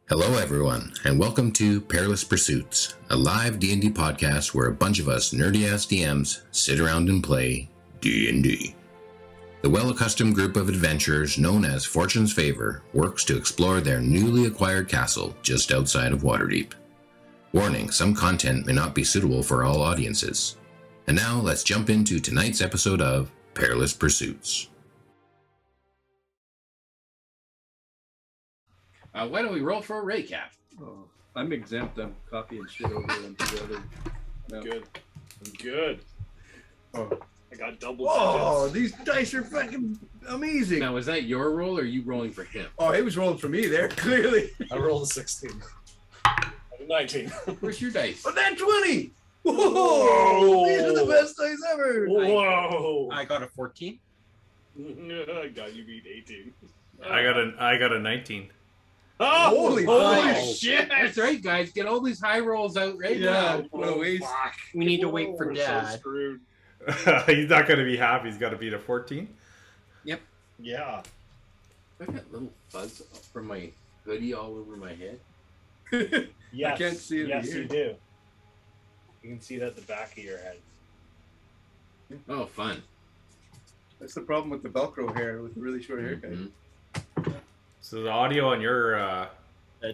Hello everyone, and welcome to Perilous Pursuits, a live D&D podcast where a bunch of us nerdy-ass DMs sit around and play D&D. The well-accustomed group of adventurers known as Fortune's Favor works to explore their newly acquired castle just outside of Waterdeep. Warning, some content may not be suitable for all audiences. And now let's jump into tonight's episode of Perilous Pursuits. Why don't we roll for a recap? Oh, I'm exempt. I'm copying shit over them together. No. Good. I'm good. Oh, I got double oh, digits. these dice are fucking amazing. Now, was that your roll or are you rolling for him? Oh, he was rolling for me there, clearly. I rolled a 16. I had a 19. Where's your dice? Oh, that 20! Whoa! Whoa. These are the best dice ever! Whoa! I got a 14. God, you beat 18. I got a 19. Oh, Holy shit! That's right, guys. Get all these high rolls out right Yeah, now. what a waste. Fuck. We need to wait for We're Dad. So screwed. He's not going to be happy. He's got to beat a 14. Yeah. I got little fuzz from my hoodie all over my head. Yes. I can't see it Yes, here. you do. You can see it at the back of your head. Oh, fun. That's the problem with the Velcro hair with the really short haircut. Mhm. So the audio on your Dad,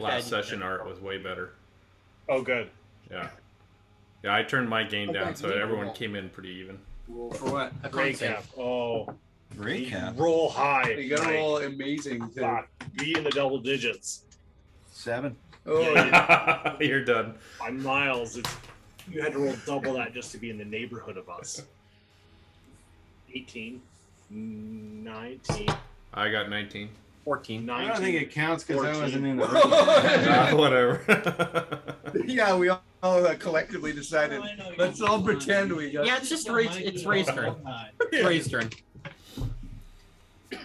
last you session can- art was way better. Oh, good. Yeah. Yeah, I turned my gain Okay, down so you everyone roll. came in pretty even. Roll for what? A Great con cap. save. Oh. Great cap. Roll high. You gotta Mike. roll amazing. To... Fuck. Be in the double digits. 7. Oh, Yeah. You're done. I'm Miles. You had to roll double that just to be in the neighborhood of us. 18. 19. I got 19. 14. 19. I don't think it counts because I 14. wasn't in the room. Whatever. yeah, we all collectively decided. Let's all pretend we got. Yeah, it's just it's Ray's turn. It's Ray's turn. What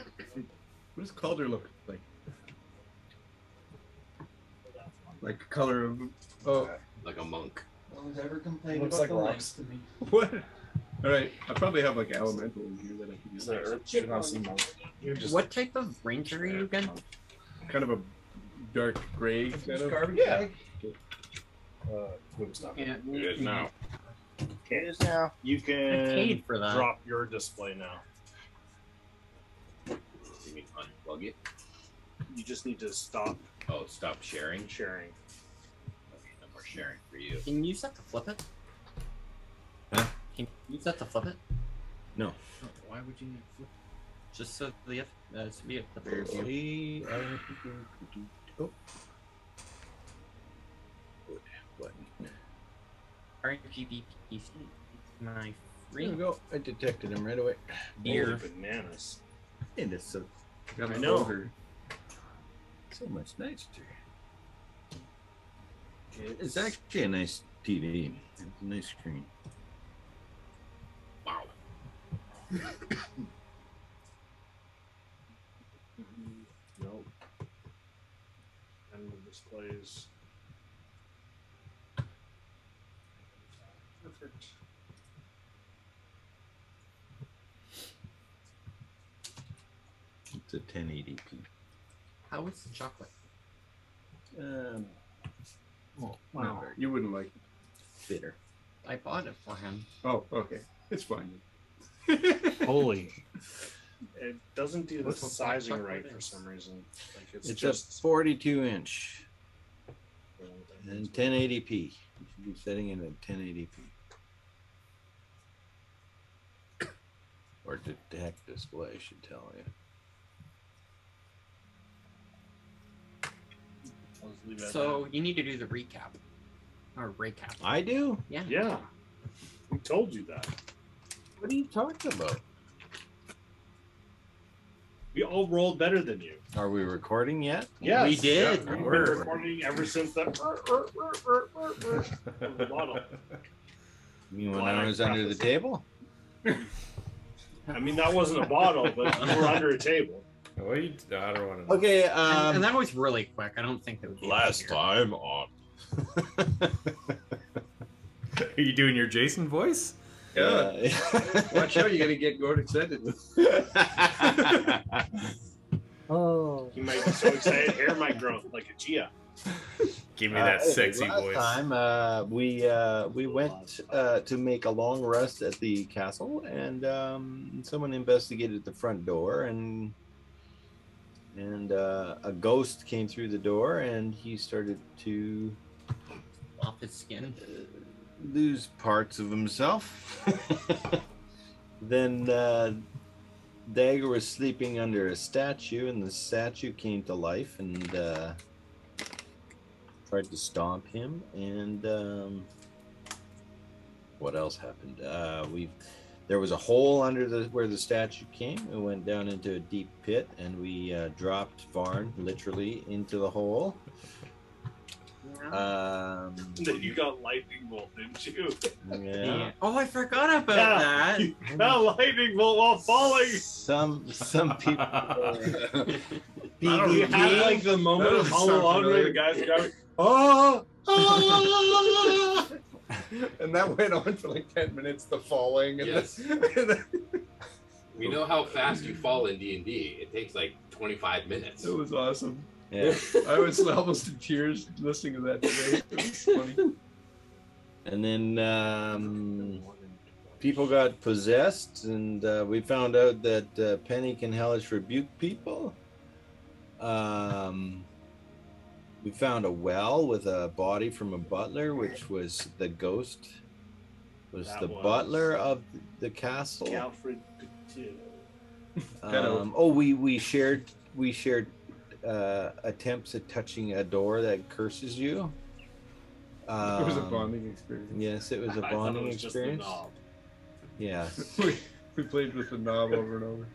does Calder look like? Like the color of. Oh, Like a monk. No one's ever complained Looks about like the rocks. legs to me. what? All right, I probably have like elemental in here that I can use. Is that Earth? Should not see monk. You just What type of ranger are you again? Kind of a dark gray. Kind of. Garbage Yeah. bag. Move stuff. Yeah, It is now. It is now. You I can paid for that. drop your display now. You mean unplug it? You just need to stop Oh, stop sharing? sharing. Okay, no more sharing for you. Can you use that to flip it? Huh? Can you use that to flip it? No. Oh, why would you need to flip it? Just so the to be a flipper view. Oh. Button. RGB PC. My There free we go. I detected him right away. beer. Holy bananas. And it's so, Got I a know. folder. so much nicer. It's actually a nice TV. It's a nice screen. Wow. Nope. And the displays. Perfect. It's a 1080p. How is the chocolate? Oh, Wow. You wouldn't like it. bitter. I bought it for him. Oh, okay. It's fine. Holy. It doesn't do the What's the sizing black right chocolate for is? some reason. Like it's It's just a 42 inch and 1080p. You should be setting it at 1080p. Or detect display should tell you. I'll just leave it at So you need to do the recap. Or recap. I do? Yeah. that. Yeah. We told you that. What are you talking about? We all rolled better than you. Are we recording yet? Yes. We did. Yeah, we've We're- been recording ever since the bottle. You mean when Glad I I was under the prefaced it. table? I mean, that wasn't a bottle, but you were under a table. What you, I don't want to know. Okay, And that was really quick. I don't think that would be time on. Are you doing your Jason voice? Yeah. Watch out, you're gonna get Gordon excited. Oh. He might be so excited, hair might grow like a Gia. Give me that sexy last voice. time, we went to make a long rest at the castle, and someone investigated the front door, and a ghost came through the door, and he started to Off his skin. lose parts of himself. Then Dagger was sleeping under a statue, and the statue came to life and tried to stomp him. And what else happened? There was a hole under where the statue came. It went down into a deep pit, and we dropped Varn literally into the hole. Then you got lightning bolt, didn't you? Yeah. Oh, I forgot about that. You got lightning bolt while falling. Some people. You had like the moment That of doesn't Hollow sound On where the familiar. guy's going, oh, And that went on for like 10 minutes, the falling. And Yes. the, We know how fast you fall in D&D. It takes like 25 minutes. it was awesome. Yeah. I was almost in tears listening to that today. It was funny. And then people got possessed, and we found out that Penny can hellish rebuke people. We found a well with a body from a butler, which was the ghost. Was That the was- butler of the castle. Alfred Couture. We shared attempts at touching a door that curses you. It was a bonding experience. Yes, it was a I thought it bonding was just the experience. knob. Yes. We played with the knob over and over.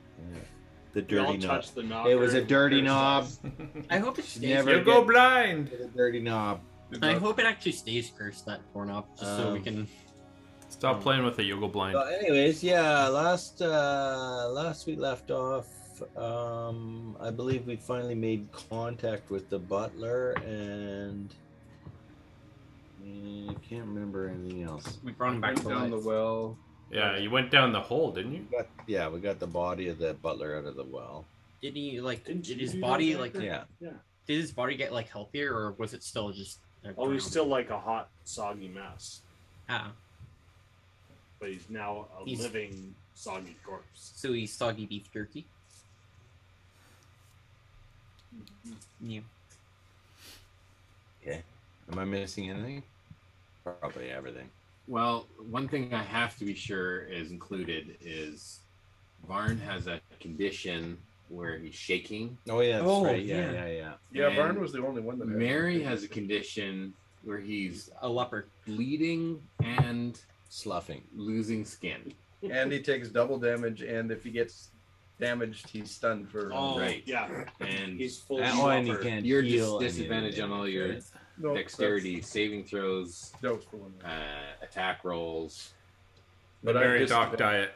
The We all dirty knob. touched the knob. It was a during dirty first knob. class. I hope it stays. Never You get- go blind. The dirty knob. I hope it actually stays cursed, that doorknob, just so we can. Stop playing with it. You'll go blind. But anyways, yeah, last we left off, I believe we finally made contact with the butler, and I can't remember anything else. We brought him back Went to down the life. well. Yeah, you went down the hole, didn't you? We got the body of the butler out of the well. Did he like? Didn't Did you his do body that, like? Edgar? Yeah. Did his body get like healthier, or was it still just? Oh, he's still like a hot, soggy mess. Ah, But he's now a He's- living, soggy corpse. so he's soggy beef jerky. Yeah. Am I missing anything? Probably everything. Well, one thing I have to be sure is included is Varn has a condition where he's shaking. Oh yeah, that's Oh, right. yeah. Yeah. Yeah, And Varn was the only one that had Mary it. has a condition where he's A leopard. bleeding and Sloughing. losing skin. And he takes double damage, and if he gets damaged, he's stunned for. Oh, Right. yeah. And He's full And you fluffer. can't you're heal any disadvantage on all your No, dexterity saving throws, That was for one. attack rolls, The But I Mary just- Doc diet.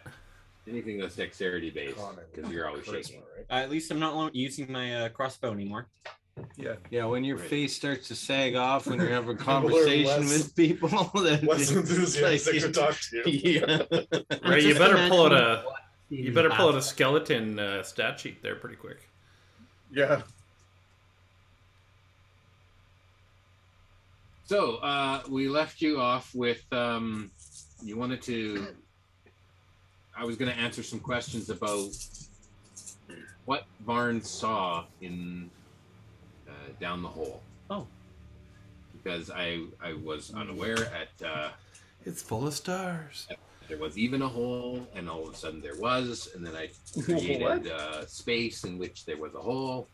anything that's dexterity based, Connor. because you're always Charisma, shaking. right? At least I'm not using my crossbow anymore. Yeah. Yeah, when your Right. face starts to sag off when you're having a People are conversation less- with people, then Less enthusiastic like- to talk to you. Yeah. Right, you Just better pull out imagine a. what You better pull out a happened. skeleton stat sheet there pretty quick. Yeah. So we left you off with you wanted to. I was going to answer some questions about what Varn saw in down the hole. Oh. Because I was unaware at It's full of stars. there was even a hole, and all of a sudden there was, and then I created space in which there was a hole.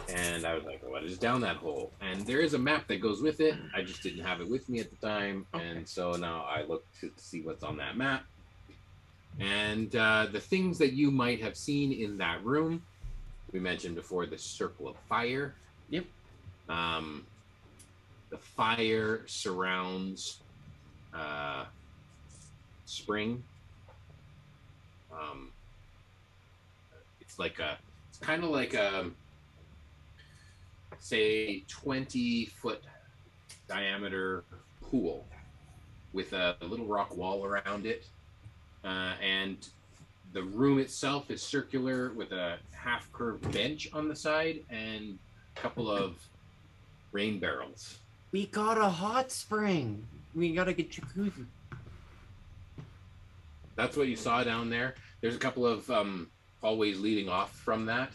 And I was like, what is down that hole? And there is a map that goes with it. I just didn't have it with me at the time. And so now I look to see what's on that map. And the things that you might have seen in that room, we mentioned before the circle of fire. Yep. The fire surrounds spring. It's kind of like a, say, 20-foot diameter pool with a little rock wall around it. And the room itself is circular with a half-curved bench on the side and a couple of rain barrels. We got a hot spring. We gotta get jacuzzi. That's what you saw down there. There's a couple of hallways leading off from that,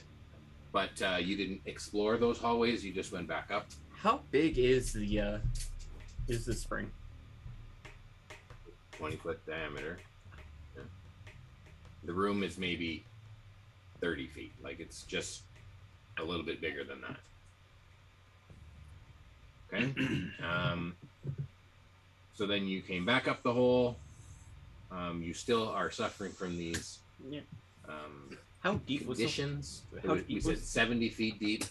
but you didn't explore those hallways. You just went back up. How big is the spring? 20-foot diameter. Yeah. The room is maybe 30 feet. Like it's just a little bit bigger than that. Okay. So then you came back up the hole. You still are suffering from these How deep was the conditions. How We deep said was 70 feet deep.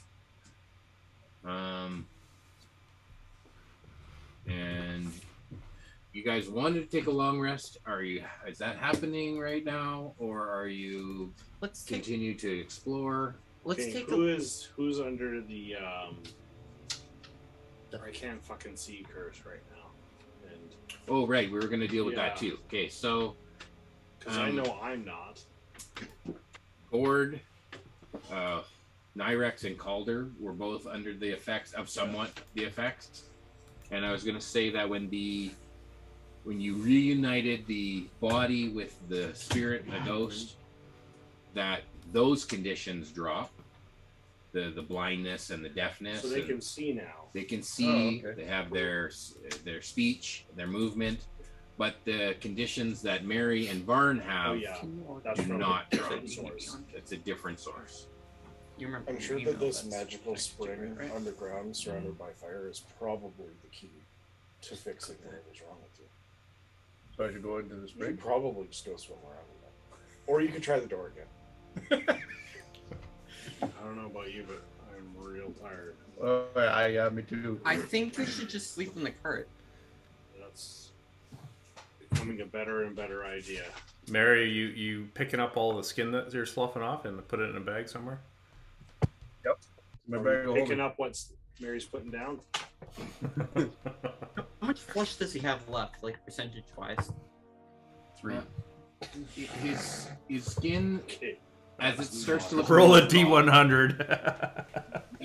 And you guys wanted to take a long rest. Is that happening right now, or are you Let's take continue to explore? let's Okay, take who's under the I can't fucking see curse right now, and Oh, right. We were going to deal with that Yeah. too. Okay, so because I know I'm not. Ord, Nyrex, and Calder were both under the effects of somewhat the effects. And I was going to say that when you reunited the body with the spirit and the ghost, that those conditions drop, the blindness and the deafness. So they and can see now. they can see. Oh, okay. They have their speech, their movement, but the conditions that Mary and Varn have Oh yeah, that's do from not a drop. different source. It's a different source. You remember? I'm sure you that know this that's magical next to it, spring right? underground surrounded by fire is probably the key to fixing whatever's wrong with you. So I should go into the You spring. could probably just go swim around in that. Or you could try the door again. I don't know about you, but I'm real tired. Oh, yeah, me too. I think we should just sleep in the cart. That's becoming a better and better idea. Mary, you picking up all the skin that you're sloughing off and put it in a bag somewhere? My Are bag we will picking hold up what Mary's putting down? How much flesh does he have left, like percentage wise? 3. His skin, Okay. as it starts to look Roll a really raw, D100.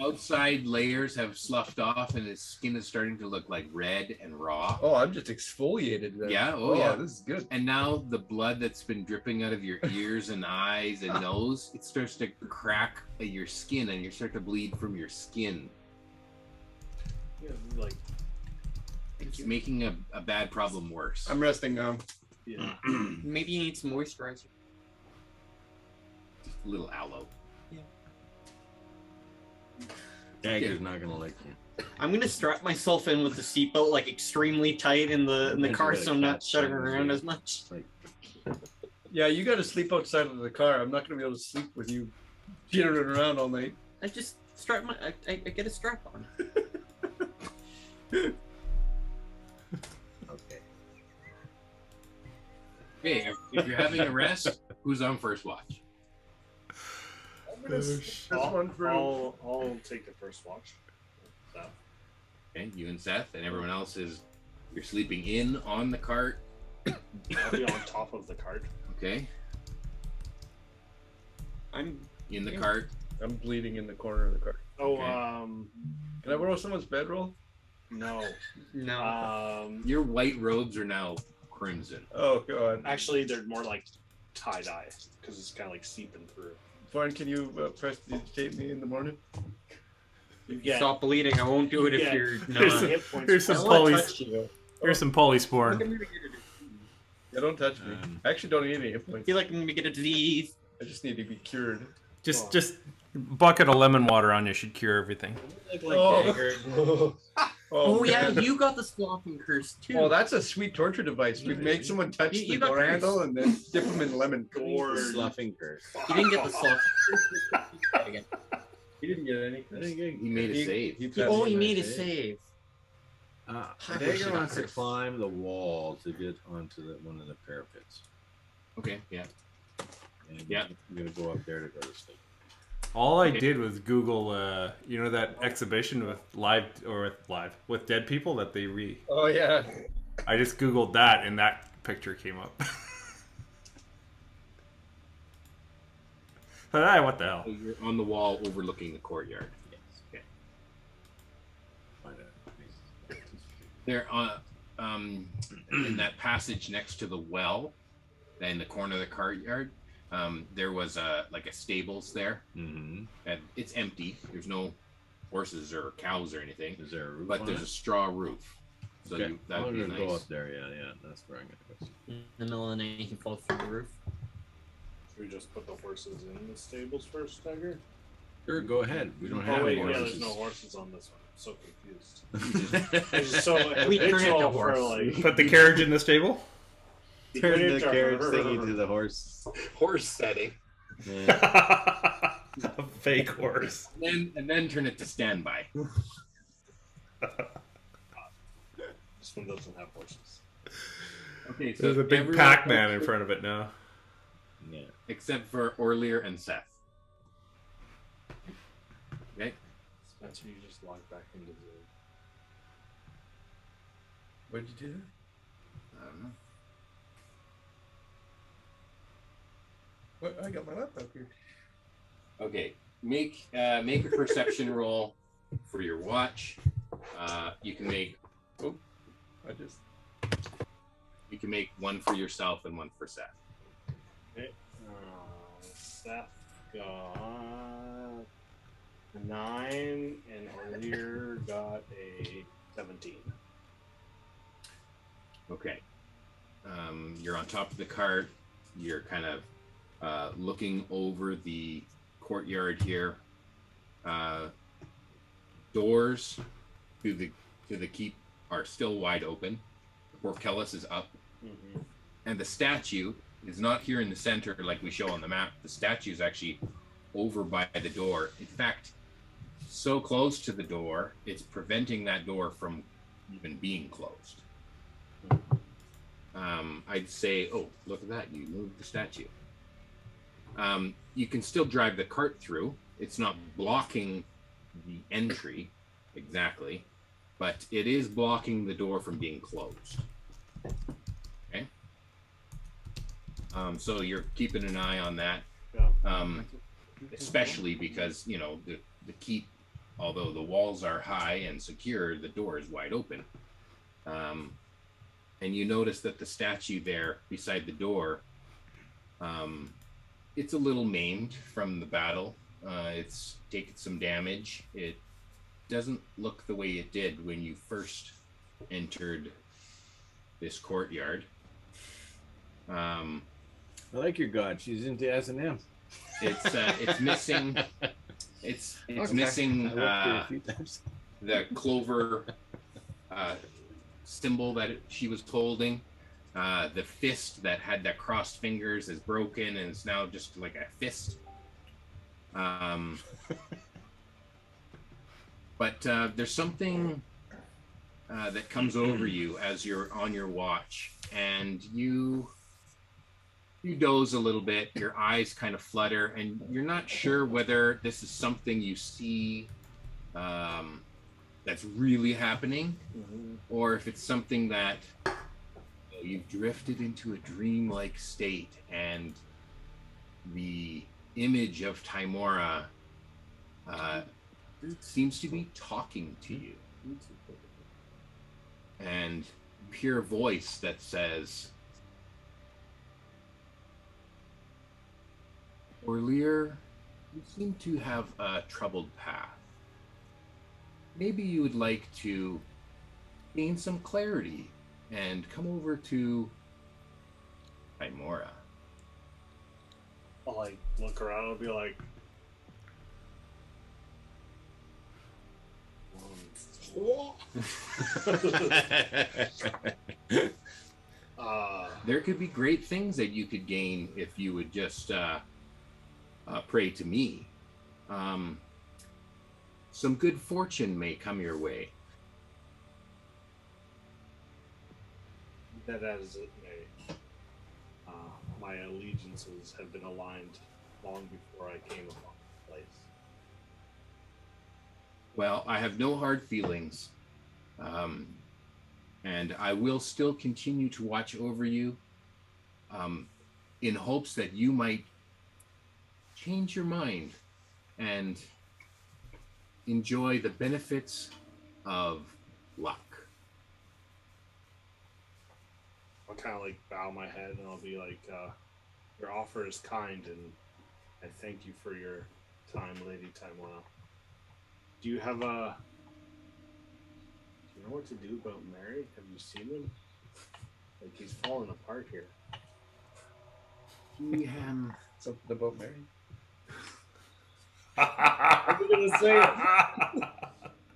outside layers have sloughed off, and his skin is starting to look like red and raw. Oh, I'm just exfoliated then. Yeah, oh, yeah. This is good. And now the blood that's been dripping out of your ears and eyes and nose, it starts to crack at your skin, and you start to bleed from your skin. Yeah, like It's making a bad problem worse. I'm resting now. yeah. Maybe you need some moisturizer. A little aloe. Dagger's not gonna like you. I'm gonna strap myself in with the seatbelt like extremely tight in the Makes car, it so like I'm not cat shutting things, around yeah. as much. Yeah, you got to sleep outside of the car. I'm not going to be able to sleep with you jittering around all night. I just strap my. I get a strap on. Okay. Okay, if you're having a rest, who's on first watch? This one for I'll take the first watch. That. Okay, you and Seth, and everyone else you're sleeping in on the cart. I'll be on top of the cart. Okay, I'm. in the cart. I'm bleeding in the corner of the car. Oh, Okay. Can I borrow someone's bedroll? No. No. Your white robes are now crimson. Oh, God. Actually, they're more like tie dye because it's kind of like seeping through. Varn, can you prestidigitate me in the morning? You get Stop bleeding. I won't do it if Yeah. you're Here's not. some- hit points. here's I some don't wanna poly. touch you. Here's some Look polysporin. at me. Yeah, don't touch me. I actually don't need any hit I points. feel like I'm gonna get a disease. I just need to be cured. Just bucket of lemon water on you should cure everything. Oh yeah, you got the slopping curse too. Oh, that's a sweet torture device. We make someone touch You the got door cursed. handle and then dip them in lemon. Or Sloughing curse. You didn't get the slopping curse. Again. He didn't get anything. He made a save. Oh, he made a save. I wish Dagger I got wants to cursed. climb the wall to get onto one of the parapets. Okay, yeah. And Yeah. I'm gonna go up there to go to sleep. All I did was Google, you know, that exhibition with with dead people that they Oh, yeah. I just Googled that and that picture came up. But what the hell? So you're on the wall overlooking the courtyard. Yes. Okay. There, in that passage next to the well, in the corner of the courtyard, there was a stables there, and it's empty. There's no horses or cows or anything. Is there a roof? But there's a straw roof, so Okay. that would be I'm gonna go nice. up there. Yeah, that's where I'm gonna go. In the middle of the night, you can fall through the roof. Should we just put the horses in the stables first, Tiger? Sure, go ahead. We don't have Oh wait, any yeah, horses. there's no horses on this one. I'm so confused. I'm just so We turn it to habitual horse. for like. Put the carriage in the stable. Turn the Turn it to carriage her. thingy to the horse. Horse setting, Yeah. A fake horse. and then turn it to standby. This one doesn't have horses. Okay, so There's a big everyone Pac-Man in front of it now. Yeah. except for Orlear and Seth. Okay. Spencer, you just logged back into the. What'd you do? I don't know. What? I got my laptop here. Okay, make a perception roll for your watch. You can make I just. one for yourself and one for Seth. Okay. Seth got 9, and Orlear got a 17. Okay. You're on top of the cart. You're kind of looking over the courtyard here. Doors to the keep are still wide open. The portcullis is up, and the statue is not here in the center like we show on the map. The statue is actually over by the door. In fact, so close to the door, it's preventing that door from even being closed. I'd say, oh, look at that, you moved the statue. You can still drive the cart through. It's not blocking the entry exactly, but it is blocking the door from being closed. Okay. So you're keeping an eye on that, Yeah. especially because, you know, the keep, although the walls are high and secure, the door is wide open. And you notice that the statue there beside the door, it's a little maimed from the battle. It's taken some damage. It doesn't look the way it did when you first entered this courtyard. I like your god. She's into S&M. It's missing. It's Okay. missing I worked there a few times. the clover symbol that she was holding. The fist that had the crossed fingers is broken and it's now just like a fist. But there's something that comes over you as you're on your watch, and you doze a little bit. Your eyes kind of flutter, and you're not sure whether this is something you see that's really happening, or if it's something that you've drifted into a dreamlike state, and the image of Tymora seems to be talking to you, and pure voice that says, Orlear, you seem to have a troubled path. Maybe you would like to gain some clarity and come over to Tymora. I'll like look around and be like, There could be great things that you could gain if you would just pray to me. Some good fortune may come your way. that as it may, my allegiances have been aligned long before I came upon the place. Well, I have no hard feelings. And I will still continue to watch over you in hopes that you might change your mind and enjoy the benefits of luck. I'll kind of like bow my head and I'll be like, your offer is kind and I thank you for your time, Lady Tymora. Do you have a... Do you know what to do about Mary? Have you seen him? Like, he's falling apart here. Something about Mary. I'm gonna say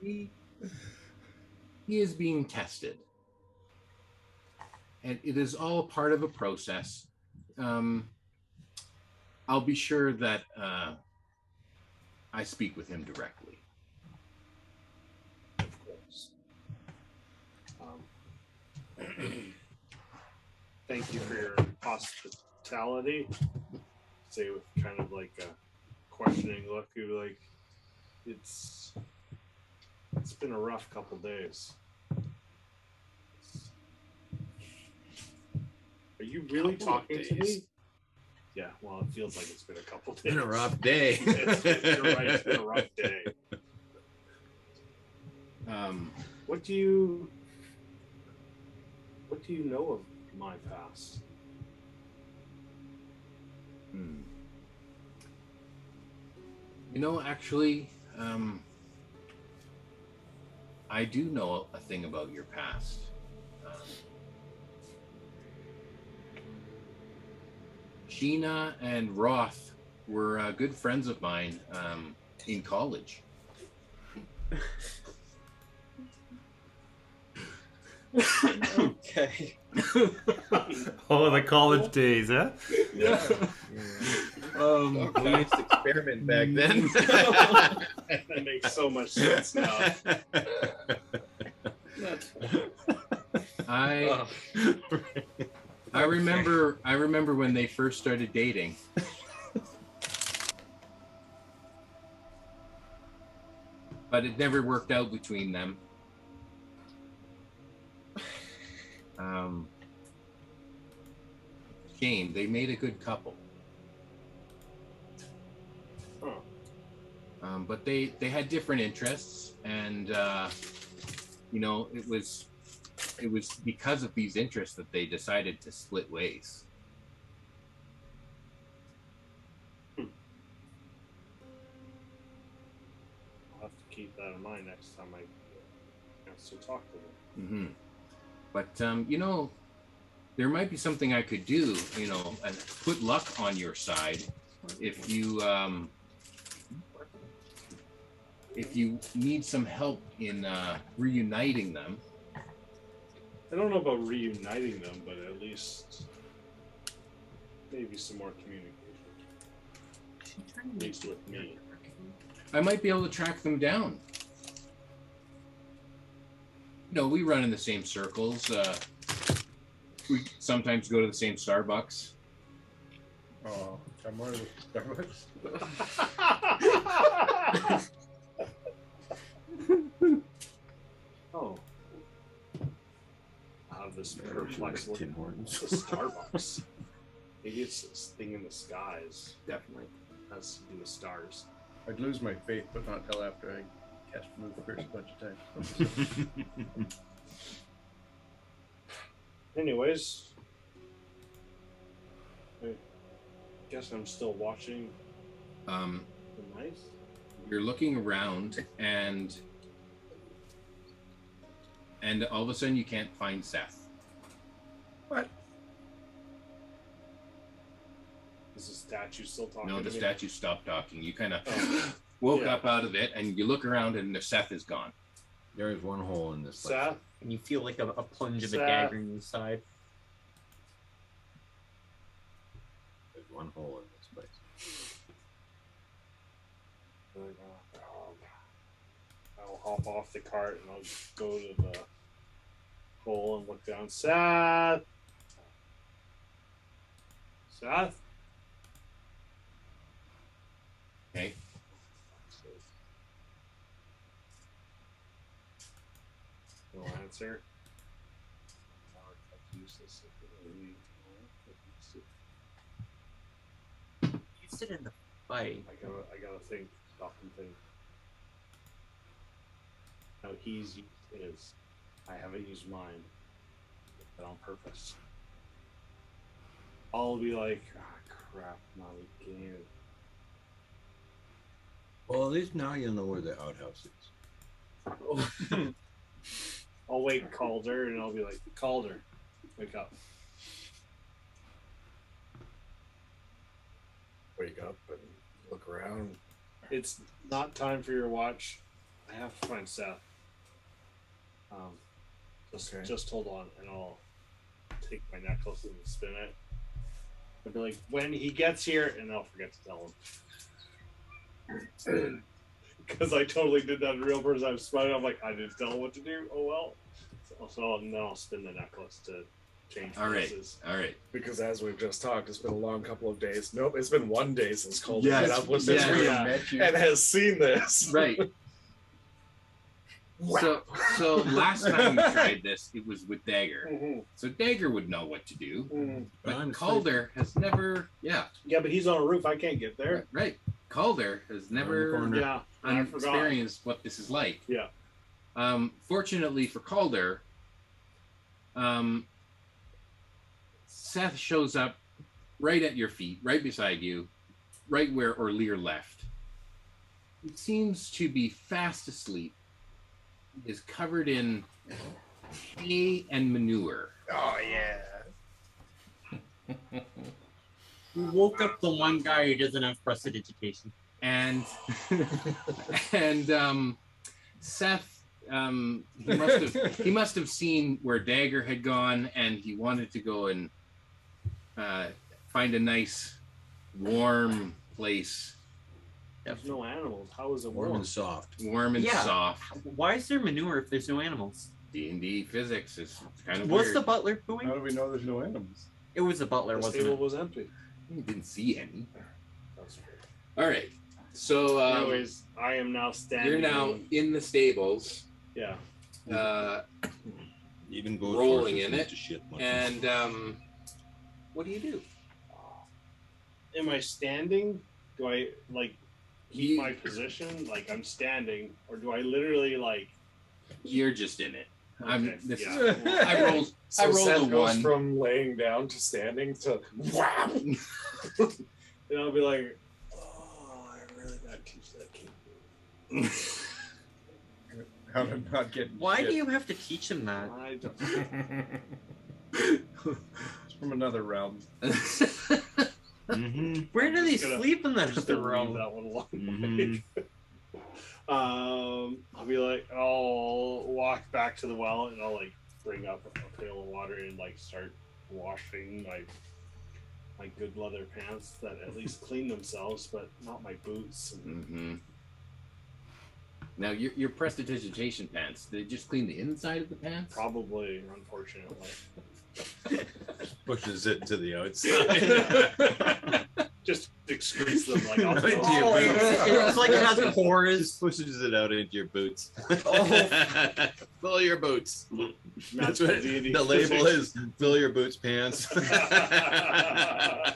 it. He is being tested. And it is all part of a process. I'll be sure that I speak with him directly. Of course. Thank you for your hospitality. Say with kind of like a questioning look, you're like, it's been a rough couple days. Are you really talking to me? Yeah, well, it feels like it's been a couple days. It's been a rough day. You're right, it's been a rough day. What do you know of my past? You know, actually, I do know a thing about your past. Sheena and Roth were good friends of mine in college. Okay. Oh, the college days, huh? Yeah. We used to experiment back then. That makes so much sense now. I remember when they first started dating. But it never worked out between them. Shame. They made a good couple. But they had different interests, and you know, it was because of these interests that they decided to split ways. I'll have to keep that in mind next time I have to talk to them. Mm-hmm. But you know, there might be something I could do, you know, and put luck on your side if you need some help in reuniting them. I don't know about reuniting them, but at least maybe some more communication. At least with me. I might be able to track them down. You know, we run in the same circles. We sometimes go to the same Starbucks. Oh, Tymora with Starbucks. Oh. I have this perplexed look. Tim Hortons. The Starbucks. Maybe it's this thing in the skies. Definitely. Has to do with stars. I'd lose my faith, but not till after I cast Move Curse a bunch of times. Anyways, I guess I'm still watching the mice. You're looking around, and all of a sudden you can't find Seth. What? Is the statue still talking? No, the to me? statue stopped talking. You kind of Oh. woke Yeah. up out of it, and you look around, and the Seth is gone. There is one hole in this place. Seth? And you feel like a plunge of a Seth. dagger in the side. There's one hole in this place. I'll hop off the cart and I'll go to the hole and look down. Seth! Seth? Okay. No answer. Useless. You sit in the fight. I gotta think. Stop and think. No, he's used his. I haven't used mine. But on purpose. I'll be like, crap, not again. Well, at least now you'll know where the outhouse is. I'll wake Calder and I'll be like, Calder, wake up. Wake up and look around. It's not time for your watch. I have to find Seth. Okay. Just hold on, and I'll take my necklace and spin it. I'll be like, when he gets here, and I'll forget to tell him. Because I totally did that in real person. I'm smiling. I'm like, I didn't tell him what to do. Oh well. So now I'll spin the necklace to change places. All right. Because as we've just talked, it's been a long couple of days. Nope, it's been one day since Calder Yes, met up with this yes. week I met you. and has seen this. Right. Wow. So last time we tried this, it was with Dagger. Mm-hmm. So Dagger would know what to do. Mm-hmm. But I'm Calder has never, Yeah, but he's on a roof. I can't get there. right. Calder has never corner. Yeah, I forgot. experienced what this is like. Yeah. Fortunately for Calder, Seth shows up right at your feet, right beside you, right where Orlear left. He seems to be fast asleep. He is covered in hay and manure. Oh yeah. We woke up the one guy who doesn't have prestidigitation. And Seth, he must have seen where Dagger had gone, and he wanted to go and find a nice warm place, There's no animals. How is it Warm warm? and soft. warm and Yeah. soft. Why is there manure if there's no animals? D&D physics is kind of Was weird. the butler How booing? do we know there's no animals? It was the butler, This wasn't table it? was empty. You didn't see any. That's weird. All right, so Anyways, I am now standing. you're now in the stables, Yeah. Even both Rolling horses in need it, to shit much. and what do you do? Am I standing? Do I like keep You- my position? Like I'm standing, or do I literally like? You're just in it. Okay, This yeah. is, I rolled. So I rolled Seth a goes 1. from laying down to standing to wow. And I'll be like, oh, I really gotta teach that kid. How to not get Why shit. do you have to teach him that? I don't. It's from another realm. Mm-hmm. Where do they Just gonna- sleep in that Just other gonna leave room? that one alone. Mhm. I'll be like, I'll walk back to the well and I'll like bring up a pail of water and like start washing my good leather pants that at least clean themselves, but not my boots. And Mm-hmm. Now your prestidigitation pants. They just clean the inside of the pants. probably, unfortunately, Pushes it to the outside. just excretes them like Right off to your Oh, it's like it has pores. Just pushes it out into your boots. Oh. Fill your boots. That's what D&D the label physics. is. Fill your boots pants. I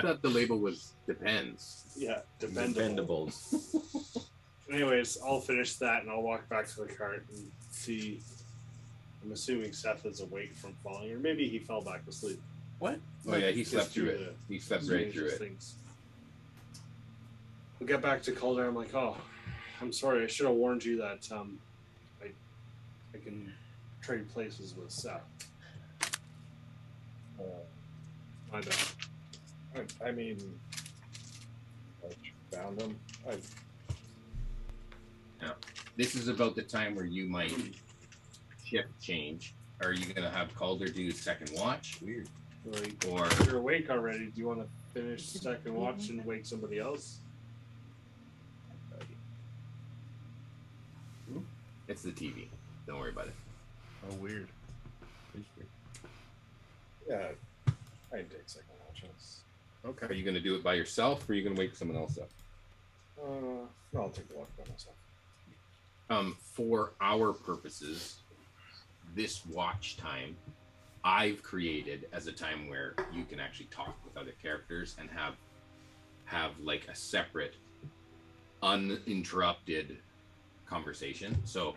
thought the label was depends. Yeah, dependable. Dependables. Anyways, I'll finish that and I'll walk back to the cart and see. I'm assuming Seth is awake from falling, or maybe he fell back asleep. What? Oh yeah, he Just slept through through it. He slept right through Strangest it. things. We'll get back to Calder. I'm like, oh, I'm sorry. I should have warned you that I can trade places with Seth. My bad. I mean, I found them. This is about the time where you might shift change. Are you gonna have Calder do second watch? Weird. Like, Or you're awake already. Do you want to finish second watch and wake somebody else? it's the TV. Don't worry about it. Oh, weird. Yeah, I can take second watches. Are you gonna do it by yourself, or are you gonna wake someone else up? No, I'll take the walk by myself. For our purposes, this watch time I've created as a time where you can actually talk with other characters and have like a separate uninterrupted conversation. So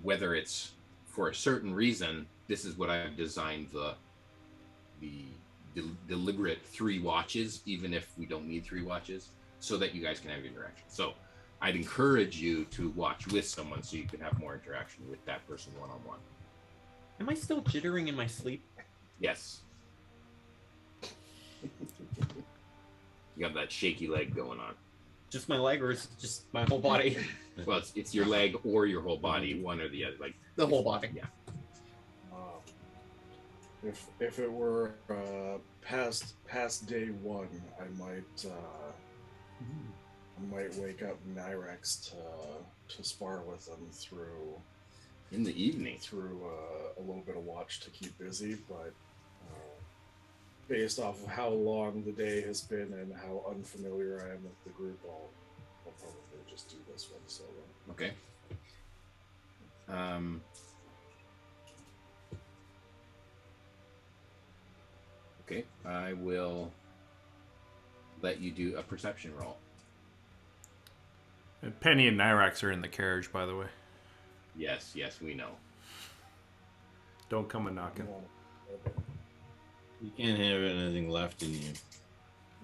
whether it's for a certain reason, this is what I've designed deliberate 3 watches, even if we don't need 3 watches, so that you guys can have interaction. So I'd encourage you to watch with someone so you can have more interaction with that person one-on-one. Am I still jittering in my sleep? Yes. You got that shaky leg going on. Just my leg, or is it just my whole body? Well, it's your leg or your whole body, one or the other. Like The whole body. Yeah. If it were past day 1, I might wake up Nyrex to spar with them through In the evening. through a little bit of watch to keep busy, but based off of how long the day has been and how unfamiliar I am with the group, I'll probably just do this one solo. Okay. Okay, I will let you do a perception roll. And Penny and Nyrax are in the carriage, by the way. Yes, we know. Don't come a knocking. You can't have anything left in you.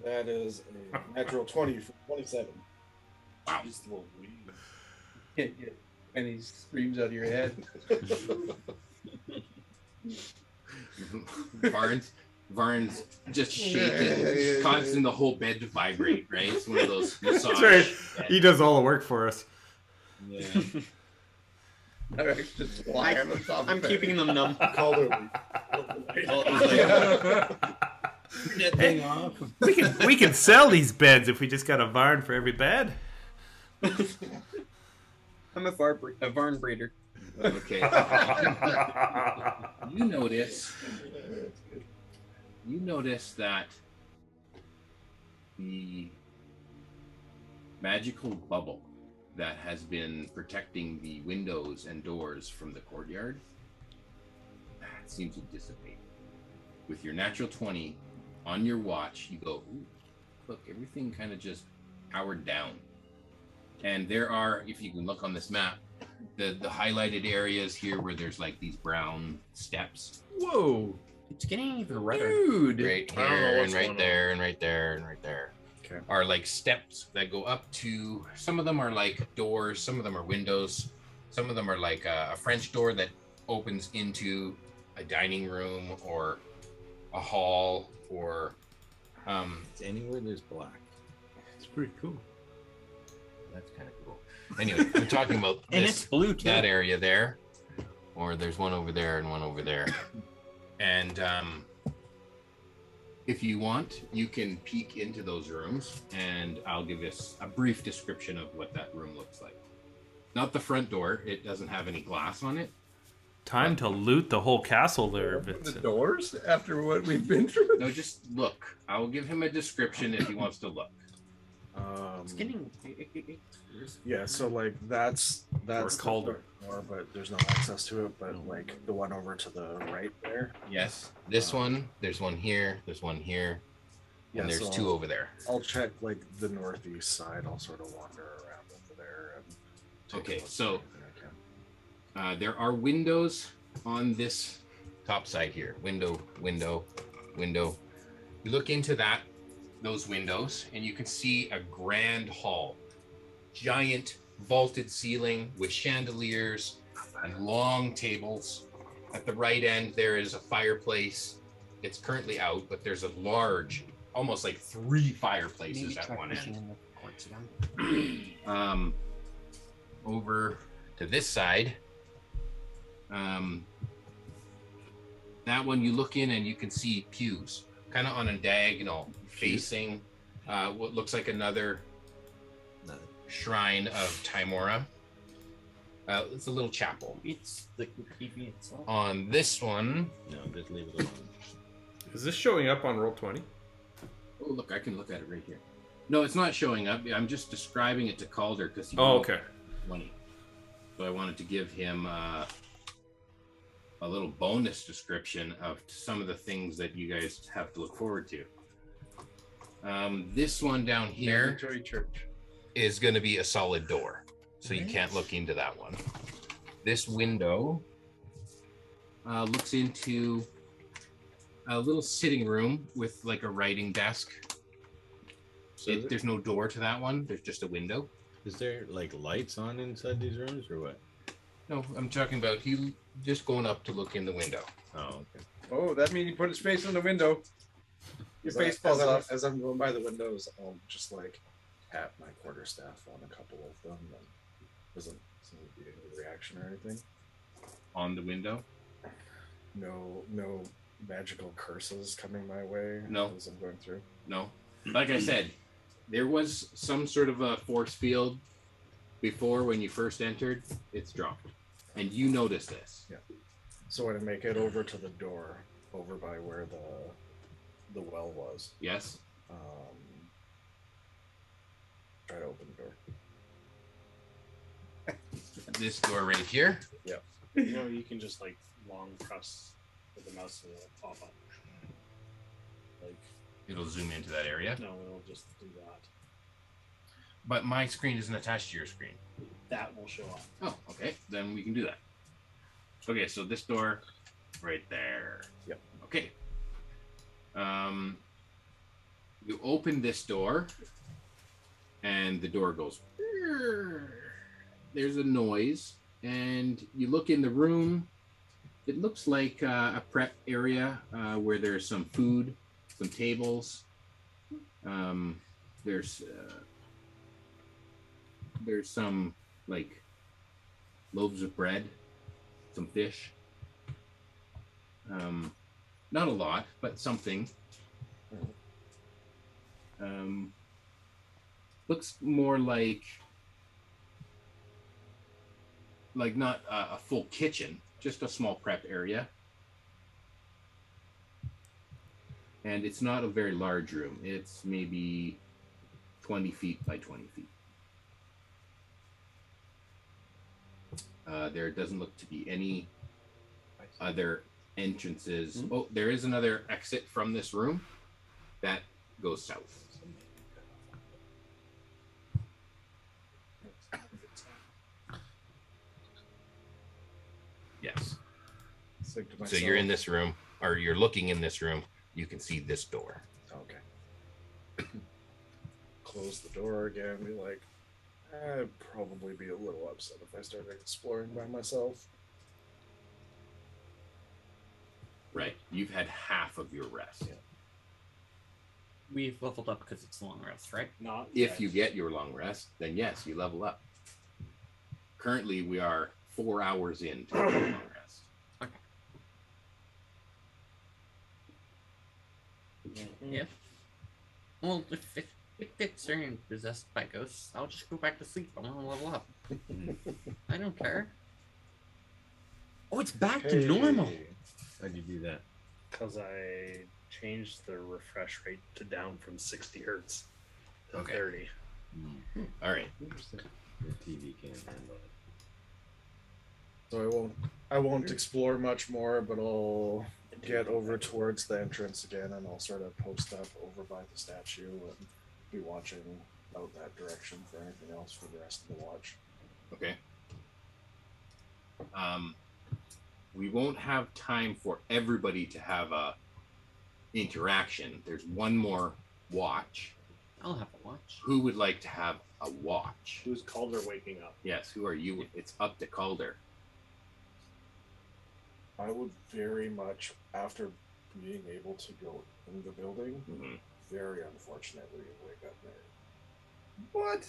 That is a natural 20 for 27. Wow. And he screams out of your head. Varn's just shaking, causing the whole bed to vibrate, right? It's one of those massage. That's right. beds. He does all the work for us. Yeah. Just lying on top I'm of it. keeping them numb. Color That thing off. We can sell these beds if we just got a Varn for every bed. I'm a Varn breeder. Okay. You notice that the magical bubble that has been protecting the windows and doors from the courtyard seems to dissipate. With your natural 20 on your watch, you go, ooh, look, everything kind of just powered down. And there are, if you can look on this map, the highlighted areas here where there's like these brown steps. Whoa! It's getting even redder. Dude! Right I don't know here what's and right going there and right there and right there. Okay. Are like steps that go up to, some of them are like doors, some of them are windows, some of them are like a French door that opens into a dining room or a hall or It's anywhere there's black. It's pretty cool. that's kind of cool. Anyway, I'm talking about And this, it's blue too. that area there, or there's one over there and one over there. And if you want, you can peek into those rooms and I'll give us a brief description of what that room looks like. Not the front door, it doesn't have any glass on it. Time to loot the whole castle there, Open the Vincent. doors after what we've been through. No, just look. I will give him a description if he wants to look. It's getting. Yeah, so like that's the Calder. door, but there's no access to it. But like the one over to the right there. Yes. This one, there's one here, there's one here, Yeah, and there's so two over there. I'll check like the northeast side. I'll sort of wander around over there and take Okay, a look so at anything I can. There are windows on this top side here. Window, window, window. You look into those windows, and you can see a grand hall. Giant vaulted ceiling with chandeliers and long tables. At the right end, there is a fireplace. It's currently out, but there's a large, almost like 3 fireplaces at one end. Over to this side, that one you look in and you can see pews kind of on a diagonal facing what looks like another shrine of Tymora. It's a little chapel. It's the TV itself. On this one, No, just leave it alone. Is this showing up on Roll20? oh look, I can look at it right here. No, it's not showing up. I'm just describing it to Calder because he Oh, okay. 20. So I wanted to give him a little bonus description of some of the things that you guys have to look forward to. This one down here Mandatory church. is going to be a solid door, so you can't look into that one. This window looks into a little sitting room with like a writing desk. So There's no door to that one. There's just a window. is there like lights on inside these rooms or what? No, I'm talking about he just going up to look in the window. Oh, okay. Oh, that means you put his face in the window. Your face falls off. As I'm going by the windows, I'll just like pat my quarterstaff on a couple of them, and doesn't seem to be any reaction or anything. On the window? No magical curses coming my way. No. As I'm going through. No. Like I said, there was some sort of a force field before when you first entered. It's dropped. And you notice this. Yeah. So when I make it over to the door, over by where the well was, Yes? try to open the door. This door right here? You know, you can just like long press with the mouse and it'll pop up. Like, It'll zoom into that area. no, it'll just do that. But my screen isn't attached to your screen. That will show up. Oh, okay. Then we can do that. Okay, so this door right there. Yep. Okay. You open this door and the door goes. There's a noise and you look in the room. It looks like a prep area where there's some food, some tables. There's some like loaves of bread, some fish. Not a lot, but something. Looks more like not a full kitchen, just a small prep area. And it's not a very large room. It's maybe 20 feet by 20 feet. There doesn't look to be any other entrances. Mm-hmm. Oh, there is another exit from this room that goes south. Yes. So you're in this room, or you're looking in this room. You can see this door. Okay. Close the door again. Be like, I'd probably be a little upset if I started exploring by myself. Right. You've had half of your rest. Yeah. We've leveled up because it's a long rest, right? Not If yet. you get your long rest, then yes, you level up. Currently, we are 4 hours into the long rest. Okay. Mhm. Yeah. Well, if it's during possessed by ghosts, I'll just go back to sleep. I want to level up. I don't care. Oh, it's back to normal. How'd you do that? Because I changed the refresh rate to down from 60 hertz to Okay. 30. All right. Interesting. The TV can't handle it. So I won't explore much more, but I'll get over towards the entrance again, and I'll sort of post up over by the statue and be watching out that direction for anything else for the rest of the watch. Okay. We won't have time for everybody to have a interaction. There's one more watch. I'll have a watch. Who would like to have a watch? Who's Calder waking up? Yes, who are you? It's up to Calder. I would very much, after being able to go in the building, Mm-hmm. very unfortunately wake up there. What?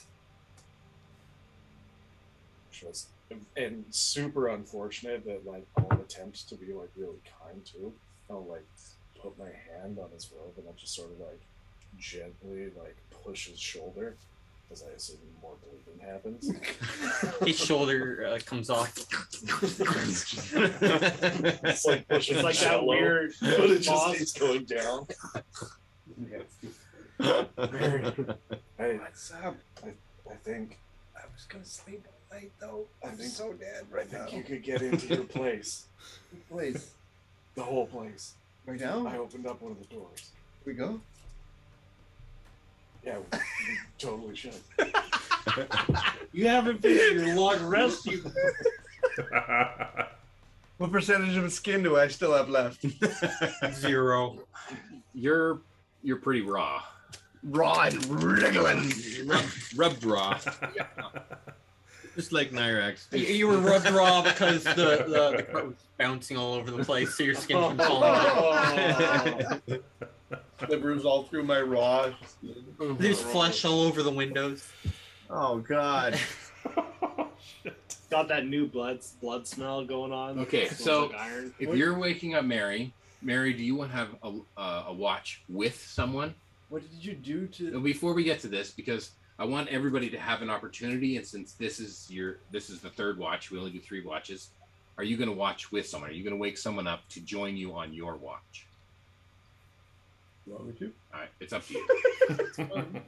Just and super unfortunate that like I'll attempt to be like really kind to. I'll like put my hand on his robe and I'll just sort of like gently like push his shoulder because I assume more bleeding happens. His shoulder comes off. It's like pushing It's like that jello, weird but it just boss. keeps going down. Hey, What's up? I think I was gonna sleep all night though. I I'm think- so dead I right think now. you could get into your place. Please, The whole place. right now? I opened up one of the doors. We go. Yeah, we totally should. You haven't finished your long rest, you. What percentage of skin do I still have left? 0. You're pretty raw. Raw and wriggling. Rubbed raw. Just like Nyrax. You were rubbed raw because the cart was bouncing all over the place, so your skin from falling out. Slivers all through my raw. There's flesh all over the windows. Oh God. Got that new blood smell going on. Okay, Smells so like iron. if you're waking up Mary, do you want to have a watch with someone? What did you do to? Before we get to this, because I want everybody to have an opportunity, and since this is the third watch, we only do 3 watches. Are you going to watch with someone? Are you going to wake someone up to join you on your watch? You want me to? All right, it's up to you. It's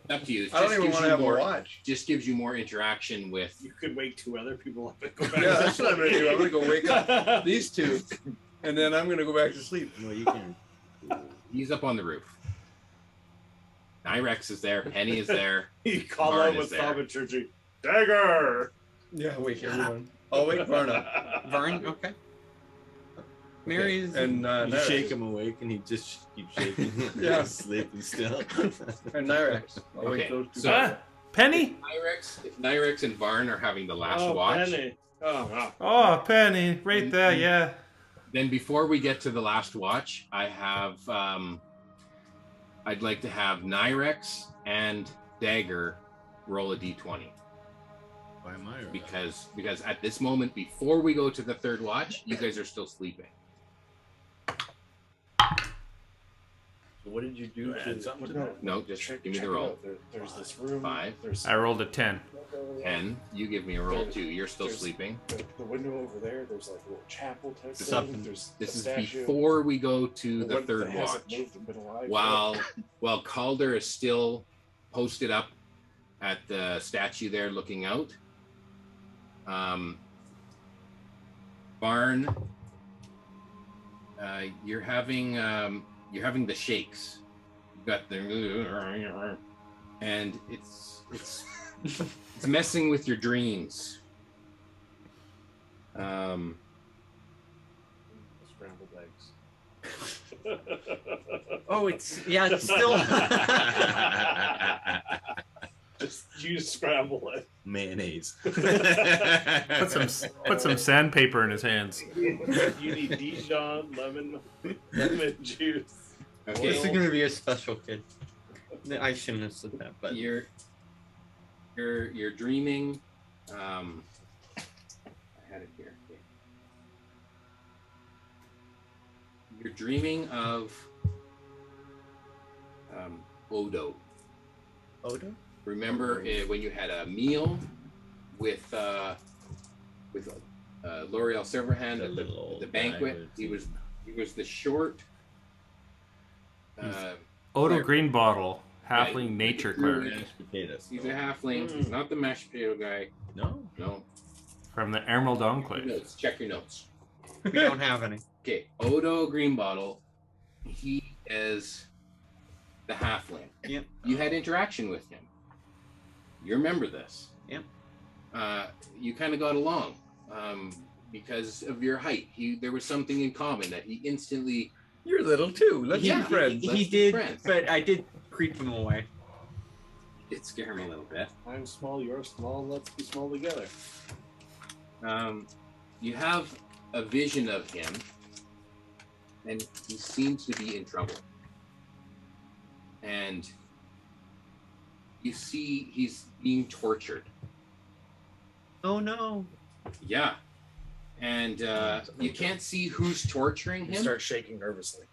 up to you. It I don't just even gives want you to have more- a watch. Just gives you more interaction with. You could wake 2 other people up and go back. Yeah, that's what I'm gonna do. I'm gonna go wake up these 2, and then I'm gonna go back to sleep. Well, you can. He's up on the roof. Nyrex is there. Penny is there. You call Varn out is with there. thaumaturgy. Dagger! Yeah, wake everyone. I'll wake Varna. Vern, okay. Mary's And You Nyrax. shake him awake, and he just keeps shaking. Yeah. He's sleeping still. And Nyrax. I'll wake Okay, those 2. so- Penny? If Nyrex and Varn are having the last Oh, watch, Penny. Oh, wow. Oh, Penny, right there, yeah. then before we get to the last watch, I have I'd like to have Nyrex and Dagger roll a d20 Why am I? because at this moment before we go to the third watch, you guys are still sleeping. So what did you do Add to? something to that? No, just Check- give me check the it roll. out. There's this room. 5. There's I rolled a 10. 10. You give me a roll too. You're still There's- sleeping. the window over there. There's like a little chapel type This thing. is- There's This a is statue. before we go to the one third that hasn't watch. moved and been alive While Calder is still posted up at the statue there looking out, Barn, you're having the shakes. You've got the and it's it's messing with your dreams. Scrambled eggs. Oh, it's still. Just use scramble it. Mayonnaise. Put some sandpaper in his hands. You need Dijon, lemon juice. Okay, This is gonna be a special kid. I shouldn't have said that, but you're dreaming. I had it here. Okay. You're dreaming of Odo. Odo? Remember when you had a meal with L'Oreal Silverhand The at little the old banquet? guy with- He was the short. Odo Greenbottle, halfling nature cleric Yeah. Potatoes. He's a halfling. He's not the mashed potato guy. No. No. from the Emerald Your Enclave. notes. Check your notes. We don't have any. Okay, Odo Greenbottle. He is the halfling. Yep. You had interaction with him. You remember this. Yep. You kind of got along because of your height. There was something in common that he instantly. You're little too. Let's Yeah. be friends. Let's He be did, friends. but I did creep him away. It scared him a little bit. I'm small, you're small, let's be small together. You have a vision of him, and he seems to be in trouble. And you see he's being tortured. Oh no. Yeah. And you can't see who's torturing You him. start shaking nervously.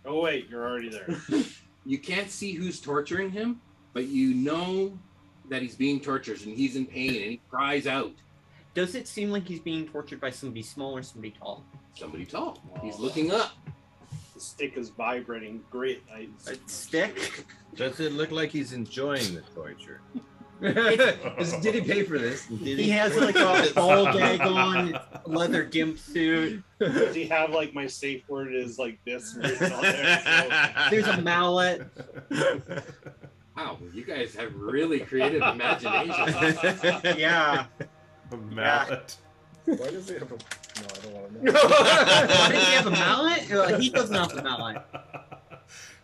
Oh wait, you're already there. You can't see who's torturing him, but you know that he's being tortured and he's in pain and he cries out. Does it seem like he's being tortured by somebody small or somebody tall? Somebody tall. He's looking up. The stick is vibrating. Great. A stick? Does it look like he's enjoying the torture? Did he pay for this? Did He has like a ball gag on, leather gimp suit. Does he have like my safe word is like this written on there? There's a mallet. Wow, you guys have really creative imagination. Yeah. A mallet. Why does he have a? No, I don't want to know. Why does he have a mallet? He doesn't have a mallet.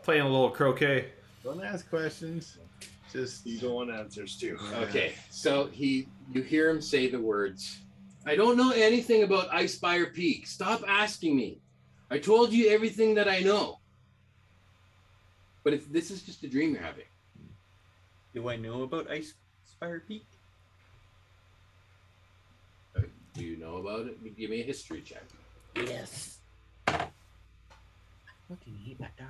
Playing a little croquet. Don't ask questions. Just You don't want answers too. Okay, so you hear him say the words, I don't know anything about Icefire Peak. Stop asking me. I told you everything that I know. But if this is just a dream you're having. Do I know about Icefire Peak? Do you know about it? Give me a history check. Yes. Fucking hate that die.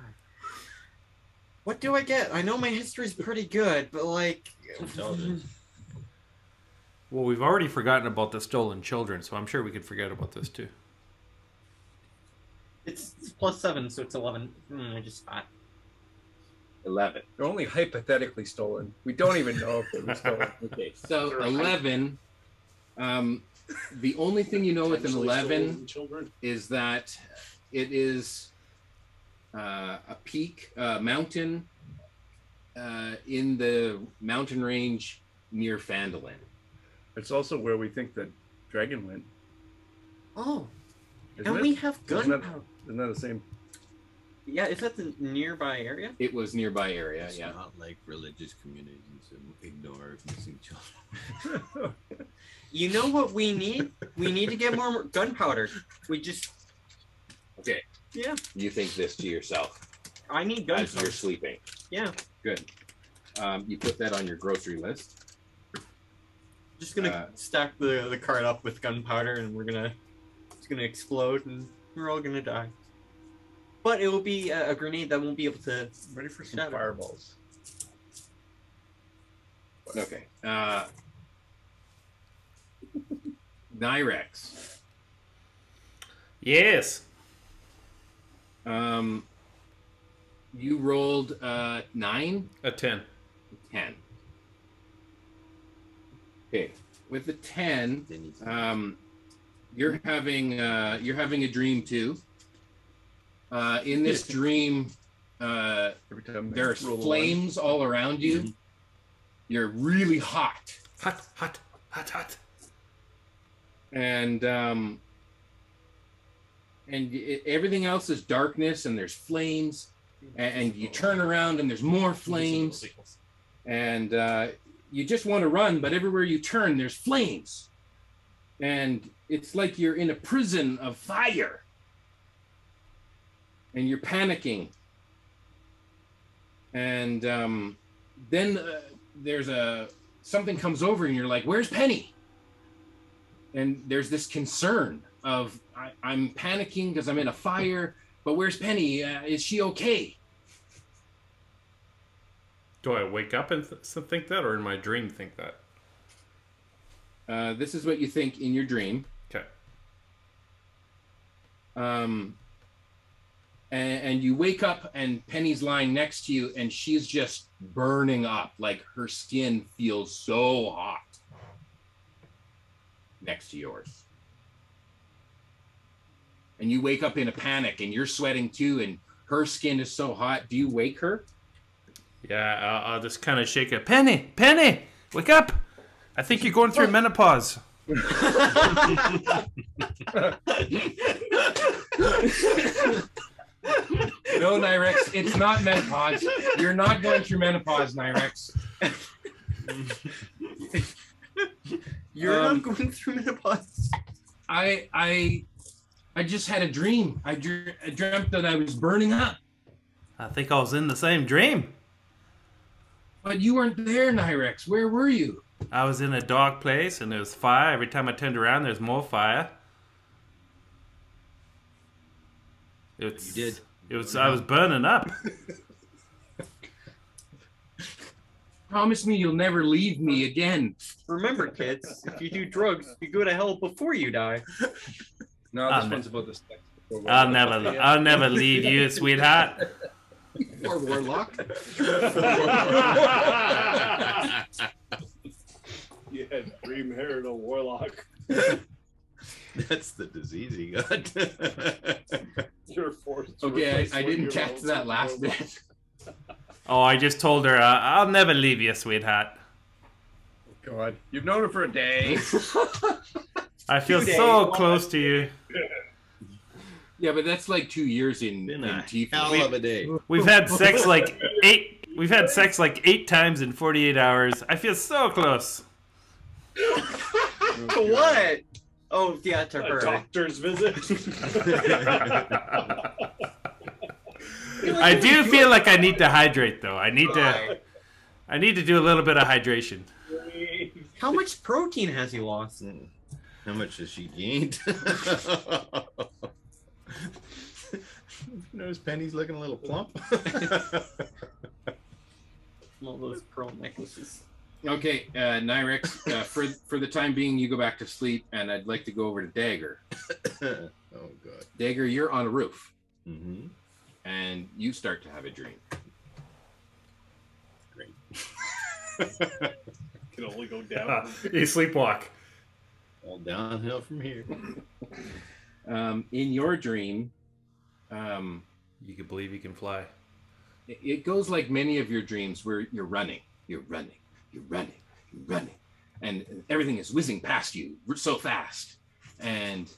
What do I get? I know my history's pretty good, but like... intelligence. Well, we've already forgotten about the stolen children, so I'm sure we could forget about this too. It's +7, so it's 11. I just thought. 11. They're only hypothetically stolen. We don't even know if they were stolen. Okay, so 11. The only thing you know with an 11 children. is that it is a peak, mountain in the mountain range near Fandolin. It's also where we think that Dragon went. Oh, Isn't and it? we have Isn't that- gunpowder. Isn't that the same? Yeah, is that the nearby area? It was nearby area, It's yeah. not like religious communities and ignore missing children. You know what we need? We need to get more gunpowder. We just... Okay. Yeah, You think this to yourself I need as gunpowder. you're sleeping. Yeah, Good. You put that on your grocery list. just gonna stack the cart up with gunpowder, and it's gonna explode, and we're all gonna die. But it will be a grenade that won't be able to. Ready for some Shadow. fireballs. Okay. Nyrex. Yes. You rolled 9, A 10. 10. Okay. With the 10, Then you you're having a dream too. In this dream, Every time there are roll a one. flames all around you. You're really hot, Hot, hot, hot, hot. and everything else is darkness, and there's flames, and you turn around and there's more flames, and you just want to run, but everywhere you turn there's flames, and it's like you're in a prison of fire, and you're panicking, and then there's something comes over and you're like, where's Penny? And there's this concern of I'm panicking because I'm in a fire, but where's Penny? Is she okay? Do I wake up and think that, or in my dream think that? This is what you think in your dream. Okay. And you wake up and Penny's lying next to you and she's just burning up. Like her skin feels so hot next to yours. And you wake up in a panic and you're sweating too and her skin is so hot. Do you wake her? Yeah, I'll just kind of shake it. Penny, Penny, wake up! I think you're going through menopause. No, Nyrex, it's not menopause. You're not going through menopause, Nyrex. You're not going through menopause. I just had a dream. I dreamt that I was burning up. I think I was in the same dream. But you weren't there, Nyrex. Where were you? I was in a dark place and there was fire. Every time I turned around, there's more fire. You did. I was burning up. Promise me you'll never leave me again. Remember, kids, if you do drugs, you go to hell before you die. No, Oh, this no. one's about the sex. I'll never leave you, sweetheart. Or warlock. You had dream hair and a warlock. That's the disease he got. You're forced to Okay, replace I didn't 1-year-olds catch that with last warlocks. bit. Oh, I just told her, I'll never leave you, sweetheart. God, you've known her for a day. I feel 2 days, so one close to you. Yeah, but that's like 2 years in Been a Tifa. hell of a day. We've had sex like 8. We've had sex like 8 times in 48 hours. I feel so close. To what? Oh, yeah, to A her. doctor's visit. I do feel like I need to hydrate though. I need to do a little bit of hydration. How much protein has he lost? How much has she gained? Notice Penny's looking a little plump. All those pearl necklaces. Okay, Nyrex, for the time being, you go back to sleep, and I'd like to go over to Dagger. Oh, God. Dagger, you're on a roof, Mm-hmm. and you start to have a dream. Great. Can only go down. You sleepwalk. All downhill from here. In your dream, You can believe you can fly. it goes like many of your dreams where you're running, and everything is whizzing past you so fast, and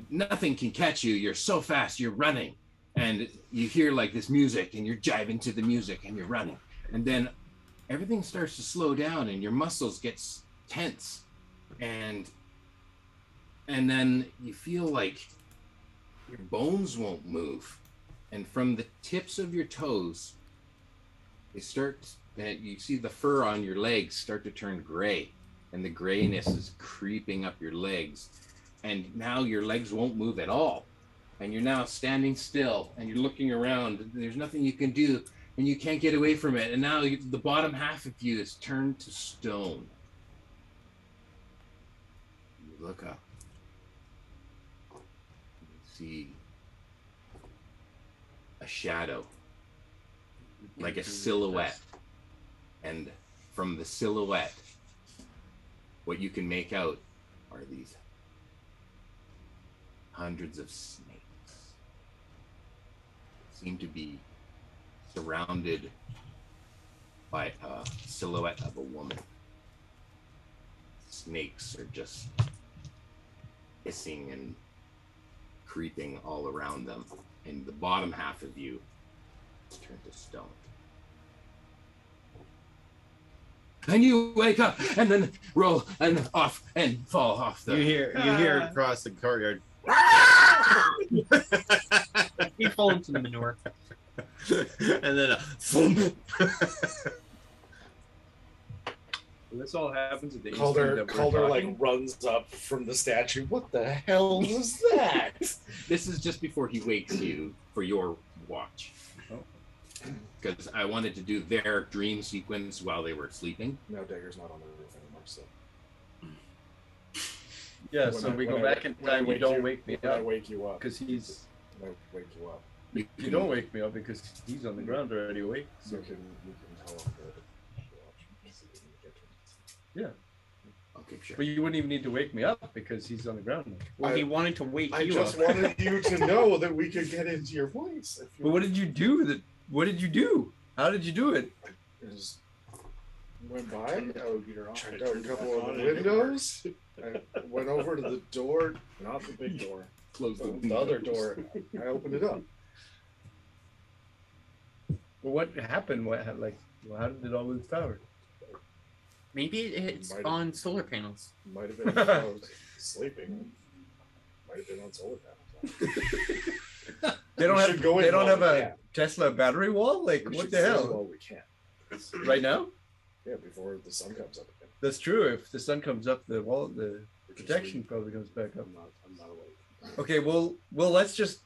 nothing can catch you. You're so fast, you're running, and you hear like this music, and you're jiving to the music, and you're running, and then everything starts to slow down, and your muscles get tense, and then you feel like your bones won't move, and from the tips of your toes, you see the fur on your legs start to turn gray, and the grayness is creeping up your legs, and now your legs won't move at all, and you're now standing still, and you're looking around, and there's nothing you can do, and you can't get away from it, and now the bottom half of you is turned to stone. You look up. See a shadow, like a silhouette, and from the silhouette, what you can make out are these hundreds of snakes. Seem to be surrounded by a silhouette of a woman. Snakes are just hissing and creeping all around them, and the bottom half of you is turned to stone. And you wake up and then roll and off and fall off the. You hear across the courtyard. He falls into the manure. And then a thump. This all happens at the Calder like runs up from the statue. What the hell was that? This is just before he wakes you for your watch. Because I wanted to do their dream sequence while they were sleeping. No, Dagger's not on the roof anymore, so. Yeah, so we go back in time. You don't wake me When I up wake you up. because he's. When I wake you up. You don't wake me up because he's on the ground already awake. So You can tell him that. yeah, Okay, sure. but you wouldn't even need to wake me up because he's on the ground now. Well, he wanted to wake I you just up. wanted you to know that we could get into your voice. If you But what did you do? What did you do? How did you do it? just went by, I Try to checked out a turn couple it of back the on. windows. I went over to the door, Not the big door. Close the other door. I opened it up. Well, what happened? How did it all lose power? Maybe it's Might have- on solar panels. Might have been while I was sleeping. Might have been on solar panels. They don't We have. should go in They don't while have we a can. Tesla battery wall. Like We what should the go hell? while we can. Right now? Yeah, before the sun comes up again. That's true. If the sun comes up, the We're just protection leaving. probably comes back up. I'm not awake. Okay, well, let's just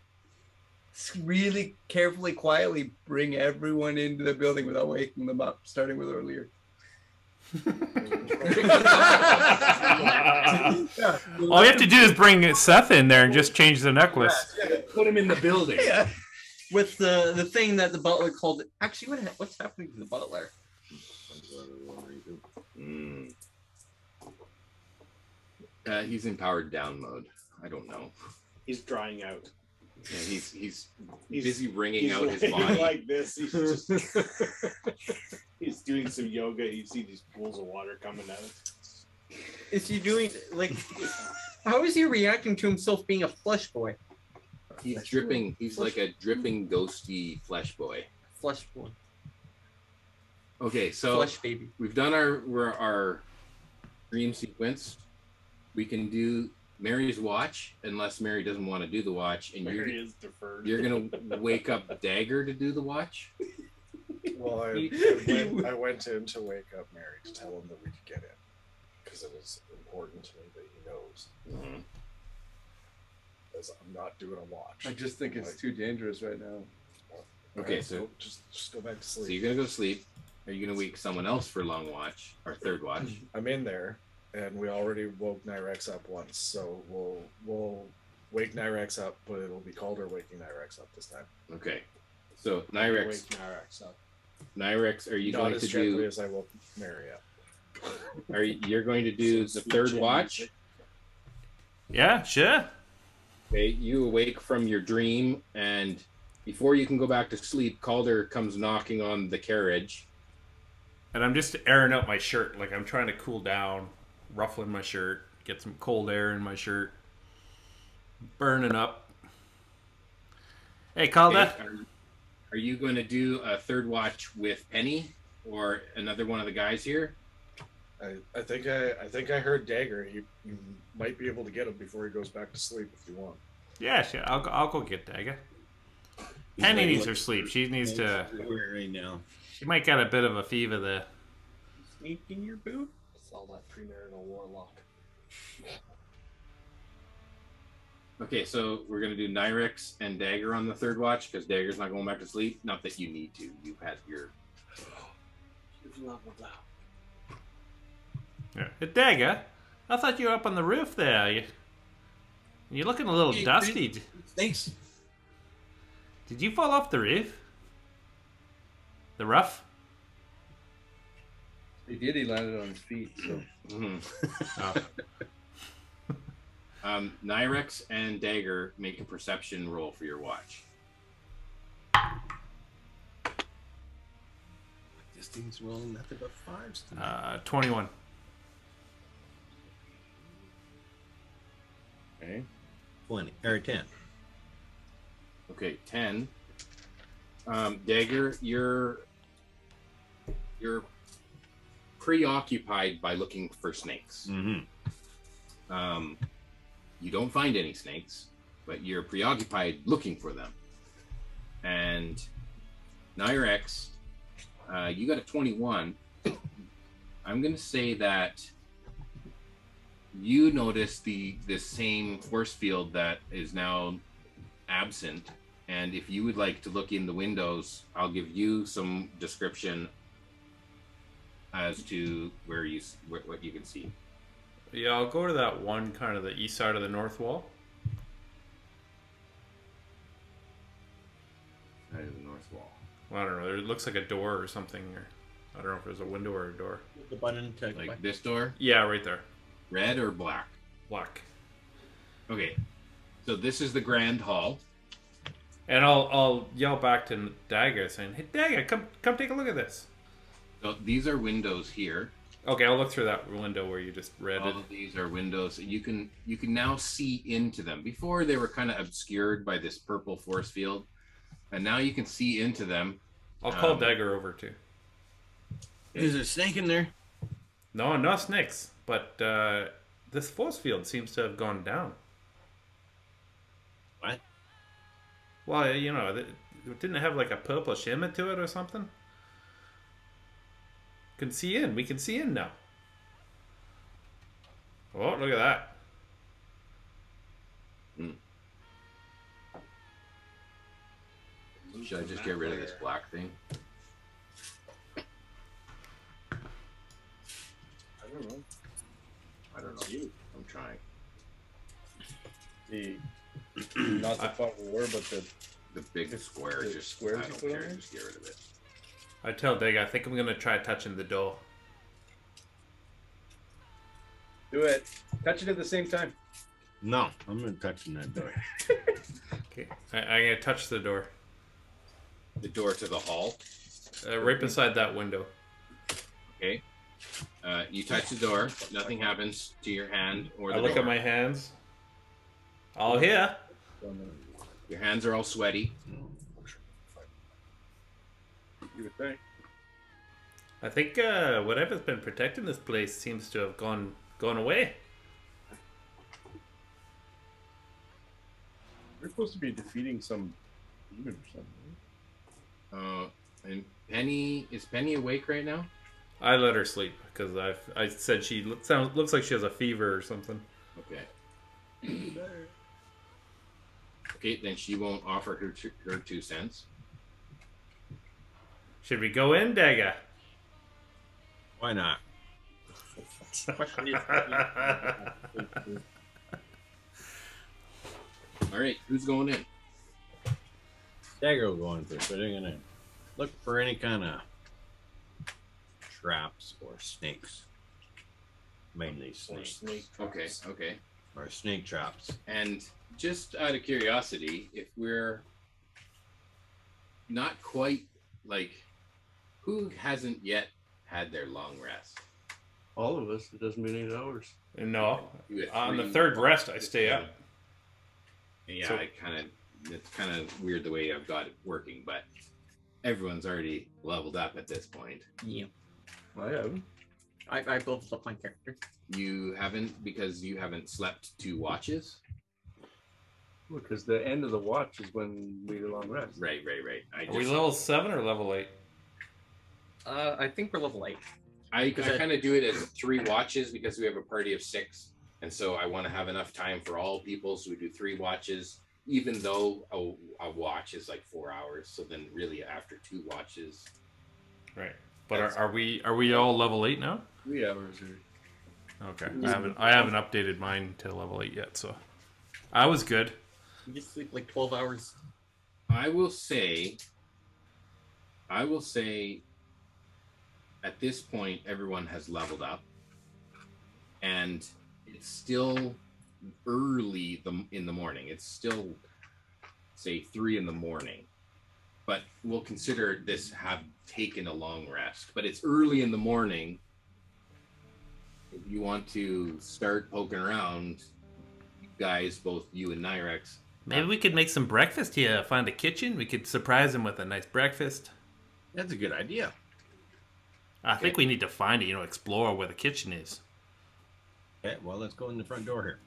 really carefully, quietly bring everyone into the building without waking them up, starting with earlier. Yeah. All you have to do is bring Seth in there and just change the necklace. Put him in the building. Yeah. With the thing that the butler called. Actually, what's happening to the butler? Mm. He's in powered down mode. I don't know. He's drying out. Yeah, he's busy wringing He's out his laying body. like this. He's just he's doing some yoga. You see these pools of water coming out. Is he doing like? How is he reacting to himself being a flesh boy? He's dripping. He's like a dripping, ghosty flesh boy. Flesh boy. Okay, so Flesh baby. we've done our dream sequence. We can do Mary's watch, unless Mary doesn't want to do the watch, and Mary is deferred. you're gonna wake up Dagger to do the watch. Well, I went in to wake up Mary to tell him that we could get in because it is important to me that he knows. Mm-hmm. Because I'm not doing a watch. I just think it's too dangerous right now. Okay, Right, so just go back to sleep. so you're gonna go to sleep. Are you gonna wake someone else for long watch or third watch? I'm in there, and we already woke Nyrex up once, so we'll wake Nyrex up, but it'll be Calder waking Nyrex up this time. Okay, so Wake Nyrex, Nyrex up. Nyrex, are you Not going as to gently do? as I woke Mary up. Are you're going to do Some the sweet third chin watch? music. Yeah, sure. Okay, you awake from your dream, and before you can go back to sleep, Calder comes knocking on the carriage. And I'm just airing out my shirt, like I'm trying to cool down, ruffling my shirt, get some cold air in my shirt, burning up. Hey, Calder. Okay, are you going to do a third watch with Penny or another one of the guys here? I think I heard Dagger. He might be able to get him before he goes back to sleep if you want. Yeah, sure. I'll go get Dagger. Penny needs her sleep. She needs to. right now. She might get a bit of a fever there. Sneak in your boot. It's all that premarital warlock. Okay, so we're going to do Nyrex and Dagger on the third watch because Dagger's not going back to sleep. Not that you need to. You've had your. You've leveled up. Yeah. Hey, Dagger, I thought you were up on the roof there. You're looking a little dusty. Thanks. Did you fall off the roof? The roof? He did. He landed on his feet. So Mhm. Oh. Nyrex and Dagger make a perception roll for your watch. This thing's rolling nothing but fives tonight. 21. Okay. 20 or 10. Okay, 10. Dagger, you're preoccupied by looking for snakes. Mm-hmm. You don't find any snakes, but you're preoccupied looking for them. And Nyrex, you got a 21. I'm going to say that you notice this same force field that is now absent, and if you would like to look in the windows, I'll give you some description as to what you can see. Yeah, I'll go to that one kind of the east side of the north wall. Side of the north wall. Well, I don't know. It looks like a door or something. Or I don't know if there's a window or a door. The button to Like this door, Yeah, right there. red or black? Black. Okay, so this is the grand hall. And I'll yell back to Dagger saying, "Hey, Dagger, come take a look at this." So these are windows here. Okay, I'll look through that window where you just read All it. of these are windows. You can now see into them. Before they were kind of obscured by this purple force field, and now you can see into them. I'll call Dagger over too. Is there a snake in there? No, no snakes. But this force field seems to have gone down. What? Well, you know, it didn't have like a purple shimmer to it or something. Can see in. We can see in now. Oh, look at that. Should I just get rid of this black thing? I don't know. I don't know. I'm trying. the not the fun war, but The big square. the Just squares I you don't put on care. there? Just get rid of it. I tell Dagger, I think I'm going to try touching the door. do it. Touch it at the same time. No, I'm not touching that door. Okay. I'm going to touch the door. The door to the hall. Right beside that window. Okay. You touch the door. Nothing happens to your hand or the I look door. at my hands. All here. Your hands are all sweaty. You would think. I think whatever's been protecting this place seems to have gone away. We're supposed to be defeating some demon or something. And Penny, is Penny awake right now? I let her sleep because I said she looks like she has a fever or something. Okay. Okay, then she won't offer her 2 cents. Should we go in, Dagger? Why not? Question is, All right, who's going in? Dagger will go in first. But I'm gonna look for any kind of traps or snakes. Mainly Or snakes. snake Okay, traps. okay. Or snake traps. And just out of curiosity, if we're not quite like, who hasn't yet had their long rest? All of us. It doesn't mean 8 hours. No. You had On the 3 third rest, I stay up. Yeah, So- it's kind of weird the way I've got it working, but everyone's already leveled up at this point. yeah, I haven't. I built up my character. You haven't, because you haven't slept 2 watches? Because the end of the watch is when we do long rest. Right. I Are we level 7 or level 8? I think we're level 8. I kind of do it as 3 watches because we have a party of 6, and so I want to have enough time for all people, so we do 3 watches, even though a watch is like 4 hours. So then, really, after 2 watches, Right. But are we all level 8 now? 3 hours. Or... Okay. I haven't updated mine to level 8 yet, so I was good. You just sleep like 12 hours. I will say, at this point, everyone has leveled up, and it's still early in the morning. It's still, say, 3 in the morning, but we'll consider this have taken a long rest. But it's early in the morning. If you want to start poking around, you guys, both you and Nyrex. Maybe we could make some breakfast here. Find a kitchen. We could surprise him with a nice breakfast. That's a good idea. I think we need to find it. Explore where the kitchen is. Okay, well, let's go in the front door here.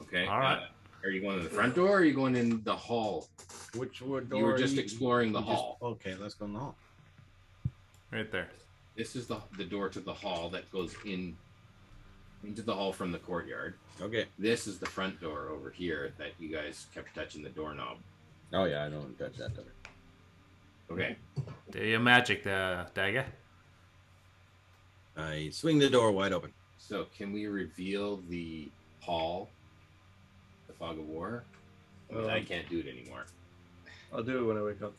Okay. All right. Are you going in the front door, or are you going in the hall? Which door? You were just exploring the hall. Okay, let's go in the hall. Right there. This is the door to the hall that goes into the hall from the courtyard. Okay. This is the front door over here that you guys kept touching the doorknob. Oh yeah, I don't touch that door. Okay. Do your magic, Dagger. I swing the door wide open. So can we reveal the hall, the fog of war? I can't do it anymore. I'll do it when I wake up.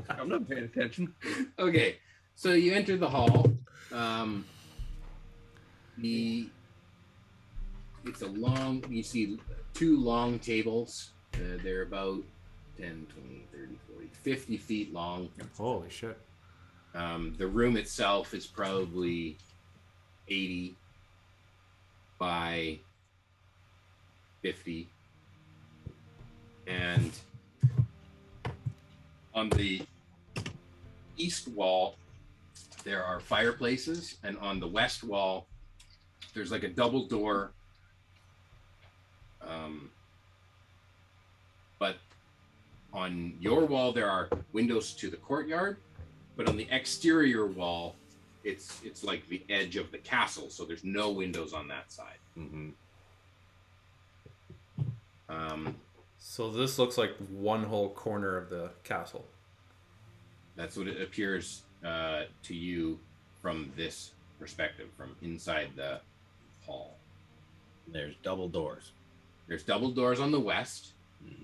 I'm not paying attention. Okay. So you enter the hall. It's a long, you see 2 long tables. They're about 10, 20, 30, 40, 50 feet long. Holy shit. The room itself is probably 80 by 50. And on the east wall, there are fireplaces, and on the west wall, there's like a double door. But on your wall, there are windows to the courtyard, but on the exterior wall, it's like the edge of the castle, so there's no windows on that side. Mm-hmm. So this looks like one whole corner of the castle. That's what it appears to you from this perspective, from inside the hall. There's double doors. There's double doors on the west.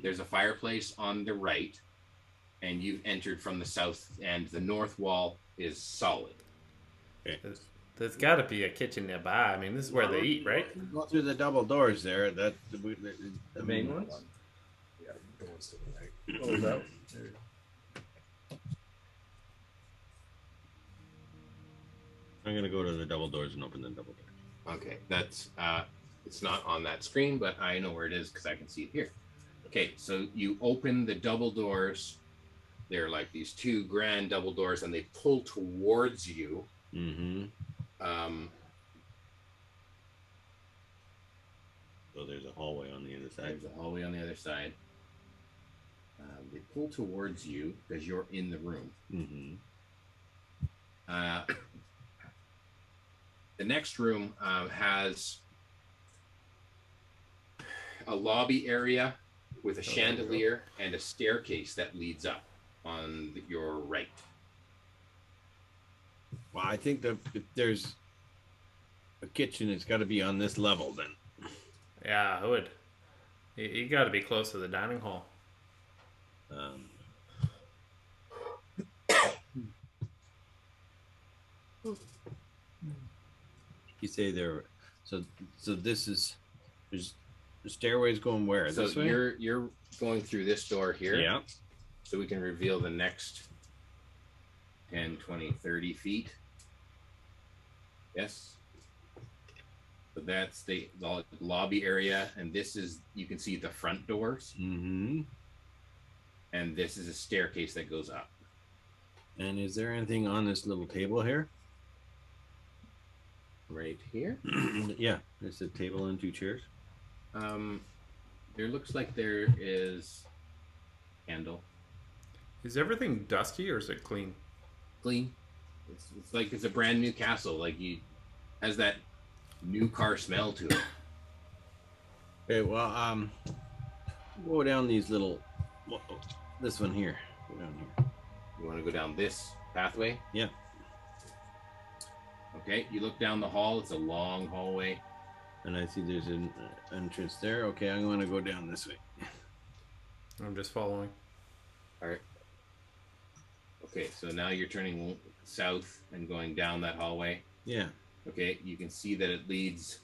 There's a fireplace on the right, and you've entered from the south, and the north wall is solid. There's got to be a kitchen nearby. I mean, this is where they eat, right? Go through the double doors there. The main ones? Yeah, the doors to the right. Oh, that I'm gonna go to the double doors and open the double door. Okay, that's it's not on that screen, but I know where it is because I can see it here. Okay, so you open the double doors. They're like these two grand double doors, and they pull towards you. Mm-hmm. So there's a hallway on the other side. There's a hallway on the other side. They pull towards you because you're in the room. Mm-hmm. The next room has a lobby area with a chandelier and a staircase that leads up on your right. Well, I think that if there's a kitchen, it's got to be on this level then. Yeah, I would. You got to be close to the dining hall. You say there, so this is, there's the stairways going where? So this way? you're going through this door here. Yeah. So we can reveal the next 10, 20, 30 feet. Yes. So that's the lobby area, and this is, you can see the front doors. Mm-hmm. And this is a staircase that goes up. And is there anything on this little table here? Right here. Yeah, there's a table and 2 chairs. There looks like there is candle. Is everything dusty or is it clean? Clean. It's like it's a brand new castle. Like has that new car smell to it. Okay, well, go down these little, this one here. Go down here. You want to go down this pathway? Yeah. Okay, you look down the hall. It's a long hallway. And I see there's an entrance there. Okay, I'm going to go down this way. I'm just following. All right. Okay, so now you're turning south and going down that hallway. Yeah. Okay, you can see that it leads,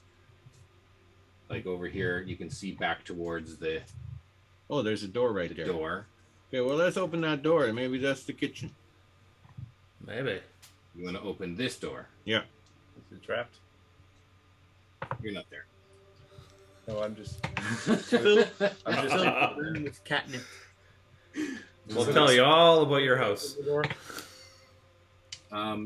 like over here, you can see back towards the Oh, there's a door right there. door. Okay, well, let's open that door. Maybe that's the kitchen. Maybe. You want to open this door. Yeah. Is it trapped? You're not there. No, I'm just. I'm just burning with catnip. We'll tell you all about your house.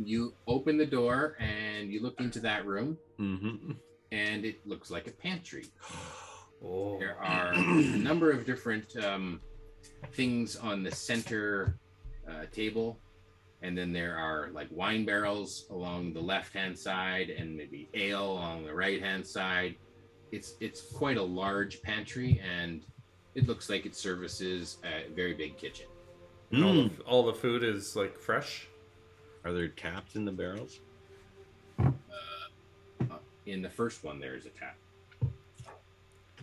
You open the door and you look into that room, Mm-hmm. and it looks like a pantry. Oh. There are a number of different things on the center table, and then there are like wine barrels along the left-hand side, and maybe ale along the right-hand side. It's quite a large pantry, and it looks like it services a very big kitchen. And all the food is like fresh. Are there taps in the barrels? In the first one, there is a tap.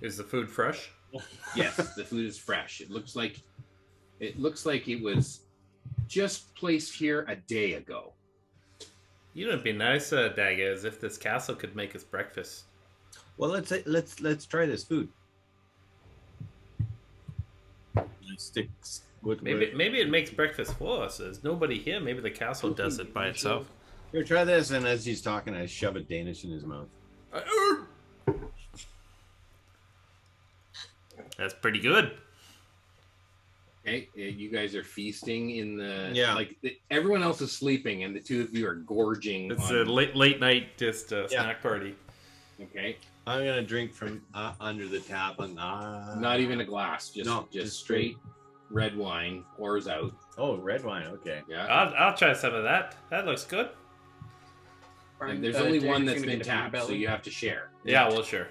Is the food fresh? Yes, the food is fresh. It looks like it was just placed here a day ago. You know, it'd be nice, Daga, as if this castle could make us breakfast. Well, let's try this food. Sticks. Maybe it makes breakfast for us. There's nobody here. Maybe the castle does it by itself. Here, try this. And as he's talking, I shove a Danish in his mouth. That's pretty good. Okay, you guys are feasting in the Yeah. Everyone else is sleeping, and the two of you are gorging. It's a late night just snack party. Okay, I'm gonna drink from under the tap and not even a glass, just straight red wine pours out. Oh, red wine. Okay. Yeah, I'll try some of that. That looks good. and there's only one that's been tapped, so you have to share. Yeah, well, sure.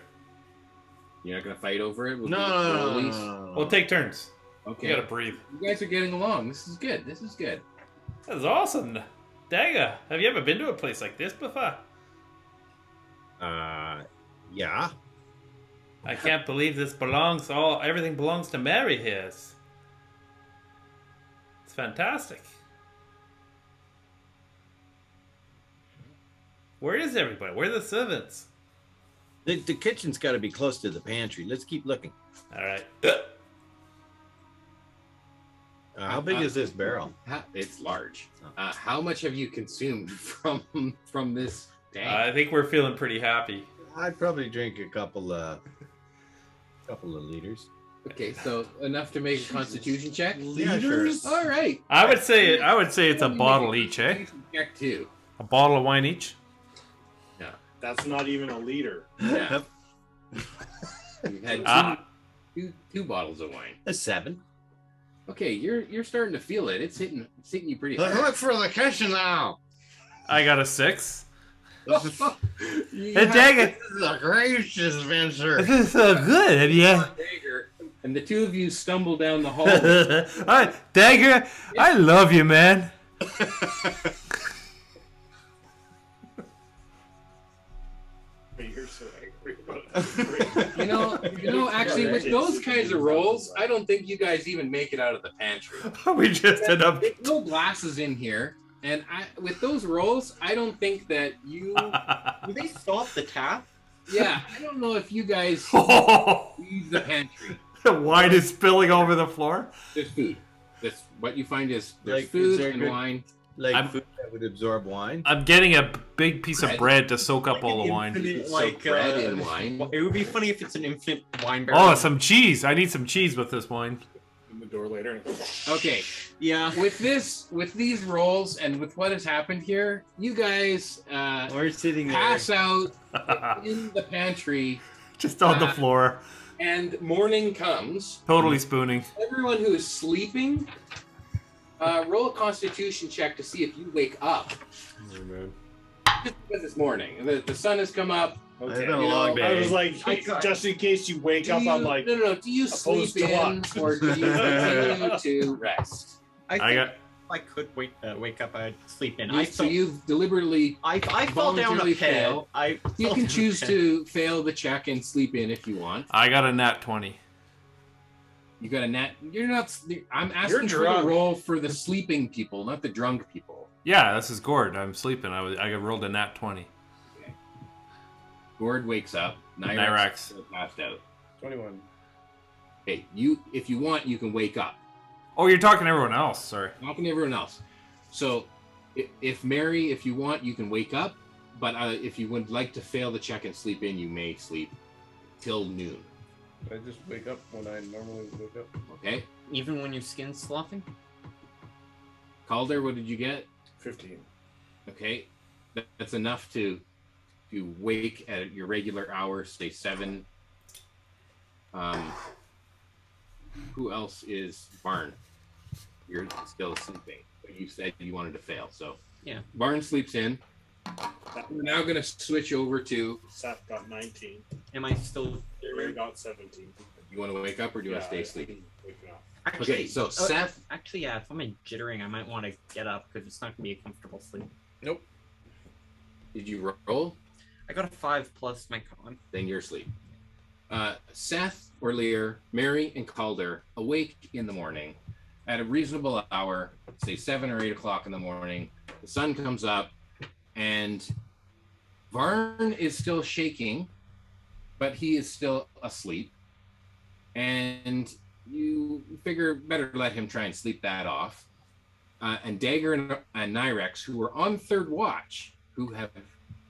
You're not gonna fight over it. No. We'll take turns. Okay, You gotta breathe. you guys are getting along. This is good. This is good. That's awesome. Daga, have you ever been to a place like this before? Yeah. I can't believe this everything belongs to Mary here. It's fantastic. Where is everybody? Where are the servants? The kitchen's got to be close to the pantry. Let's keep looking. All right. How big is this barrel? It's large. How much have you consumed from this tank? I think we're feeling pretty happy. I'd probably drink a couple of liters. Okay, so enough to make a Constitution check. Yeah, sure. All right. I would say it's a bottle each, eh? Constitution check too. A bottle of wine each. That's not even a liter. Yeah. You had two bottles of wine. A 7. Okay, you're starting to feel it. It's hitting you pretty hard. Look for the kitchen now. I got a 6. You Hey, dang it! This is a great adventure. This is so good, yeah. Dagger, and the two of you stumble down the hall. Dagger, I love you, man. You're so angry about it. You know, actually, with those kinds of rolls, I don't think you guys even make it out of the pantry. We just end up. There's no glasses in here, and with those rolls, I don't think that you. Do they stop the tap? Yeah, I don't know if you guys leave the pantry. The wine is spilling over the floor. There's food. That's what you find is there's Like, food is there and good- wine. Like food that would absorb wine. I'm getting a big piece of bread to soak up all the wine. Infinite, Like bread and wine. It would be funny if it's an infinite wine barrel. Oh, some cheese. I need some cheese with this wine. In the door later. Okay, Yeah. with these rolls and with what has happened here, you guys We're sitting there. pass out in the pantry, Just on the floor. and morning comes. Totally spooning. Everyone who is sleeping, roll a Constitution check to see if you wake up. Just because it's morning, the sun has come up. It's Okay. been a long I day. was like, just in case you wake up, I'm like, no. Do you opposed sleep to in what? or do you continue to rest? I I think got. if I could wake up, I'd sleep in. So you've deliberately. I fell down a voluntarily pit. fail. I You fell can down a choose pit. to fail the check and sleep in if you want. I got a nat 20. You got a net. You're not. I'm asking for the drunk. roll for the sleeping people, not the drunk people. Yeah, this is Gord. I'm sleeping. I rolled a nat 20. Gord wakes up. Nyrax Nyrax. still passed out. 21. Hey, if you want, you can wake up. Oh, you're talking to everyone else. Sorry. Not to everyone else. So, if Mary, if you want, you can wake up. But if you would like to fail the check and sleep in, you may sleep till noon. I just wake up when I normally wake up. Okay. Even when your skin's sloughing? Calder, what did you get? 15. Okay, that's enough to wake at your regular hours, say 7. Who else is Barn? You're still sleeping, but you said you wanted to fail, so Yeah. Barn sleeps in. We're now going to switch over to. Seth got 19. Am I still... Ray got 17. You want to wake up or do you want to stay asleep? Waking up. Actually, Okay, so Seth. Actually, yeah, if I'm jittering, I might want to get up because it's not going to be a comfortable sleep. Did you roll? I got a 5 plus my con. Then you're asleep. Seth, Orlear, Mary, and Calder awake in the morning at a reasonable hour, say 7 or 8 o'clock in the morning. The sun comes up, and Varn is still shaking, but he is still asleep. And you figure better let him try and sleep that off. And Dagger and Nyrex, who were on third watch, who have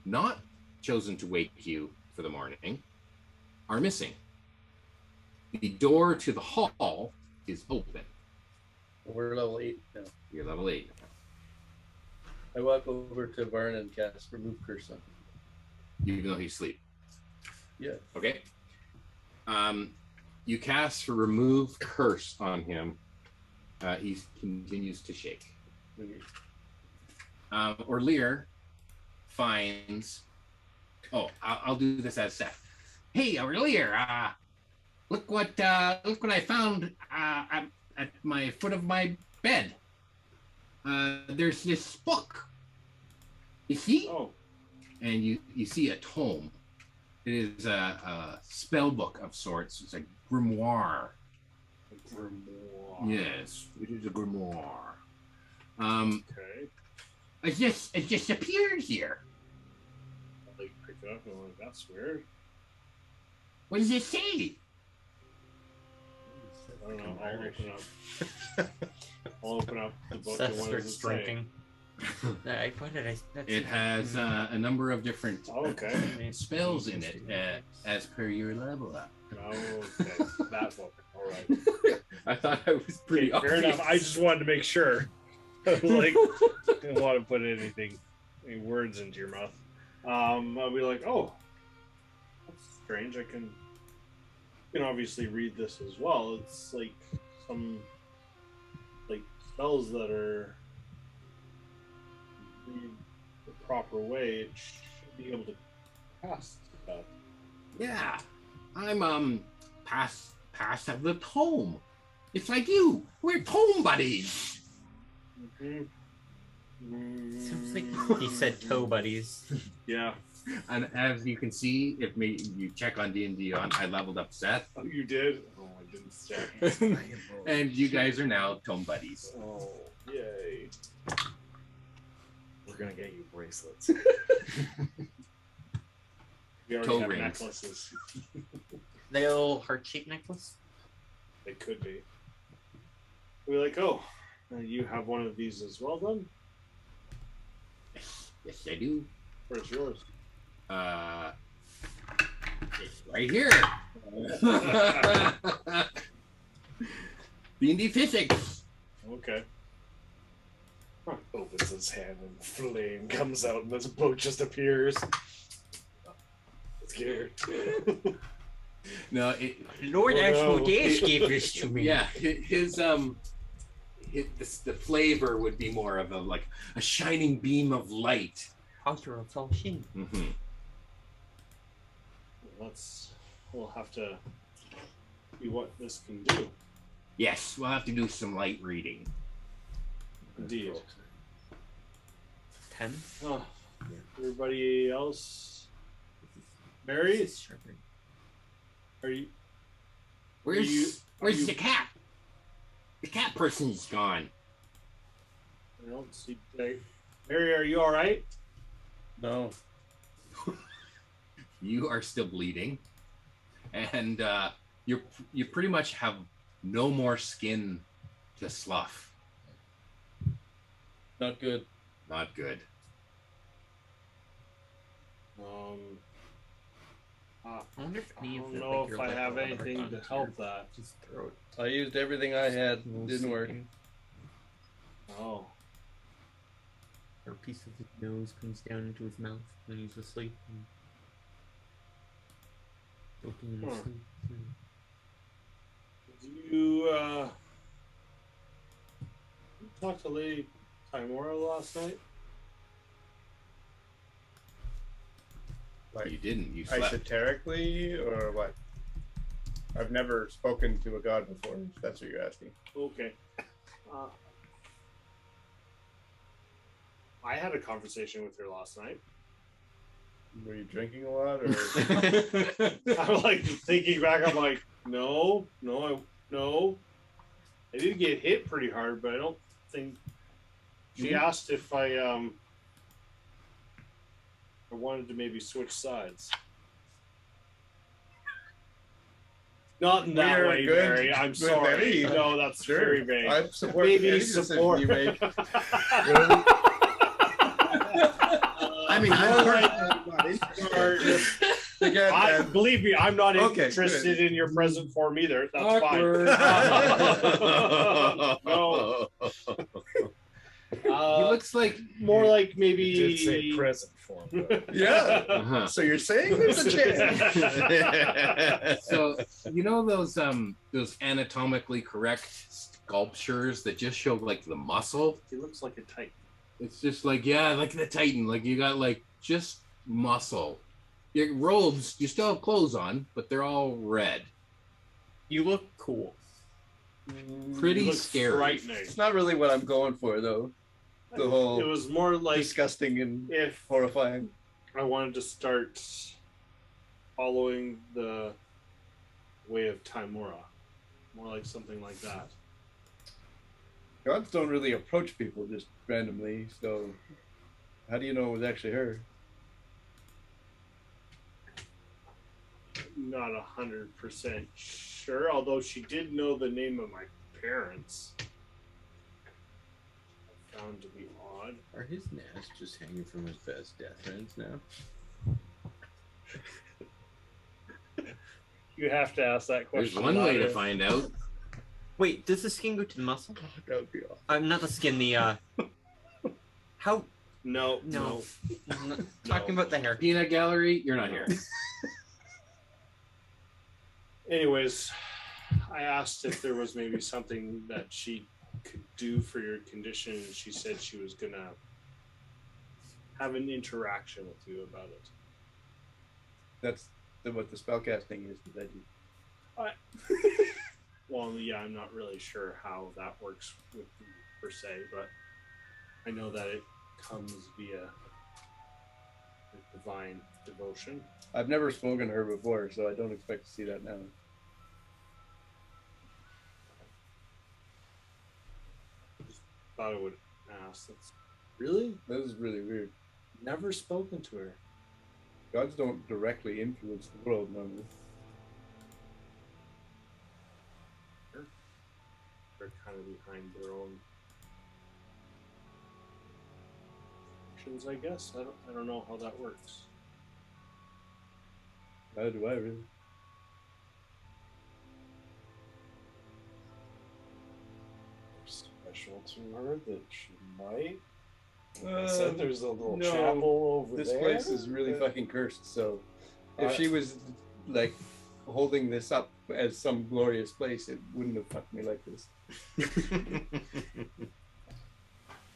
not chosen to wake you for the morning, are missing. The door to the hall is open. We're level 8 now. You're level 8. I walk over to Varn and cast Remove Curse on him. Even though he's asleep. Yeah. Okay. You cast for Remove Curse on him. He continues to shake. Orlear finds. Oh, I'll do this as Seth. Hey, Orlear, look what I found at my foot of my bed. There's this book. You see? Oh, And you see a tome. It is a spell book of sorts. It's a grimoire. grimoire. Yes, it is a grimoire. Okay. It just appeared here. I like pick it up and I'm like, that's weird. What does it say? I don't know. I'll open it up. I'll open up the book Seth and what does starts it say? drinking. What did I? That's It has a number of different Oh, okay. spells in it as per your level up. Oh, okay. That book. All right. I thought I was pretty Okay, fair obvious. enough. I just wanted to make sure. Like, didn't want to put any words into your mouth. I'll be like, oh, that's strange. I can obviously read this as well. It's like some like spells that are read the proper way. It should be able to cast that. Yeah, I'm pass of the tome. It's like you. We're tome buddies. Sounds like he said toe buddies. Yeah. And as you can see, if you check on D&D I leveled up Seth, Oh, you did? Oh, I didn't check. and you guys are now tome buddies. Oh, yay. We're gonna get you bracelets. We already Toe have rings. necklaces. The old heart-shaped necklace. They could be. We're like, oh, you have one of these as well then? Yes, I do. Where's yours? It's right here. D&D physics. Okay. Opens his hand and flame comes out and this book just appears. Scared. No, Lord Oh, no. Asmodeus gave this to me. yeah, the flavor would be more of a shining beam of light. Author of Felshin. Mm-hmm. We'll have to see what this can do. Yes, we'll have to do some light reading. Indeed. 10. Oh, everybody else? Mary? Are you? Where's are you- the cat? The cat person's gone. I don't see. Mary, are you all right? No. You are still bleeding, and you pretty much have no more skin to slough. Not good. Not good. I wonder if I any of don't the know bigger if I have level anything are to gone help your that. his throat. I used everything I had. Didn't work. Oh, Or a piece of his nose comes down into his mouth when he's asleep. And choking in his Huh. sleep. did you talk to Lady Tymora last night? Like You didn't. You slept. esoterically or what? I've never spoken to a god before. If that's what you're asking. Okay. I had a conversation with her last night. Were you drinking a lot, or I'm like thinking back. I'm like, no. I did get hit pretty hard, but I don't think she asked if I wanted to maybe switch sides. Not in that We're way, good Mary. I'm with sorry. any. No, that's Sure. very vague. I support Maybe any decision support. you make. I mean, Again, Believe me, I'm not Okay, interested in your present form either. That's Awkward. fine. No. he looks like. More like You maybe. did say present form. But yeah. Uh-huh. So you're saying there's a chance? So you know those anatomically correct sculptures that just show like the muscle. He looks like a Titan. It's just like like the Titan. Like you got like just muscle. Your robes, you still have clothes on, but they're all red. You look cool. Pretty He looks scary. frightening. It's not really what I'm going for, though. The whole It was more like disgusting and if horrifying. I wanted to start following the way of Tymora. More like something like that. Gods don't really approach people just randomly, so how do you know it was actually her? Not 100% sure, although she did know the name of my parents. found to be odd. Are his nasts just hanging from his best death friends now? You have to ask that There's question. one way to louder. find out. Wait, does the skin go to the muscle? That would be awesome. Not the skin. The how? No. I'm not talking about the hair. Peanut Gallery, you're not here. Anyways, I asked if there was maybe something that she could do for your condition, and she said she was gonna have an interaction with you about it. That's what the spellcasting is that I do. Well, yeah, I'm not really sure how that works with you per se, but I know that it comes via the divine devotion. I've never spoken to her before, so I don't expect to see that now. Just thought I would ask. That's really This is really weird. never spoken to her. Gods don't directly influence the world normally. They're kind of behind their own actions, I guess. I don't know how that works. How do I really? Special to her that she might. Like I Uh, said, there's a little no, chapel over This there. place is really fucking cursed, so if she was like holding this up as some glorious place, it wouldn't have fucked me like this.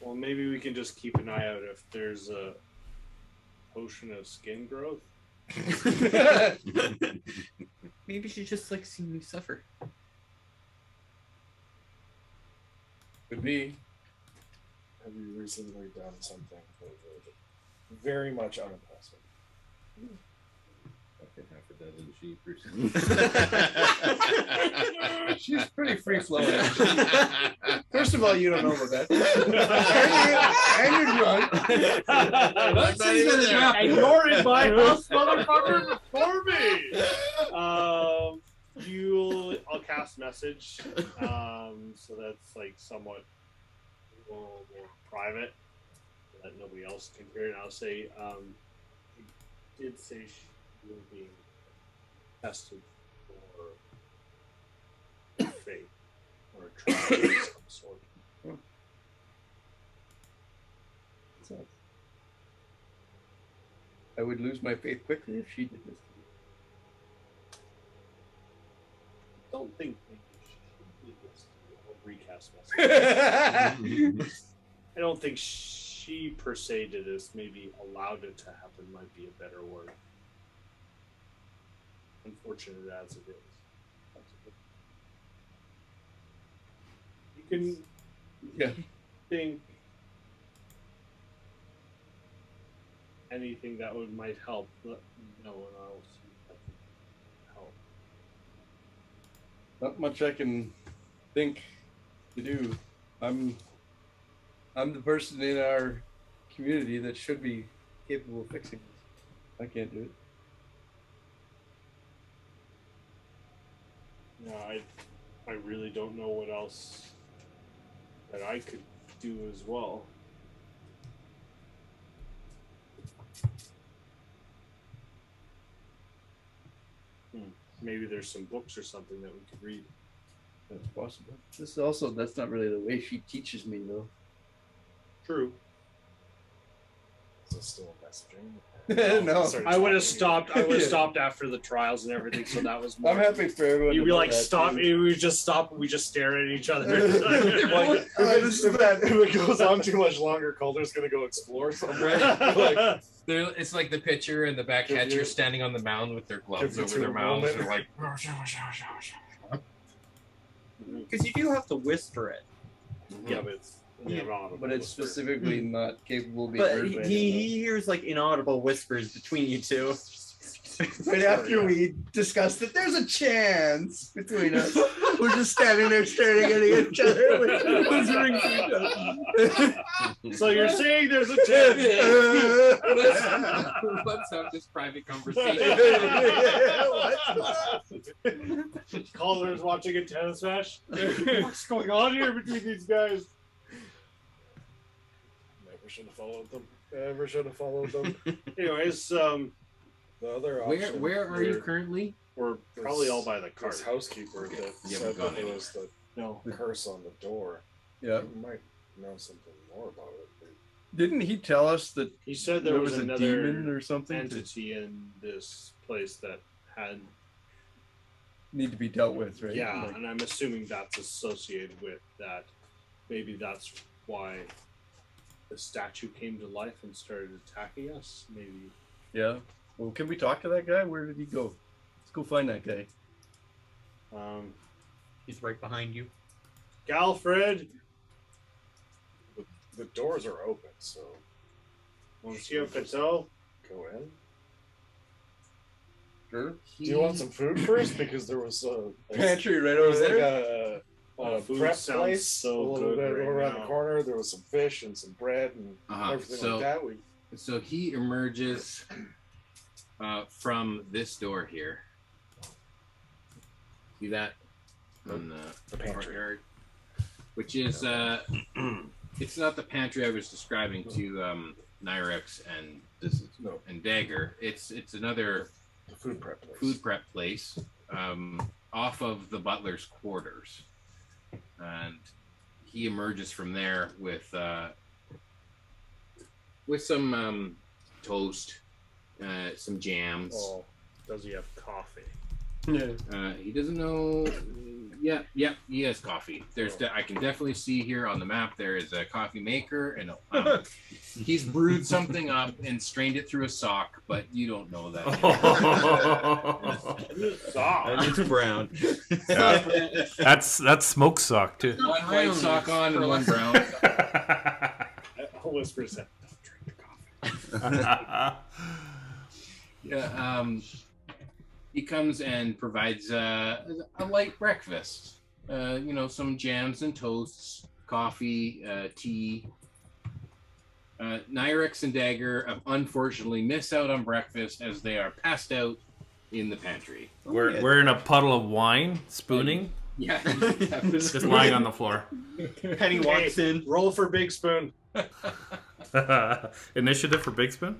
Well, maybe we can just keep an eye out if there's a potion of skin growth. Maybe she just likes seeing you suffer. Could be. Have you recently done something that would very much unimpressive? Fucking half a dozen sheep or something. She's pretty free flowing. First of all, you don't know about that. and you're drunk. That's not even there. And you're in my house, motherfucker, before me. I'll cast message. So that's like somewhat more private, so that nobody else can hear it. I'll say, I did say she was being tested for faith or a trial of some sort. I would lose my faith quickly if she did this. Don't think maybe she did this. I'll recast message. I don't think she per se did this. Maybe allowed it to happen might be a better word. Unfortunate as it is. You can Yeah. think anything that might help. Let me know and I'll see if I can help. Not much I can think to do. I'm the person in our community that should be capable of fixing this. I can't do it. No, I really don't know what else that I could do as well. Maybe there's some books or something that we could read. That's possible. That's not really the way she teaches me though. True. Is it still messaging? No. I would have stopped. I would have stopped after the trials and everything. So that was more. I'm happy for everyone. You'd to be know like, that, stop. too. We just stop. We just stare at each other. Like, if it goes on too much longer, Calder's gonna go explore somewhere. Like, It's like the pitcher and the back Give catcher you- standing on the mound with their gloves give over you their a mouths. moment. They're like, Because you do have to whisper it. Yeah, but it's inaudible. But it's specifically not capable of being But heard he, by he anyone. hears like inaudible whispers between you two. Right after we discussed that there's a chance between us, we're just standing there staring at each other, whispering to each other. So you're saying there's a chance? let's have this private conversation. Calder's watching a tennis match. What's going on here between these guys? should have followed them. Never should have followed them. Anyways, The other option. Where are you currently? we're probably all by the cart. This housekeeper that You said haven't gone that there anywhere. was the No. curse on the door. Yeah. You might know something more about it. Didn't he tell us that He said there there was was a another demon or something to entity in this place that had need to be dealt with, right? yeah, Like, and I'm assuming that's associated with that. Maybe that's why the statue came to life and started attacking us. Maybe. yeah. Well, can we talk to that guy? Where did he go? Let's go find that guy. He's right behind you. Galfred, The doors are open, so Monsieur Pateau. go in. Sure. Do you want some food first? Because there was a Pantry right there over was like there. a Food prep sounds place so a little good bit right over around now. the corner. There was some fish and some bread and Uh-huh. everything So- like that. So he emerges from this door here. See that? On The pantry. courtyard? Which is it's not the pantry I was describing to Nyrex and No, and Dagger. It's another the food prep place. food prep place off of the butler's quarters, and he emerges from there with some toast, some jams. Oh, does he have coffee? Yeah. He doesn't know. Yeah, he has coffee. I can definitely see here on the map there is a coffee maker, and he's brewed something up and strained it through a sock, but you don't know that. And it's brown. That's smoke sock too. One white sock on and one brown. I'll whisper that. Don't drink the coffee. Yeah, he comes and provides a light breakfast. Some jams and toasts, coffee, tea. Nyrex and Dagger unfortunately miss out on breakfast as they are passed out in the pantry. We're in a puddle of wine, spooning, Yeah, just lying on the floor. Penny walks in. Roll for big spoon. Initiative for Big Spoon.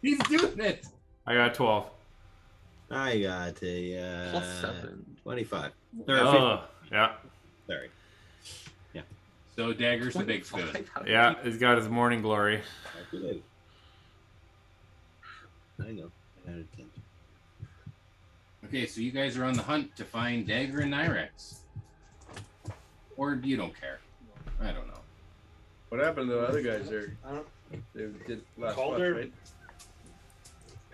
he's doing it. I got 12. I got a Plus 7. 25. Oh, yeah, Sorry. So Dagger's the big spoon. yeah. He's got his morning glory. Calculated. I know. I had a 10. Okay, so you guys are on the hunt to find Dagger and Nyrex, or you don't care. I don't know. What happened to the other guys there? I don't. They did last Called month, her. right?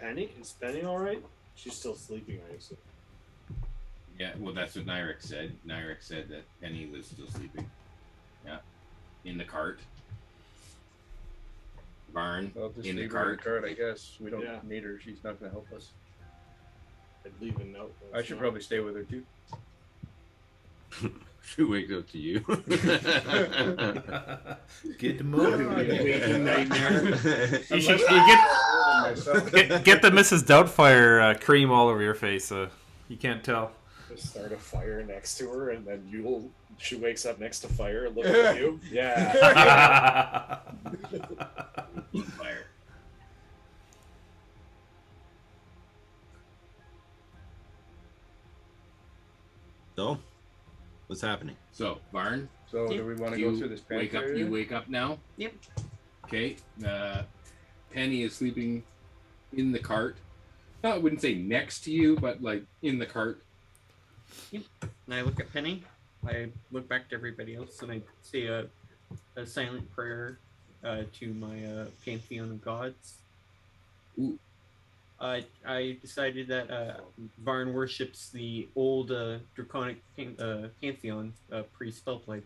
Penny? Is Penny all right? She's still sleeping, I assume. Yeah, well, that's what Nyrex said. Nyrex said that Penny was still sleeping. Yeah, in the cart. Barn I'll just in the leave her in the cart. cart, I guess. We don't Yeah. need her. She's not going to help us. I'd leave a note. I should probably stay with her too. She wakes up to you. Get the move. Waking nightmare. You should get the Mrs. Doubtfire cream all over your face, so you can't tell. Just start a fire next to her, and then she wakes up next to fire and looks at you. Yeah. Fire. So, what's happening? So, Varn, So do we want to you go through this pantry? wake up. area? You wake up now. Yep. Okay. Penny is sleeping in the cart. I wouldn't say next to you, but like in the cart. And I look at Penny. I look back to everybody else, and I say a silent prayer to my pantheon of gods. Ooh. I decided that Varn worships the old draconic pantheon pre-spellplague.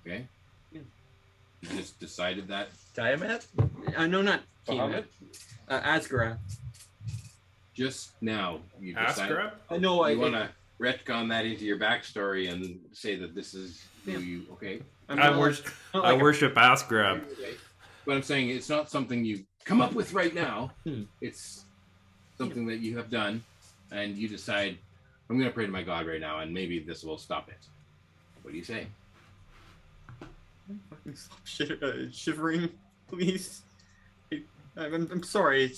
Okay. Yeah. You just decided that. Tiamat? No, not Bahamut? Tiamat. Asgara. Just now, you decided. Ascara? No, You want to retcon that into your backstory and say that this is who Yeah. you. Okay. I worship ass grab. But I'm saying it's not something you come up with right now. Hmm. It's something that you have done, and you decide, I'm going to pray to my God right now, and maybe this will stop it. What do you say? Fucking stop shivering, please. I'm sorry.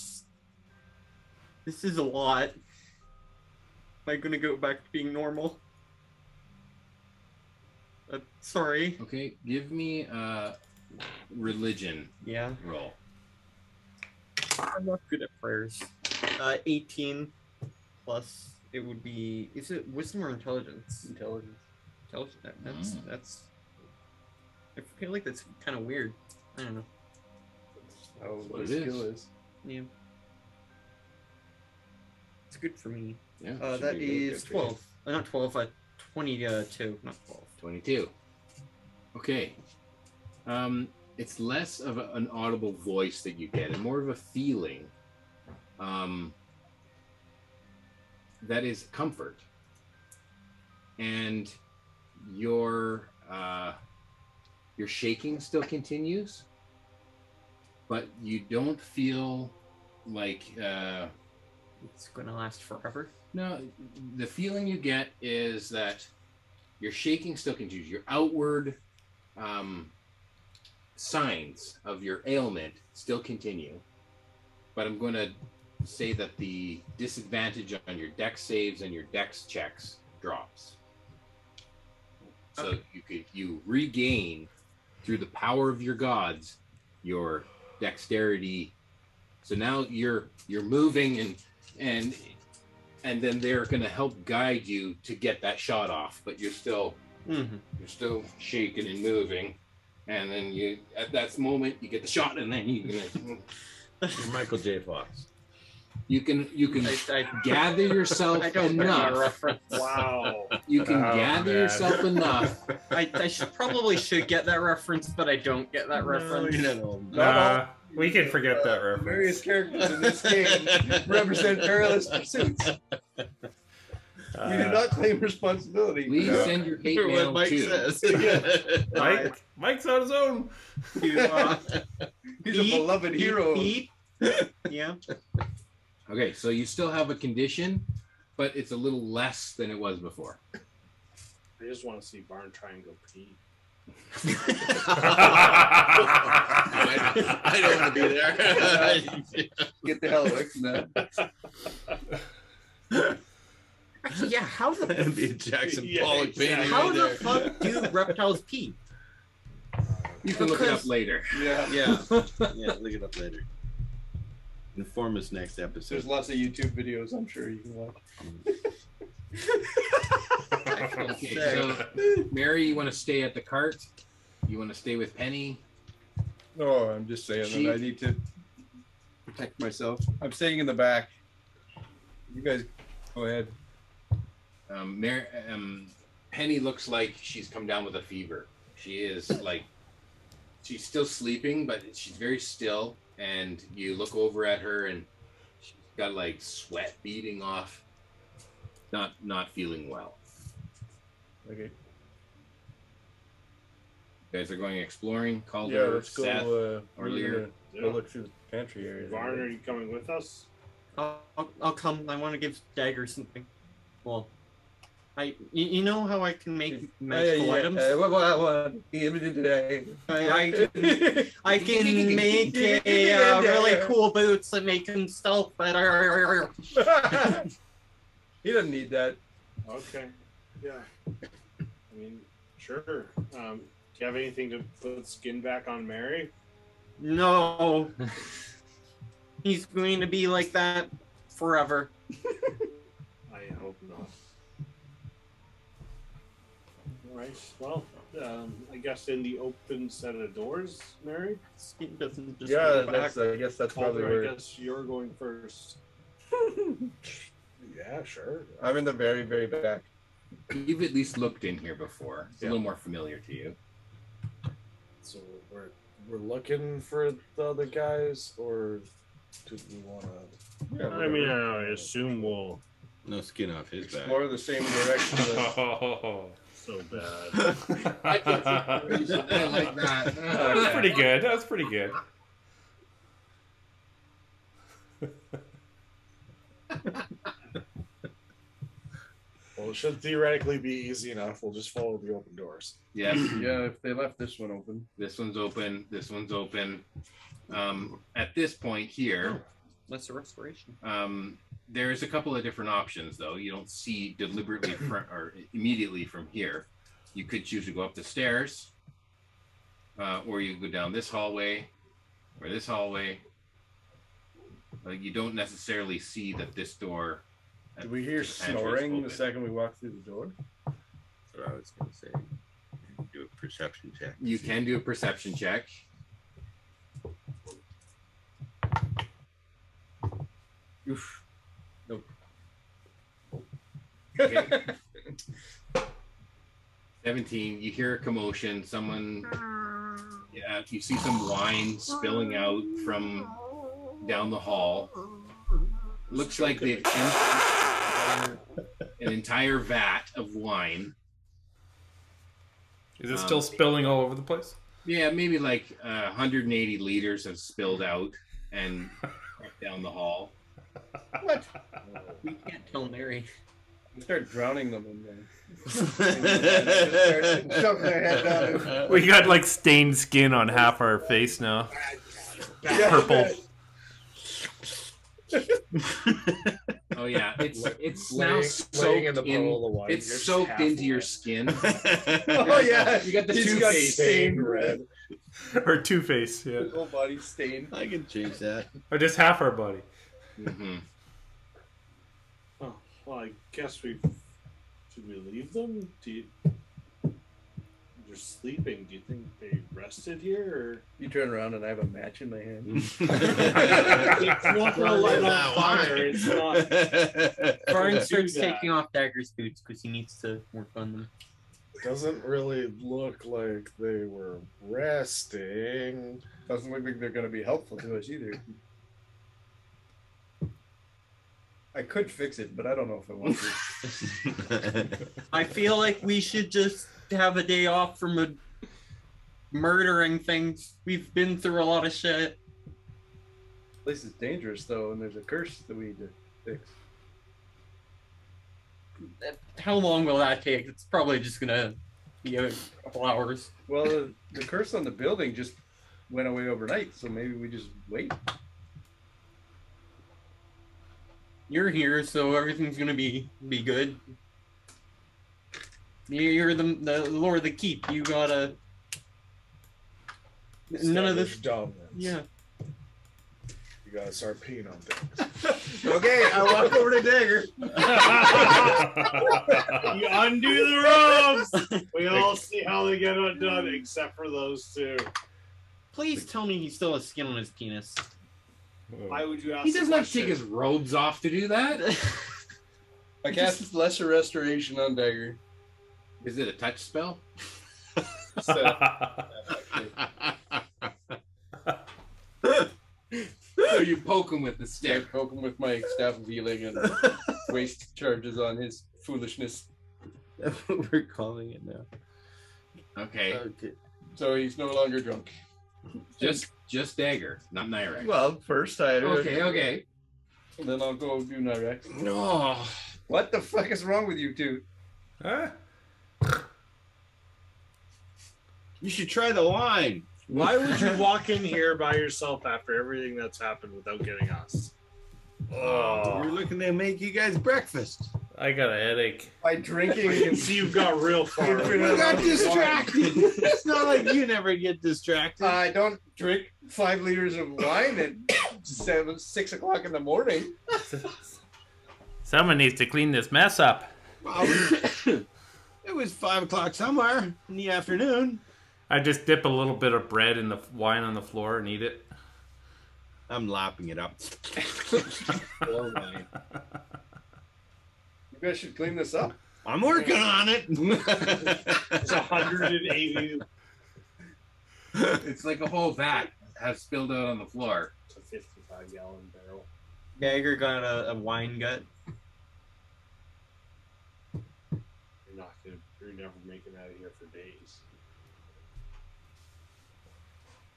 This is a lot. Am I gonna go back to being normal? Sorry. Okay, give me a religion Yeah. roll. I'm not good at prayers. 18 plus it would be. Is it wisdom or intelligence? Intelligence. Intelligence. That's. I feel like that's kind of weird. I don't know. Oh, what what it skill is. is. Yeah. It's good for me. Yeah, should That be really is good for you. 12. Not 12. 22. Not 12. 22. Okay. It's less of an audible voice that you get and more of a feeling that is comfort. And your shaking still continues, but you don't feel like It's gonna last forever. no, the feeling you get is that your shaking still continues. Your outward signs of your ailment still continue, but I'm going to say that the disadvantage on your dex saves and your dex checks drops. So you regain through the power of your gods your dexterity. So now you're moving and then they're going to help guide you to get that shot off, but you're still shaking and moving, and then you at that moment you get the shot, and then you Michael J. Fox. you can I gather yourself I don't get that enough. reference. Wow. You can Oh, gather man. yourself enough. I should get that reference, but I don't get that reference. Nah, we can forget that Various reference. characters in this game represent perilous pursuits. We do not claim responsibility. Please send your hate mail What Mike to. says. Mike's on his own. To, He's a beloved hero. beep. Yeah. Okay, so you still have a condition, but it's a little less than it was before. I just want to see Barn try and go pee. I don't want to be there. Get the hell away from that. Actually, yeah. How the That'd be a Jackson Yeah, Pollock exactly. painting. how right the there. fuck do reptiles pee? You can look it up Because- later. Yeah. Yeah, look it up later. Inform us next episode. There's lots of YouTube videos I'm sure you can watch. Okay, so Mary, you want to stay at the cart? You want to stay with Penny? No, I'm just saying She- that I need to protect myself. I'm staying in the back. You guys go ahead. Penny looks like she's come down with a fever. She is like, she's still sleeping, but she's very still. And you look over at her, and she's got like sweat beading off. Not feeling well. Okay. You guys are going exploring. Yeah, Calder, let's Seth, go. or Lear. Go look through the pantry area. Barn, are you coming with us? I'll come. I want to give Dagger something. Well, you know how I can make magical items. What? Give me today. I can make a really cool boots that make him stealth better. He doesn't need that. Okay. Yeah. I mean, sure. Do you have anything to put skin back on Mary? No, he's going to be like that forever. I hope not. All right. Well, I guess in the open set of doors, Mary. Skin doesn't just Yeah, go back. I guess that's probably Calder, where. I guess you're going first. Yeah, sure. I'm in the very, very back. You've at least looked in here before. It's a little more familiar to you. So we're looking for the other guys, or do we want to? Yeah, I mean, I assume we'll. No skin off his back. explore the same direction. As... Oh, So bad. I like that. that was pretty good. That was pretty good. Well, it should theoretically be easy enough. We'll just follow the open doors. Yes. Yeah, if they left this one open. This one's open. This one's open. At this point here, Lesser restoration. there's a couple of different options, though. You don't see deliberately or immediately from here. You could choose to go up the stairs, or you go down this hallway, or this hallway. You don't necessarily see that this door. Did we hear the pantry is snoring the open. second we walked through the door? That's what I was going to say. Do a perception check. You can do a perception check. Oof. Nope. Okay. 17. You hear a commotion. Someone. Yeah, you see some wine spilling out from down the hall. Looks like they've emptied an entire vat of wine. Is it still spilling all over the place? Yeah, maybe like 180 liters have spilled out and down the hall. What? We can't tell Mary. We start drowning them in there. Shoving their head down. We got like stained skin on half our face now. Purple. Oh yeah, it's now Laying soaked in the puddle of wine. it's You're just soaked half into your wet. skin. Oh yeah, You got the he's got Two-Face. stained red. Or Two-Face, yeah. His whole body's stained. I can change that. Or just half our body. Mm-hmm. Oh, well, I guess should we leave them? They're sleeping. Do you think they rested here, You turn around and I have a match in my hand. it's not gonna light on fire? It's not. Brian do starts that. taking off Dagger's boots because he needs to work on them. Doesn't really look like they were resting. Doesn't look like they're going to be helpful to us either. I could fix it, but I don't know if I want to. I feel like we should just have a day off from murdering things. We've been through a lot of shit. This place is dangerous though, and there's a curse that we need to fix. How long will that take? It's probably just gonna be a couple hours. Well, the curse on the building just went away overnight, so maybe we just wait. You're here, so everything's gonna be good. You're the lord of the keep. You gotta. None of this. Dominance. Yeah. You gotta start peeing on things. Okay, I walk over to Dagger. You undo the ropes. We all see how they get undone, except for those two. Please tell me he still has skin on his penis. Why would you ask? He the doesn't have to take question? his robes off to do that. I cast lesser restoration on Dagger. Is it a touch spell? So you poke him with the I stick. poke him with my staff of healing and waste charges on his foolishness. That's what we're calling it now. Okay, Okay. So he's no longer drunk. just dagger, not Nyrex. Well, first I Okay. And then I'll go do Nyrex. No. What the fuck is wrong with you two? Huh? You should try the wine. Why would you walk in here by yourself after everything that's happened without getting us? We're looking to make you guys breakfast. I got a headache. By I can drinking. see you've got real far. We We got distracted. It's not like you never get distracted. I don't drink 5 liters of wine at 6 o'clock in the morning. Someone needs to clean this mess up. Well, it was 5 o'clock somewhere in the afternoon. I just dip a little bit of bread in the wine on the floor and eat it. I'm lapping it up. Or wine. You guys should clean this up. I'm working on it. It's 180. It's like a whole vat has spilled out on the floor. It's a 55-gallon barrel. Dagger got a wine gut. You're never making it out of here for days.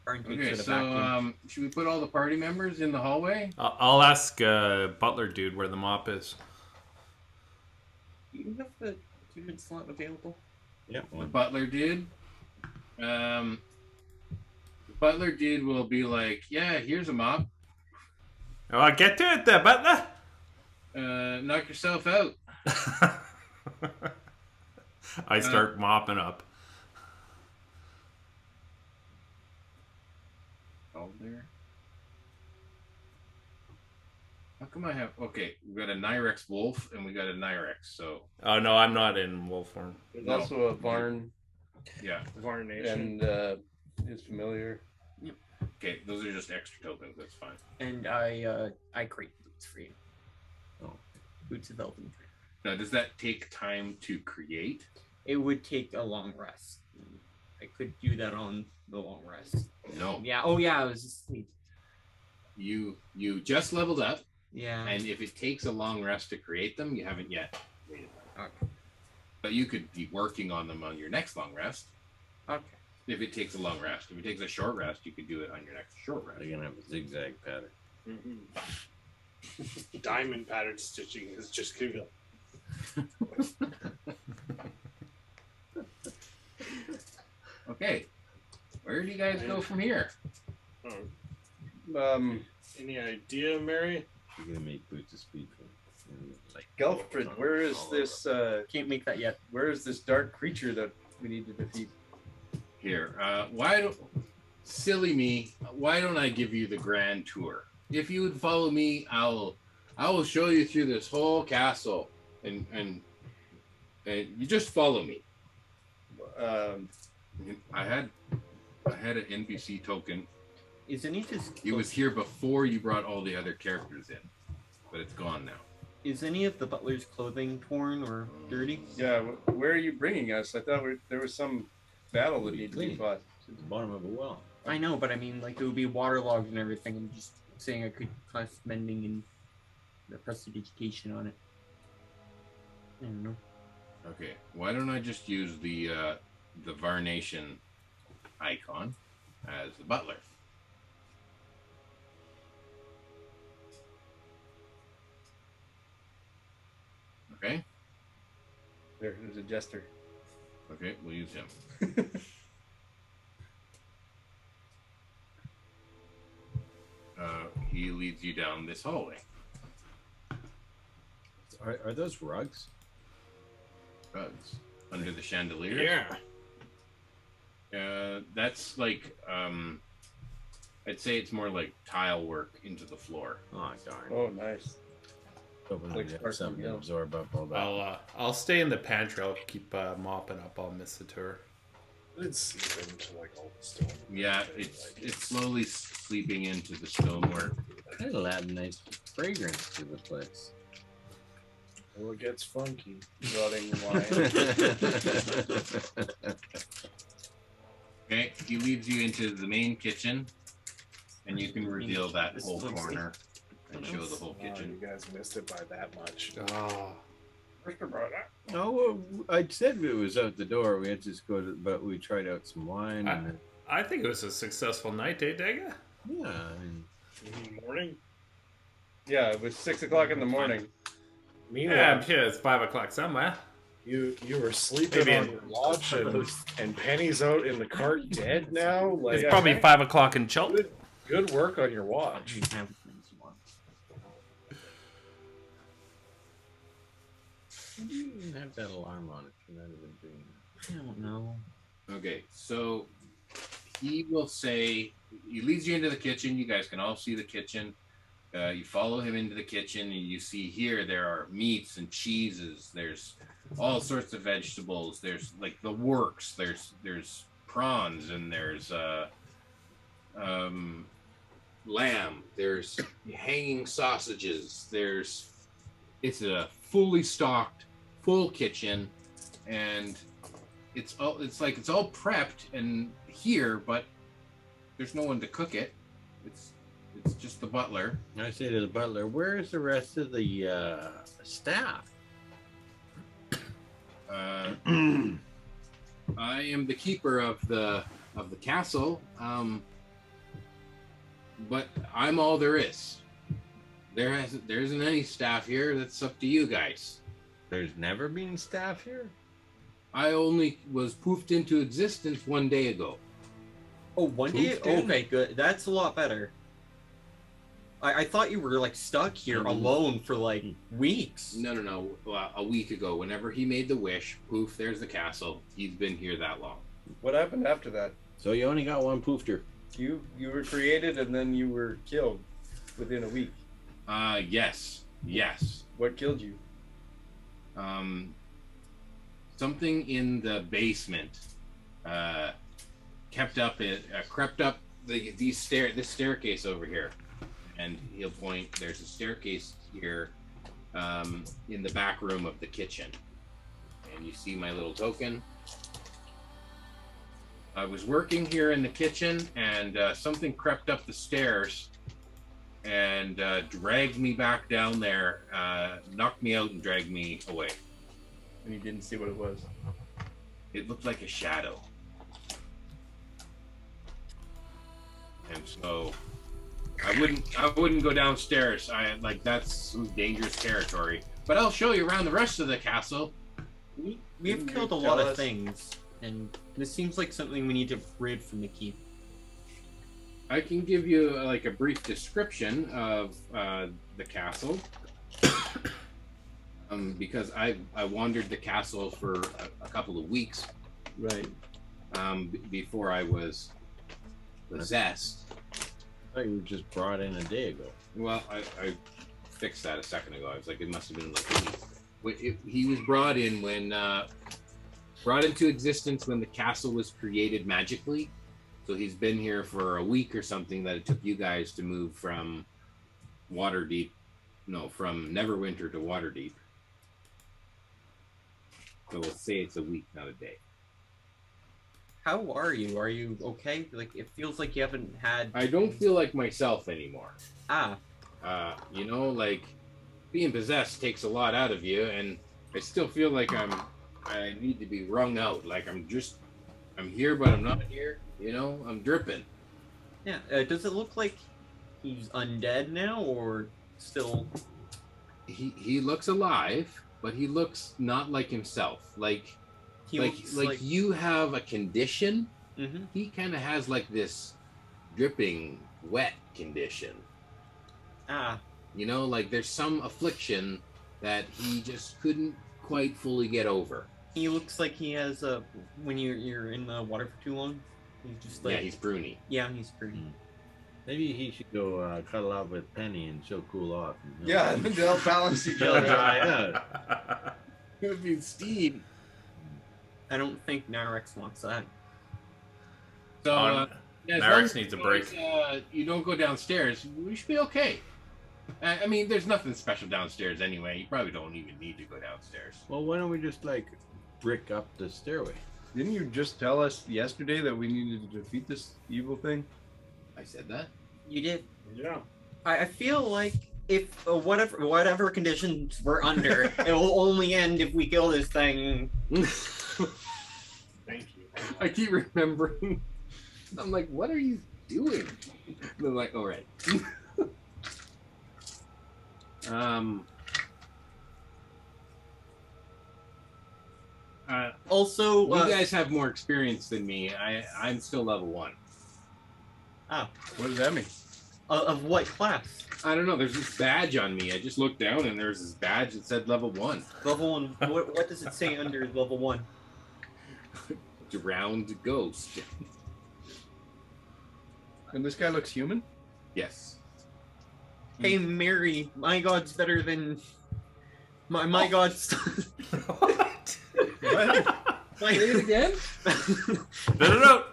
Brian takes Okay, it a so vacuum. should we put all the party members in the hallway? I'll ask Butler dude where the mop is. Do you have the 2-minute slot available? Yeah. The One. butler dude. The butler dude will be like, "Yeah, here's a mop. Oh, get to it there, butler. Knock yourself out." I start mopping up. Oh, there. How come I have? Okay, we got a Nyrex wolf and we got a Nyrex. So Oh no, I'm not in wolf form. There's No. also a Varn yeah, Varnation. and is familiar. okay, those are just extra tokens. That's fine. And I create boots for you. Oh. Boots of Elven. Now, does that take time to create? It would take a long rest. I could do that on the long rest. No. Yeah. Oh yeah. I was asleep. You just leveled up, Yeah. and if it takes a long rest to create them, you haven't yet created them. Okay. But you could be working on them on your next long rest. Okay. If it takes a long rest. If it takes a short rest, you could do it on your next short rest. They're gonna have a zigzag pattern. Mm-hmm. Diamond pattern stitching is just gonna Okay. Where do you guys go from here? Any idea, Mary? You're gonna make boots of speed for like Gelfred, where is all this? Can't make that yet. Where is this dark creature that we need to defeat? Here. Silly me, why don't I give you the grand tour? If you would follow me, I will show you through this whole castle, and you just follow me. I had an NPC token. Is any of his He was here before you brought all the other characters in, but it's gone now. Is any of the butler's clothing torn or dirty? Yeah, where are you bringing us? I thought there was some battle that needed to be Clean. fought. It's at the bottom of a well. I know, but I mean, like, it would be waterlogged and everything. I'm just saying I could class mending and the prestidigitation on it. I don't know. Okay, why don't I just use the Varnation icon as the butler? Okay. There's a jester. Okay, we'll use him. He leads you down this hallway. Are those rugs? Rugs under the chandelier. Yeah. That's like I'd say it's more like tile work into the floor. Oh darn! Oh, nice. Hoping like we have Sparky something to Hill. absorb up all that. I'll stay in the pantry. I'll keep mopping up. I'll miss the tour. It's seep into like all the stone. Yeah, it's slowly sleeping into the stonework. It'll add a nice fragrance to the place. Well, it gets funky. Rotting wine. Okay, he leads you into the main kitchen, and you can reveal that This whole looks corner and show the whole Oh, you kitchen. guys missed it by that much. Oh, No, well, I said it was out the door. We had to just go to, but we tried out some wine. And then, I think it was a successful night, eh, Dega? yeah, I mean, Morning. Yeah, it was 6 o'clock in the morning. Meanwhile, Yeah, I'm sure it's 5 o'clock somewhere. you were sleeping Maybe on in- your watch, and Penny's out in the cart dead now. Like, It's probably 5 o'clock in Chilton. good work on your watch. You can have as many as you want. you didn't have that alarm on it. You might have been doing that. I don't know. Okay, so he will say, he leads you into the kitchen. You guys can all see the kitchen. You follow him into the kitchen, and you see here there are meats and cheeses. There's all sorts of vegetables. There's like the works. There's prawns, and there's lamb. There's hanging sausages. It's a fully stocked, full kitchen, and it's all prepped and here, but there's no one to cook it. It's just the butler. I say to the butler, "Where's the rest of the staff?" I am the keeper of the castle, but I'm all there is. There isn't any staff here. That's up to you guys. There's never been staff here? I only was poofed into existence 1 day ago. Oh, one day? Poofed in? Okay, good. That's a lot better. I thought you were like stuck here alone for like weeks. No. A week ago, whenever he made the wish, poof, there's the castle. He's been here that long. What happened after that? So you only got one poofter. You were created and then you were killed within a week. Yes. What killed you? Something in the basement crept up this staircase over here, and he'll point. There's a staircase here in the back room of the kitchen, and you see my little token. I was working here in the kitchen, and something crept up the stairs and dragged me back down there, knocked me out and dragged me away. And you didn't see what it was. It looked like a shadow. And so I wouldn't go downstairs. That's some dangerous territory. But I'll show you around the rest of the castle. We've killed a lot of things, and this seems like something we need to rid from the keep. I can give you like a brief description of the castle. Because I wandered the castle for a couple of weeks, Right. Before I was possessed. I thought you were just brought in a day ago. Well, I fixed that a second ago. I was like, it must have been like a week. He was brought into existence when the castle was created magically. So he's been here for a week or something. That it took you guys to move from from Neverwinter to Waterdeep. So we'll say it's a week, not a day. How are you? Are you okay? Like, it feels like you haven't had... I don't feel like myself anymore. Like, being possessed takes a lot out of you, and I still feel like I need to be wrung out. Like I'm here, but I'm not here. I'm dripping. Yeah, does it look like he's undead now, or still... He looks alive, but he looks not like himself. Like you have a condition. Mm-hmm. He kind of has like this dripping, wet condition. Like there's some affliction that he just couldn't quite fully get over. He looks like he has when you're in the water for too long, he's just like... Yeah, he's pruny. Yeah, he's pruny. Maybe he should go cuddle up with Penny and she'll cool off. Yeah, they'll balance each other. Yeah. It would be Steve. I don't think Narex wants that. So, as long Narex as needs a break. You don't go downstairs, we should be okay. I mean, there's nothing special downstairs anyway. You probably don't even need to go downstairs. Well, why don't we just brick up the stairway? Didn't you just tell us yesterday that we needed to defeat this evil thing? I said that. You did. Yeah. I feel like if whatever conditions we're under, it will only end if we kill this thing. Thank you. I keep remembering. I'm like, what are you doing? They're like, all right. Also, you guys have more experience than me. I'm still level 1. What does that mean? Of what class? I don't know. There's this badge on me. I just looked down and there's this badge that said level 1. Level 1. What does it say under level 1? Drowned ghost. And this guy looks human? Yes. Hey Mary, my god's better than my god's. What? What? Say it again? No.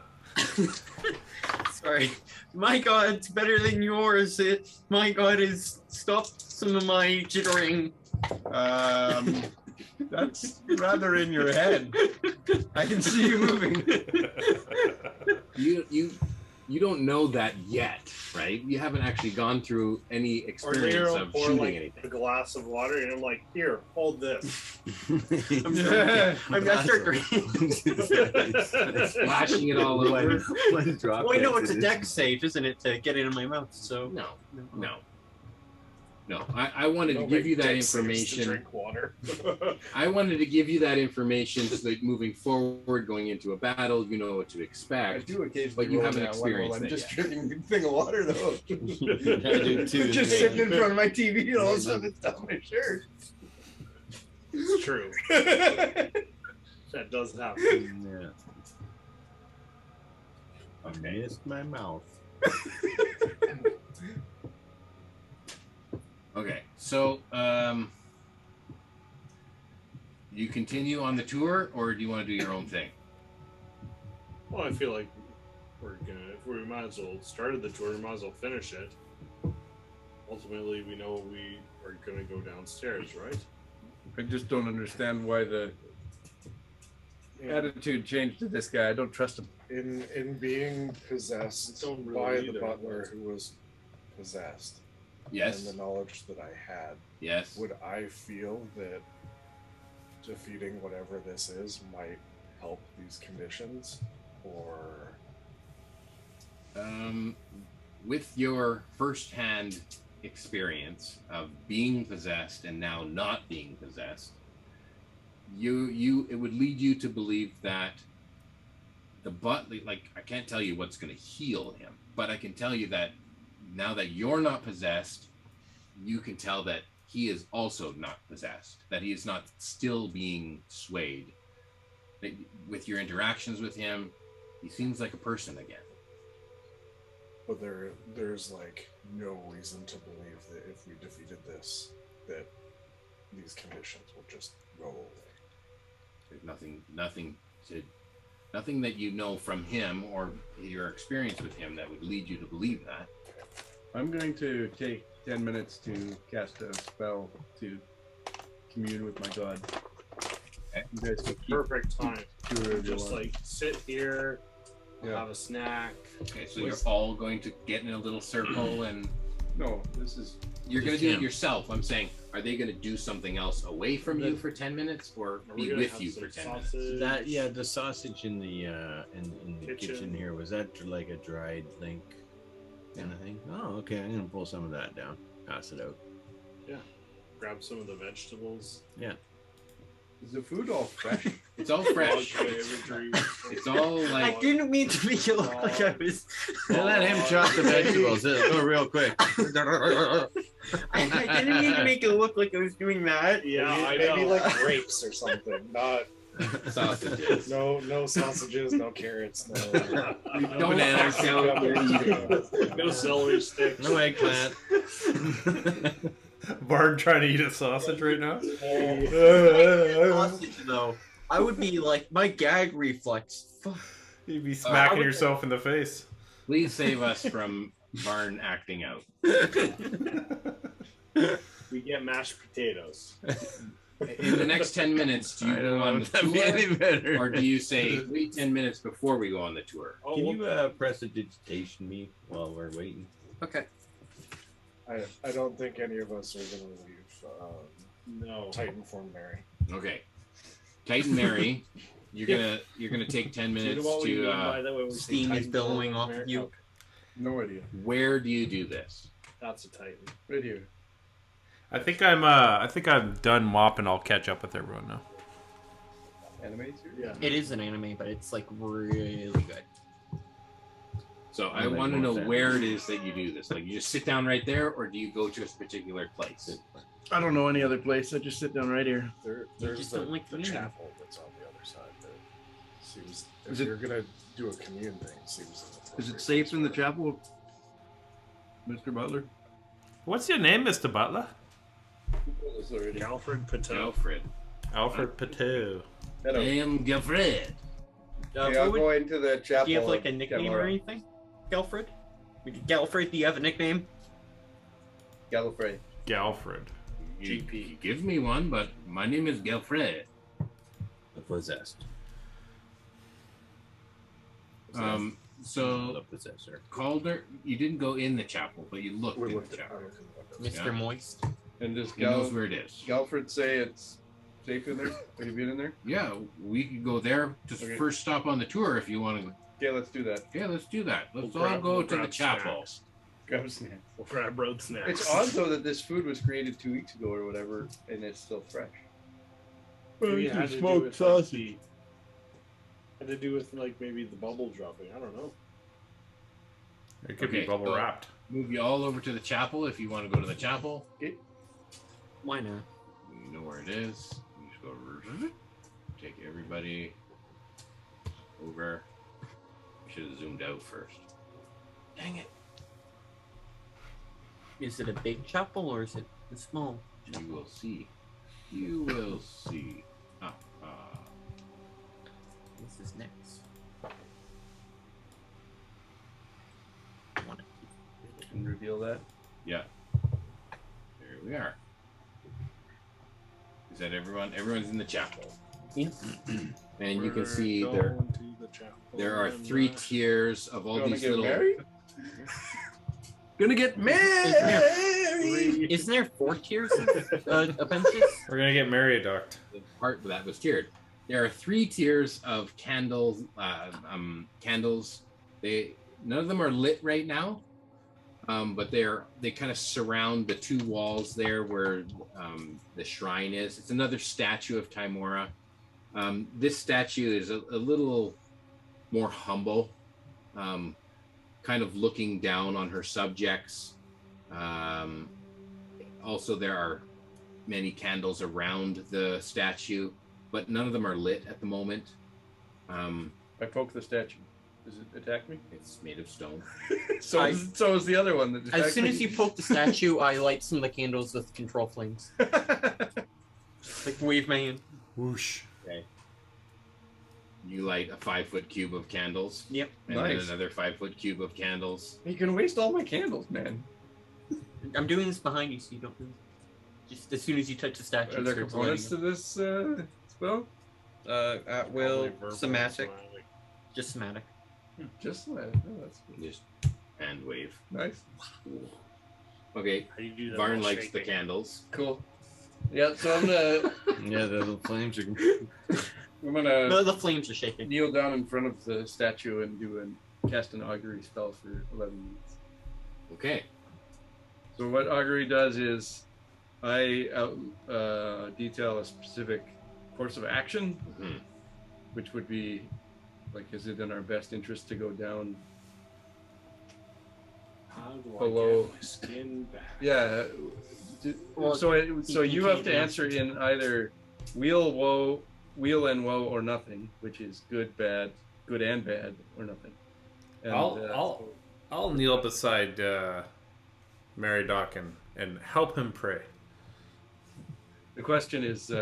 Sorry. My god's better than yours. My god has stopped some of my jittering. That's rather in your head. I can see you moving. You don't know that yet, right? You haven't actually gone through any experience of shooting anything. A glass of water, and I'm like, here, hold this. I'm gonna start Splashing it all over. Well, I know it's a dex save, isn't it, to get it in my mouth? So No. No, I wanted to Don't give make you that dick suits to information. drink water. I wanted to give you that information so that moving forward, going into a battle, you know what to I expect. do occasionally But you roll haven't that one while experienced I'm that just yet. drinking a thing of water, though. I do too. Just yeah. sitting in front of my TV, and all of a sudden it's down my shirt. It's true. That does happen. Yeah. I missed my mouth. Okay, so you continue on the tour, or do you want to do your own thing? Well, I feel like if we might as well started the tour, we might as well finish it. Ultimately, we know we are gonna go downstairs, right? I just don't understand why the attitude changed to this guy. I don't trust him. In being possessed Don't really by the either, butler but- who was possessed, Yes. and the knowledge that I had, Yes. would I feel that defeating whatever this is might help these conditions, or With your first-hand experience of being possessed and now not being possessed, it would lead you to believe that the butler, like, I can't tell you what's going to heal him, but I can tell you that now that you're not possessed, you can tell that he is also not possessed, that he is not still being swayed. That with your interactions with him, he seems like a person again. but there's like no reason to believe that if we defeated this, that these conditions will just go away. There's nothing that you know from him or your experience with him that would lead you to believe that. I'm going to take 10 minutes to cast a spell to commune with my god. Okay. You guys can keep Perfect time. tour if you Just want. like sit here, Yeah. have a snack. Okay, so you're all going to get in a little circle and No, this is you're going to Just do it him. yourself. I'm saying, are they going to do something else away from you for 10 minutes or Are we be gonna with have you some for 10 minutes? sausage? That the sausage in the in the kitchen. Kitchen. here, was that like a dried link kind of thing? Oh, okay. I'm gonna pull some of that down, pass it out. Grab some of the vegetables. is the food all fresh? It's all fresh. Log imagery. It's all I like didn't mean to make it look like I was. Let him chop the vegetables. It'll go real quick. I didn't mean to make it look like I was doing that. Yeah, I maybe know. like grapes or something. Not sausages. no sausages, no carrots, no Bananas. No celery sticks. No eggplant. Bard trying to eat a sausage right now. Sausage, though. I would be like, my gag reflex. Fuck. You'd be smacking I would- yourself in the face. Please save us from Varn acting out. We get mashed potatoes. In the next 10 minutes, do you I go don't know on if the that'd be any tour, better. or do you say wait 10 minutes before we go on the tour? Oh, Can you prestidigitation me while we're waiting? Okay. I don't think any of us are gonna leave no. Titanform Mary. Okay, Titan Mary, you're gonna take 10 minutes to. Steam is billowing off of you. No idea. Where do you do this? That's a Titan. Right here. I think I'm done mopping. I'll catch up with everyone now. Anime series? Yeah. It is an anime, but it's like really good. So I That makes want to more know sense. where it is that you do this. Like, you just sit down right there, or do you go to a particular place? I don't know any other place. I just sit down right here. There's just the, don't like the communion. chapel that's on the other side that seems if Is it- you're gonna do a commune thing, seems Is it safe in the chapel, Mr. Butler? What's your name, Mr. Butler? Alfred Patel. Alfred. Alfred Patel. I am Gilfred. Okay, I'll go into the chapel. Do you have like a of nickname or Tymora. anything? Galfred? Galfred, do you have a nickname? Gallifrey. Galfred. You give me one, but my name is Gilfred. The possessed. So The possessor. Calder, you didn't go in the chapel, but you looked We in looked the at chapel. Mr. Yeah. Moist? And does He knows where it is. Galfred say it's safe in there? Have you been in there? Yeah, we could go there to Okay. first stop on the tour if you want to. Okay, let's do that. Yeah, let's do that. Let's We'll all grab- go we'll to the grab chapel. snacks. Grab a snack. We'll grab road snacks. It's odd though that this food was created 2 weeks ago or whatever, and it's still fresh. Maybe it had to do with, like, had to do with like maybe the bubble dropping. I don't know. It could be Okay, bubble so- wrapped. Move you all over to the chapel if you want to go to the chapel. Why not? You know where it is. You just go over. Take everybody over. Should have zoomed out first. Dang it. Is it a big chapel or is it a small? You will see. You will see. This is next. And reveal that. Yeah. There we are. Is that everyone? Everyone's in the chapel. Yeah. And you can We're see going there to the chapel there are and, 3 tiers of all Gonna these get little. married? Gonna get married! Isn't there 4 tiers of benches? We're gonna get Marioduct. The part that was tiered. There are 3 tiers of candles. Candles. None of them are lit right now, but they kind of surround the 2 walls there where the shrine is. It's another statue of Tymora. This statue is a little more humble, kind of looking down on her subjects. Also, there are many candles around the statue, but none of them are lit at the moment. I poke the statue. Does it attack me? It's made of stone. So is the other one that attacked As soon me. as you poke the statue, I light some of the candles with control flames. Like wave my hand. Whoosh. Okay. You light a 5-foot cube of candles. Yep. And then Nice. another 5-foot cube of candles. You can waste all my candles, man. I'm doing this behind you so you don't move. Just as soon as you touch the statue, Are it there starts components to lighting this spell? up. At will, Probably verbal, somatic. Just somatic. Just that. Oh, that's good. Just hand wave. Nice. Okay. How do you do that Varn while likes the shaking? candles. Cool. Yeah, so I'm gonna Yeah, the flames are. The flames are shaking. kneel down in front of the statue and cast an augury spell for 11 minutes. Okay. So what augury does is I detail a specific course of action, Mhm. which would be like, is it in our best interest to go down? How do Below. I get my skin back? Yeah. Well, So you have can't to answer in either wheel and woe, or nothing, which is good and bad, or nothing. And, I'll kneel beside Maridoc and help him pray. the question is,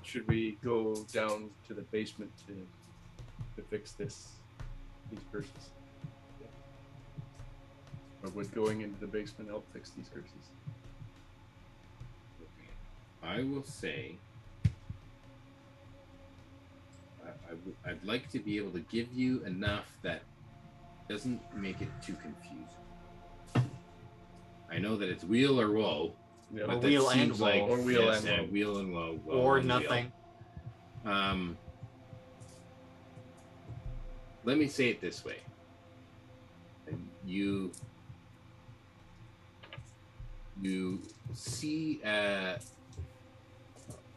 should we go down to the basement to fix these curses? Or would going into the basement help fix these curses? I will say I'd like to be able to give you enough that doesn't make it too confusing. I know that it's wheel or woe, Yeah. but Or that wheel and seems woe. like Or wheel yes, and yeah, woe. wheel and woe, woe Or and wheel. nothing. Let me say it this way. You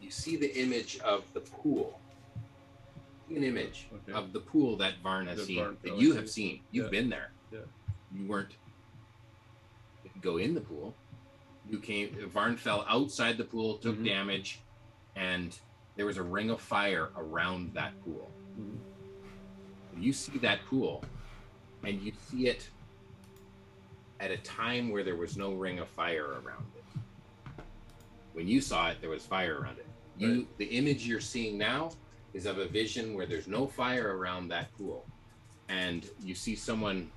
see the image of the pool. An image Okay. of the pool that Varn has That seen, Varn that fell you into. have seen. You've Yeah. been there. Yeah. You didn't go in the pool. Varn fell outside the pool, took Mhm. damage, and there was a ring of fire around that pool. Mhm. You see that pool, and you see it at a time where there was no ring of fire around it. When you saw it, there was fire around it. The image you're seeing now is of a vision where there's no fire around that pool, and you see someone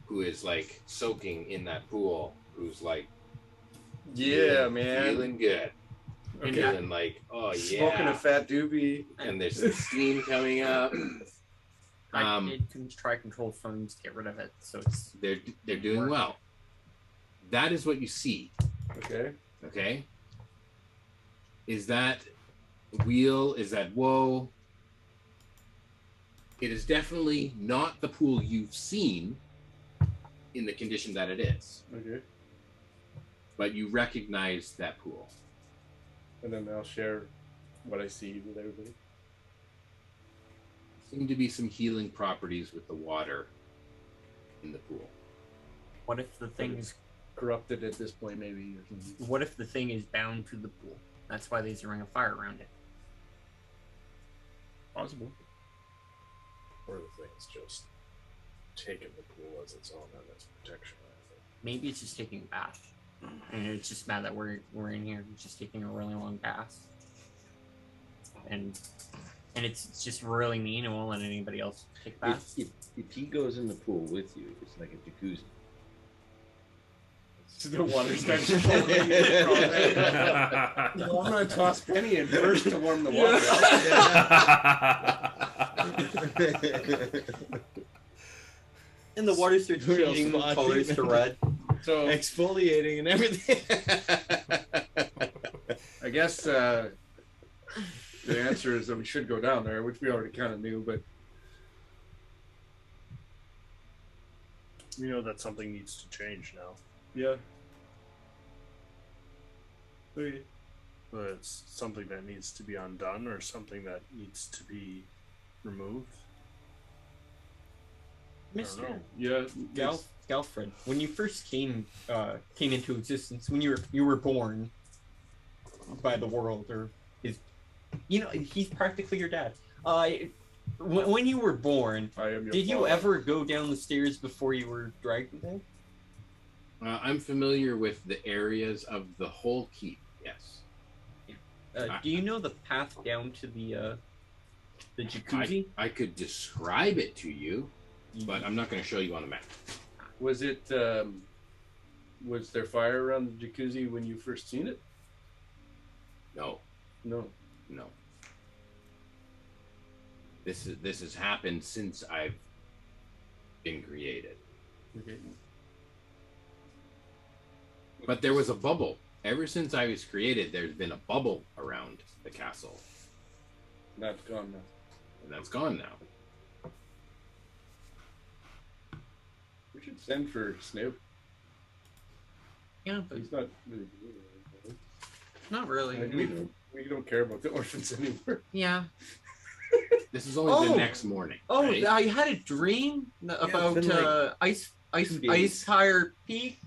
who is like soaking in that pool, who's like, Yeah, man. feeling good, Okay. feeling like, oh yeah, Smoking a fat doobie. and there's some steam coming up. I did try control phones to get rid of it, so it's They're doing well. That is what you see. Okay. Okay. Is that wheel? Is that woe? It is definitely not the pool you've seen, in the condition that it is. Okay. But you recognize that pool. And then I'll share what I see with everybody. Seem to be some healing properties with the water in the pool. What if the thing's Corrupted at this point, maybe. Or something. What if the thing is bound to the pool? That's why there's a ring of fire around it. Possible. Or the thing's just taking the pool as its own and its protection. Maybe it's just taking a bath. And it's just bad that we're in here just taking a really long bath. And it's just really mean and won't let anybody else take baths. If he goes in the pool with you, it's like a jacuzzi. The water starts flowing. Well, I'm going to toss Penny in first to warm the water up. And the water starts changing colors to red. So Exfoliating and everything. I guess the answer is that we should go down there, which we already kind of knew, but You know that something needs to change now. yeah. Okay. Whether it's something that needs to be undone or something that needs to be removed. I don't know. Yeah. Galfred, when you first came into existence, when you were born by the world, or he's practically your dad. When you were born, I am your did you father. ever go down the stairs before you were dragged there? I'm familiar with the areas of the whole keep, yes. Do you know the path down to the jacuzzi? I could describe it to you, but I'm not going to show you on the map. Was it? Was there fire around the jacuzzi when you first seen it? No, No. no. This has happened since I've been created. Okay. But there was a bubble. Ever since I was created, there's been a bubble around the castle. That's gone now. And that's gone now. We should send for Snoop. Yeah, but He's not really doing anything. not really. We don't care about the orphans anymore. Yeah. This is only Oh! the next morning. Oh, right? I had a dream about been like Ice 2 days. Fire Peak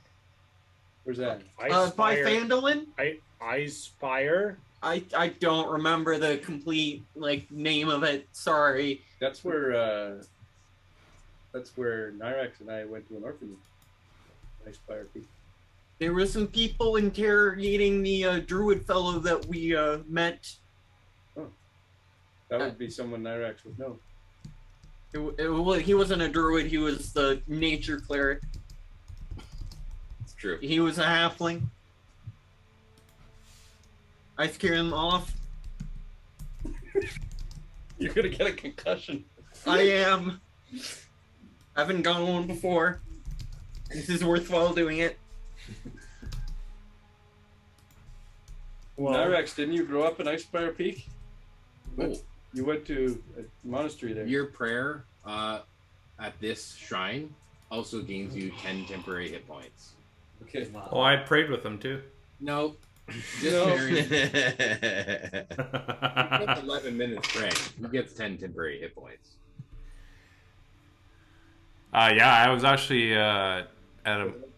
Where's that? by Fandolin. Ice Fire? I don't remember the complete name of it. Sorry. That's where Nyrax and I went to an orphanage. Nice fire peak. There were some people interrogating the druid fellow that we met. That would be someone Nyrax would know. He wasn't a druid. He was the nature cleric. It's true. He was a halfling. I scared him off. You're gonna get a concussion. I am. I haven't gone one before. This is worthwhile doing it. Well, Nyrax, didn't you grow up in Icefire Peak? Oh, You went to a monastery there. your prayer at this shrine also gains you 10 temporary hit points. Okay. Oh, I prayed with them too. No, just No. Mary. 11 minutes praying. He gets 10 temporary hit points. Yeah, I was actually at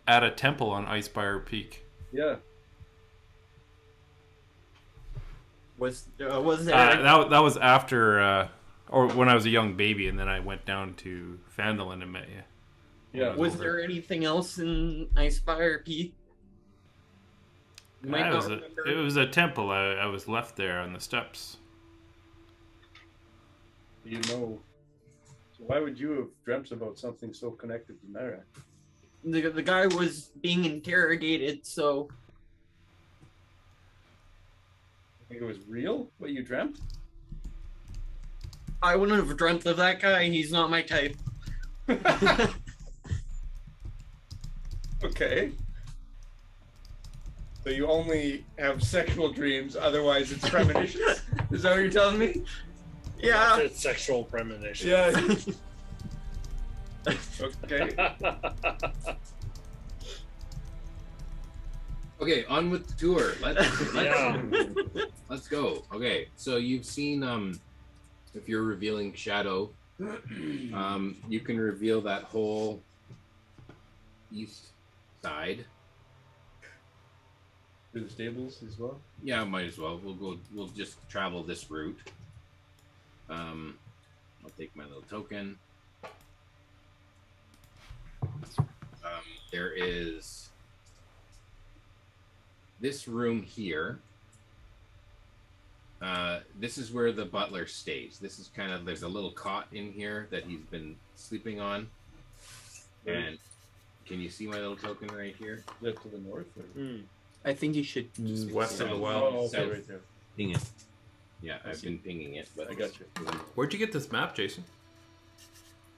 a temple on Icefire Peak. Yeah. Was there? That was after, or when I was a young baby, and then I went down to Fandolin and met you. Yeah. Was there anything else in Icefire Peak? You might Yeah, not remember. it was a temple. I was left there on the steps. You know. So why would you have dreamt about something so connected to Nyrax? The guy was being interrogated, so I think it was real? What you dreamt? I wouldn't have dreamt of that guy. He's not my type. Okay. So you only have sexual dreams, otherwise it's premonitions? Is that what you're telling me? Yeah. It's sexual premonition. Yeah. Okay. Okay, on with the tour. Yeah. Let's go. Okay, so you've seen if you're revealing shadow, you can reveal that whole east side. To the stables as well. Yeah, might as well. We'll just travel this route. I'll take my little token. There is this room here. This is where the butler stays. This is kind of, there's a little cot in here that he's been sleeping on. And can you see my little token right here? Is that to the north? Or? I think you should move West of the Oh, well. okay, South. right there. Ping it. Yeah, I've been pinging it, but I got you. Where'd you get this map, Jason?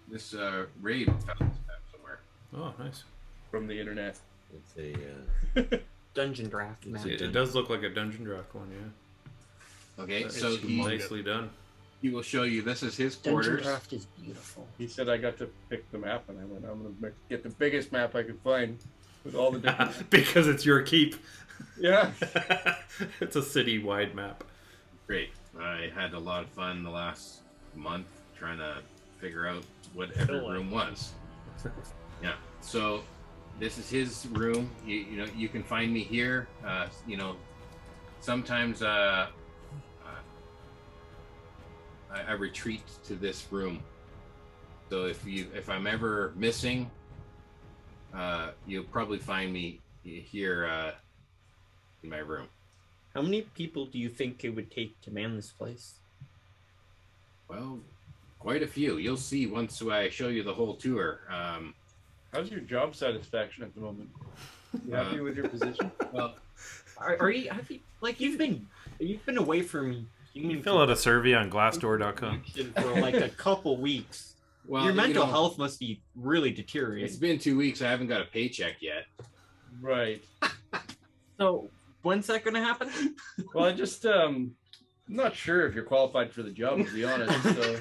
This raid found this map somewhere. Oh, nice. From the internet. It's a dungeon draft map. It does look like a dungeon draft one, yeah. Okay, It's so Nicely done. he will show you. This is his Dungeon quarters. draft is beautiful. He said I got to pick the map, and I went, I'm gonna get the biggest map I could find with all the different. Because it's your keep. Yeah. It's a city-wide map. Great. I had a lot of fun the last month trying to figure out what every room was. Yeah. So this is his room. You know, you can find me here. You know, sometimes I retreat to this room. So if I'm ever missing, you'll probably find me here in my room. How many people do you think it would take to man this place? Well, quite a few. You'll see once I show you the whole tour. How's your job satisfaction at the moment? You happy with your position? Well, Are you? Have you like you've been away from You fill out a survey on Glassdoor.com. for like a couple weeks. well, Your you mental know, health must be really It's deteriorating. been 2 weeks. I haven't got a paycheck yet. Right. So when's that going to happen? Well, I just I'm not sure if you're qualified for the job, to be honest. So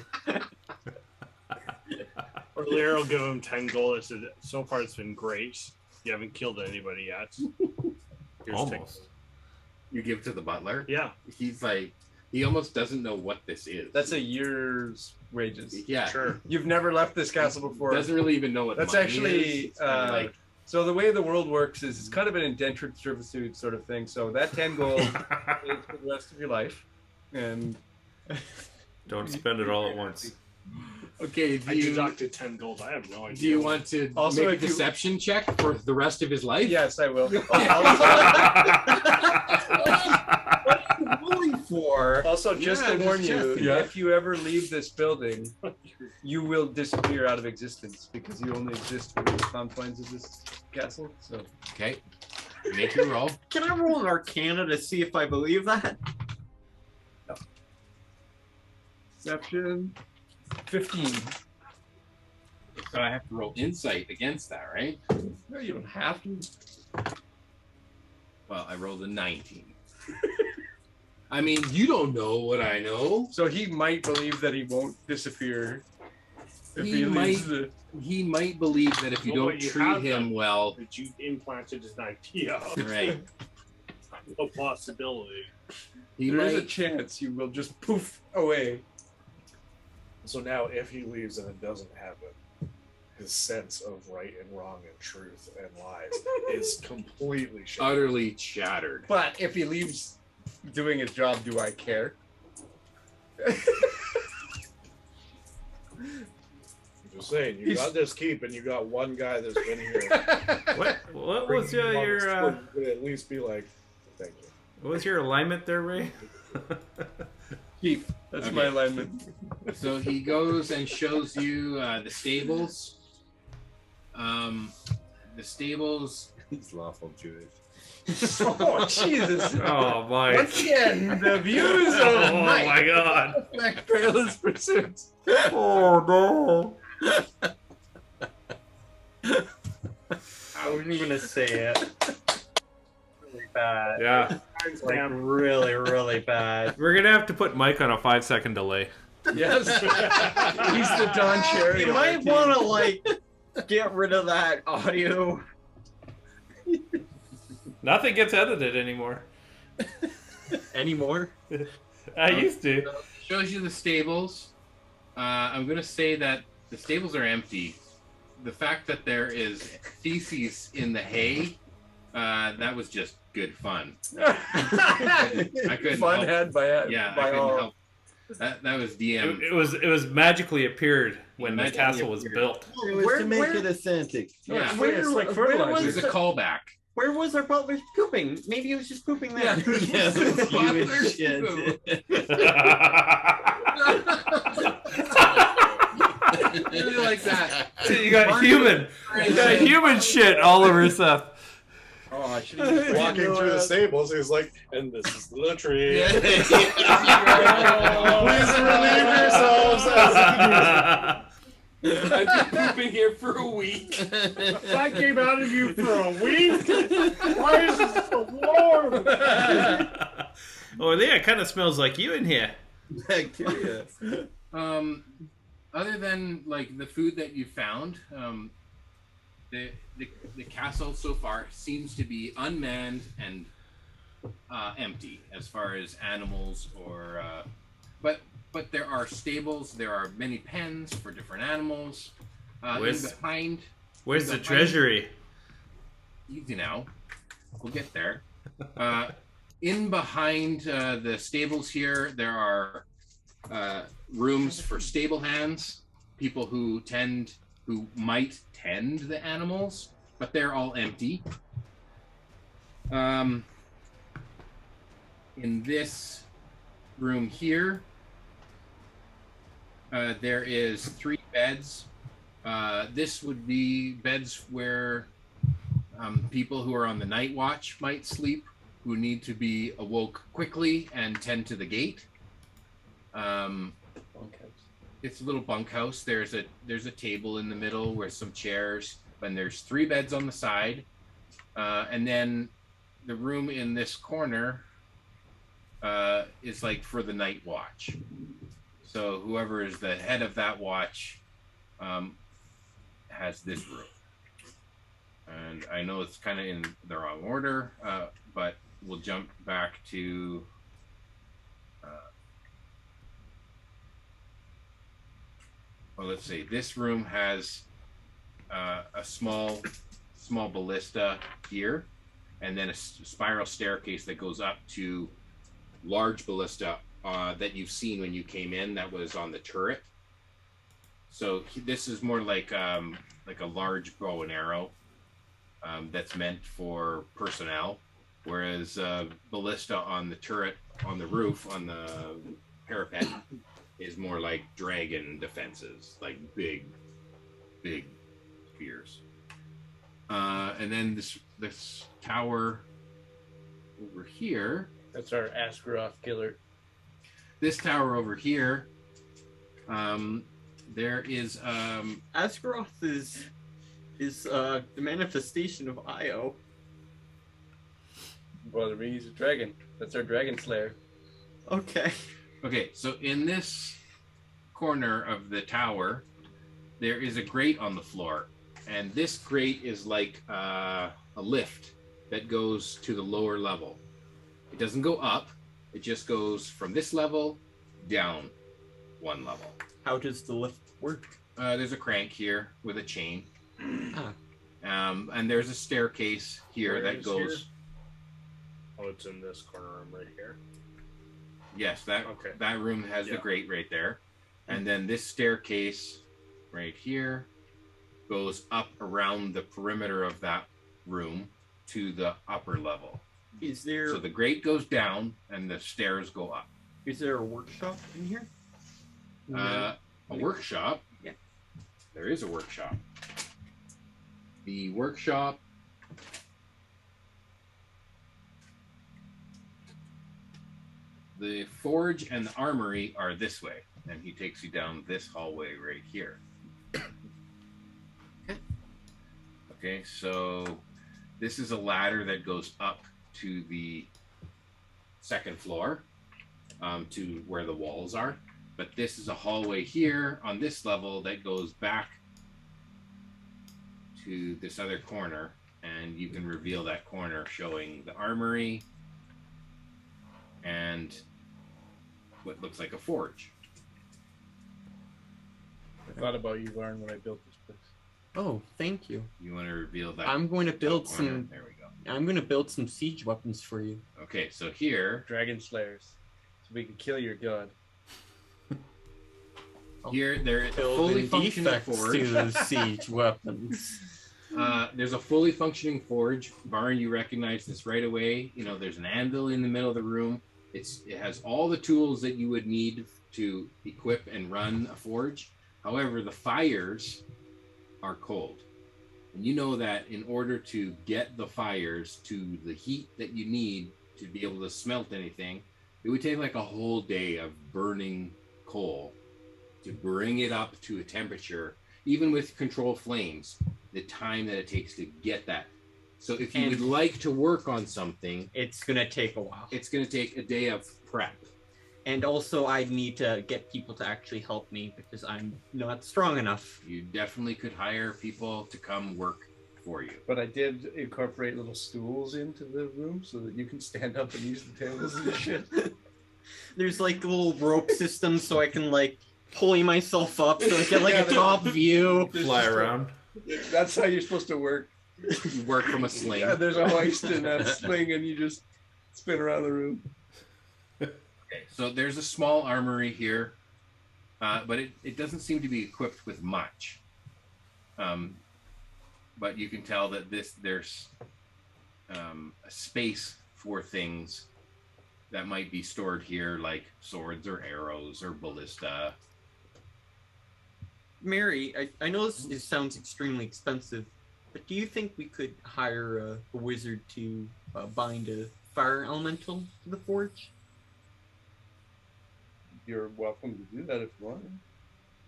Earlier, I'll give him 10 gold. I said, so far it's been great. You haven't killed anybody yet. Here's 10 Almost. gold. You give to the butler. Yeah. He's like, he almost doesn't know what this is. that's a year's wages. yeah. Sure. You've never left this castle before. Doesn't really even know what That's money actually is. It's kinda like so the way the world works is it's kind of an indentured servitude sort of thing. So that 10 gold is for the rest of your life, and Don't spend it all at once. okay. I deducted 10 gold. I have no idea. Do you want to Also, make a if you- deception check for the rest of his life? yes, I will. For Also, just Yeah, to warn just you, checking. if you ever leave this building, you will disappear out of existence because you only exist within the confines of this castle. So Okay. Make your roll. can I roll an Arcana to see if I believe that? deception, 15. So I have to roll insight against that, right? No, you don't have to. Well, I rolled a 19. I mean, you don't know what I know. So he might believe that he won't disappear if He he leaves might- the. He might believe that if you Well, don't what you treat have him done- well, That you implanted an idea. right? No possibility. He There is a might. chance you will just poof away. So now, if he leaves and it doesn't happen, his sense of right and wrong and truth and lies is completely shattered. Utterly shattered. But if he leaves doing his job, do I care? I'm just saying, you He's- got this keep, and you got one guy that's been here. What was your Would at least be like, thank you. what was your alignment there, Ray? Keep. That's Okay. my alignment. So he goes and shows you the stables. The stables. He's lawful Jewish. Oh, Jesus. Oh my! Once again, the views of Oh Mike my God! affect Perilous Pursuits. Oh no! I wasn't gonna say it. Really bad. Yeah, Like really, really bad. we're gonna have to put Mike on a 5-second delay. Yes. He's the Don Cherry. You might want to like get rid of that audio. Nothing gets edited anymore. Anymore? I used to. So it shows you the stables. I'm going to say that the stables are empty. The fact that there is feces in the hay, that was just good fun. I couldn't Fun help. had by Yeah, by I couldn't all. help. That was DM. It was magically appeared when the Magically castle was appeared. built. It was to make it authentic. Yeah, It's like where fertilizer. it was was a callback. Where was our butler pooping? Maybe he was just pooping there. Yes, human shit. Really like that. You got human shit all over stuff. Oh, I should have Walking through the stables, he's like, and this is the latrine. Please relieve yourselves. I've been pooping here for a week. I came out of you for a week. Why is it so warm? Oh, yeah, it kind of smells like you in here. Bacteria. Other than like the food that you found, the castle so far seems to be unmanned and empty as far as animals or but there are stables, there are many pens for different animals. Where's Behind the treasury? easy now, we'll get there. In behind the stables here, there are rooms for stable hands, people who might tend the animals, but they're all empty. In this room here, there is 3 beds. This would be beds where people who are on the night watch might sleep, who need to be awoke quickly and tend to the gate. It's a little bunkhouse. There's a table in the middle with some chairs, and there's 3 beds on the side, and then the room in this corner is like for the night watch. So whoever is the head of that watch has this room. And I know it's kind of in the wrong order, but we'll jump back to well, let's see. This room has a small ballista here, and then a spiral staircase that goes up to large ballista that you've seen when you came in. That was on the turret. So this is more like a large bow and arrow that's meant for personnel, whereas ballista on the turret, on the roof, on the parapet, is more like dragon defenses, like big spears. And then this tower over here. That's our Askroth killer. This tower over here, there is Askroth is the manifestation of Io. Brother me, he's a dragon. That's our dragon slayer. Okay. okay. So in this corner of the tower, there is a grate on the floor, and this grate is like a lift that goes to the lower level. It doesn't go up; it just goes from this level down 1 level. How does the lift work? There's a crank here with a chain. Ah. And there's a staircase here Where that is goes. here? Oh, it's in this corner room right here. Yes, that Okay. that room has the Yeah. grate right there, and then this staircase right here goes up around the perimeter of that room to the upper level. Is there So the grate goes down and the stairs go up. is there a workshop in here? A workshop. Yeah. There is a workshop. The workshop. The forge and the armory are this way, and he takes you down this hallway right here. Okay, so this is a ladder that goes up to the second floor, to where the walls are. but this is a hallway here on this level that goes back to this other corner, and you can reveal that corner showing the armory and what looks like a forge. I thought about you, Varn, when I built this place. Oh, thank you. You want to reveal that? I'm going to build corner? some. There we go. I'm going to build some siege weapons for you. Okay, so here, Dragon Slayers. So we can kill your god. here there is a Build fully in functioning defects forge. to siege weapons. There's a fully functioning forge. Varn, you recognize this right away. You know, there's an anvil in the middle of the room. It has all the tools that you would need to equip and run a forge. However, the fires are cold. And you know that in order to get the fires to the heat that you need to be able to smelt anything, it would take like a whole day of burning coal to bring it up to a temperature, even with controlled flames, the time that it takes to get that. So if you would like to work on something, It's going to take a while. it's going to take a day of prep. And also, I need to get people to actually help me because I'm not strong enough. You definitely could hire people to come work for you. But I did incorporate little stools into the room so that you can stand up and use the tables and shit. There's like little rope systems so I can like pulley myself up so I get like Yeah, a top view. Fly around. That's how you're supposed to work. You work from a sling. Yeah, there's a hoist in that sling and you just spin around the room. Okay, so there's a small armory here, but it doesn't seem to be equipped with much. But you can tell that there's a space for things that might be stored here, like swords or arrows or ballista. Mary, I know this sounds extremely expensive, but do you think we could hire a wizard to bind a fire elemental to the forge? You're welcome to do that if you want.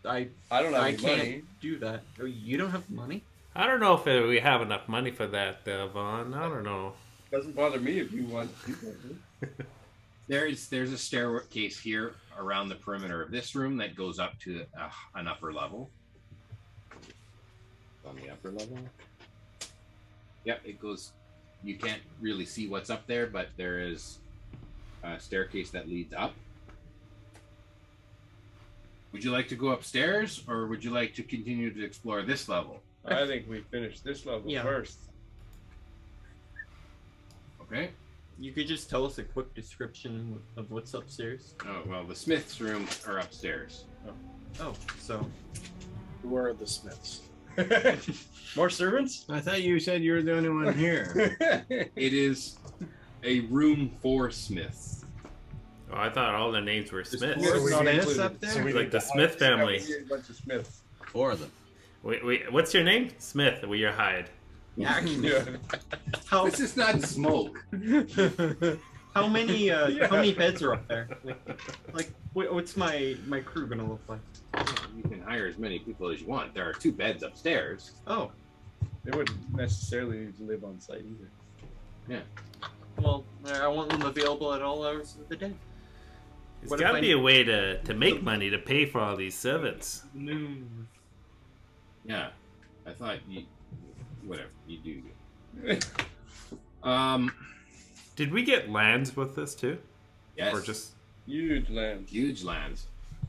I don't have I any can't money. do that. Oh, you don't have money? I don't know if we have enough money for that, Vaughn. I don't know. Doesn't bother me if you want to do that. There's a staircase here around the perimeter of this room that goes up to an upper level. On the upper level. Yep, it goes. You can't really see what's up there, but there is a staircase that leads up. Would you like to go upstairs, or would you like to continue to explore this level? I think we finish this level Yeah. first. Okay. You could just tell us a quick description of what's upstairs. Oh, well, the smith's rooms are upstairs. Oh, so Who are the Smiths? More servants? I thought you said you were the only one here. It is a room for smiths. Oh, I thought all the names were Smiths. Smiths Smiths not up included. there? So we Like need the to Smith hire- family. yeah, we need a bunch of Smiths. 4 of them. Wait, what's your name? Smith. We your hide. actually, Yeah. how This is not smoke. how many beds are up there? Like what's my crew gonna look like? You can hire as many people as you want. There are 2 beds upstairs. Oh, They wouldn't necessarily need to live on site either. well, I want them available at all hours of the day. There's What if got to I- be a way to make money to pay for all these servants. No. Yeah, I thought you. Whatever you do. Did we get lands with this too, Yes. or just Huge land. huge lands.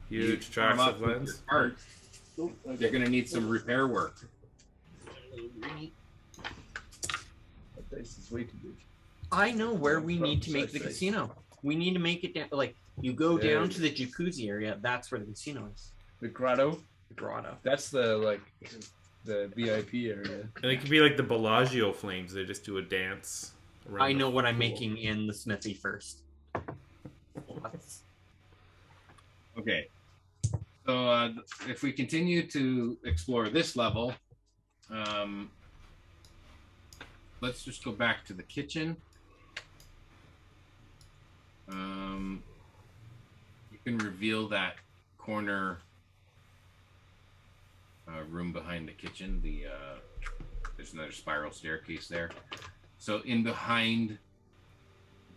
huge You tracts farm of up with lands? your cart. They're going to need some repair work. That place is way too big. I know where we need to make the Sorry. casino. We need to make it down. Like you go Yeah. down to the jacuzzi area. That's where the casino is. The grotto. The grotto. That's the VIP area. And it could be like the Bellagio flames. They just do a dance. around I the know what I'm pool. making in the smithy first. Okay. So if we continue to explore this level, let's just go back to the kitchen. You can reveal that corner room behind the kitchen. There's another spiral staircase there. So in behind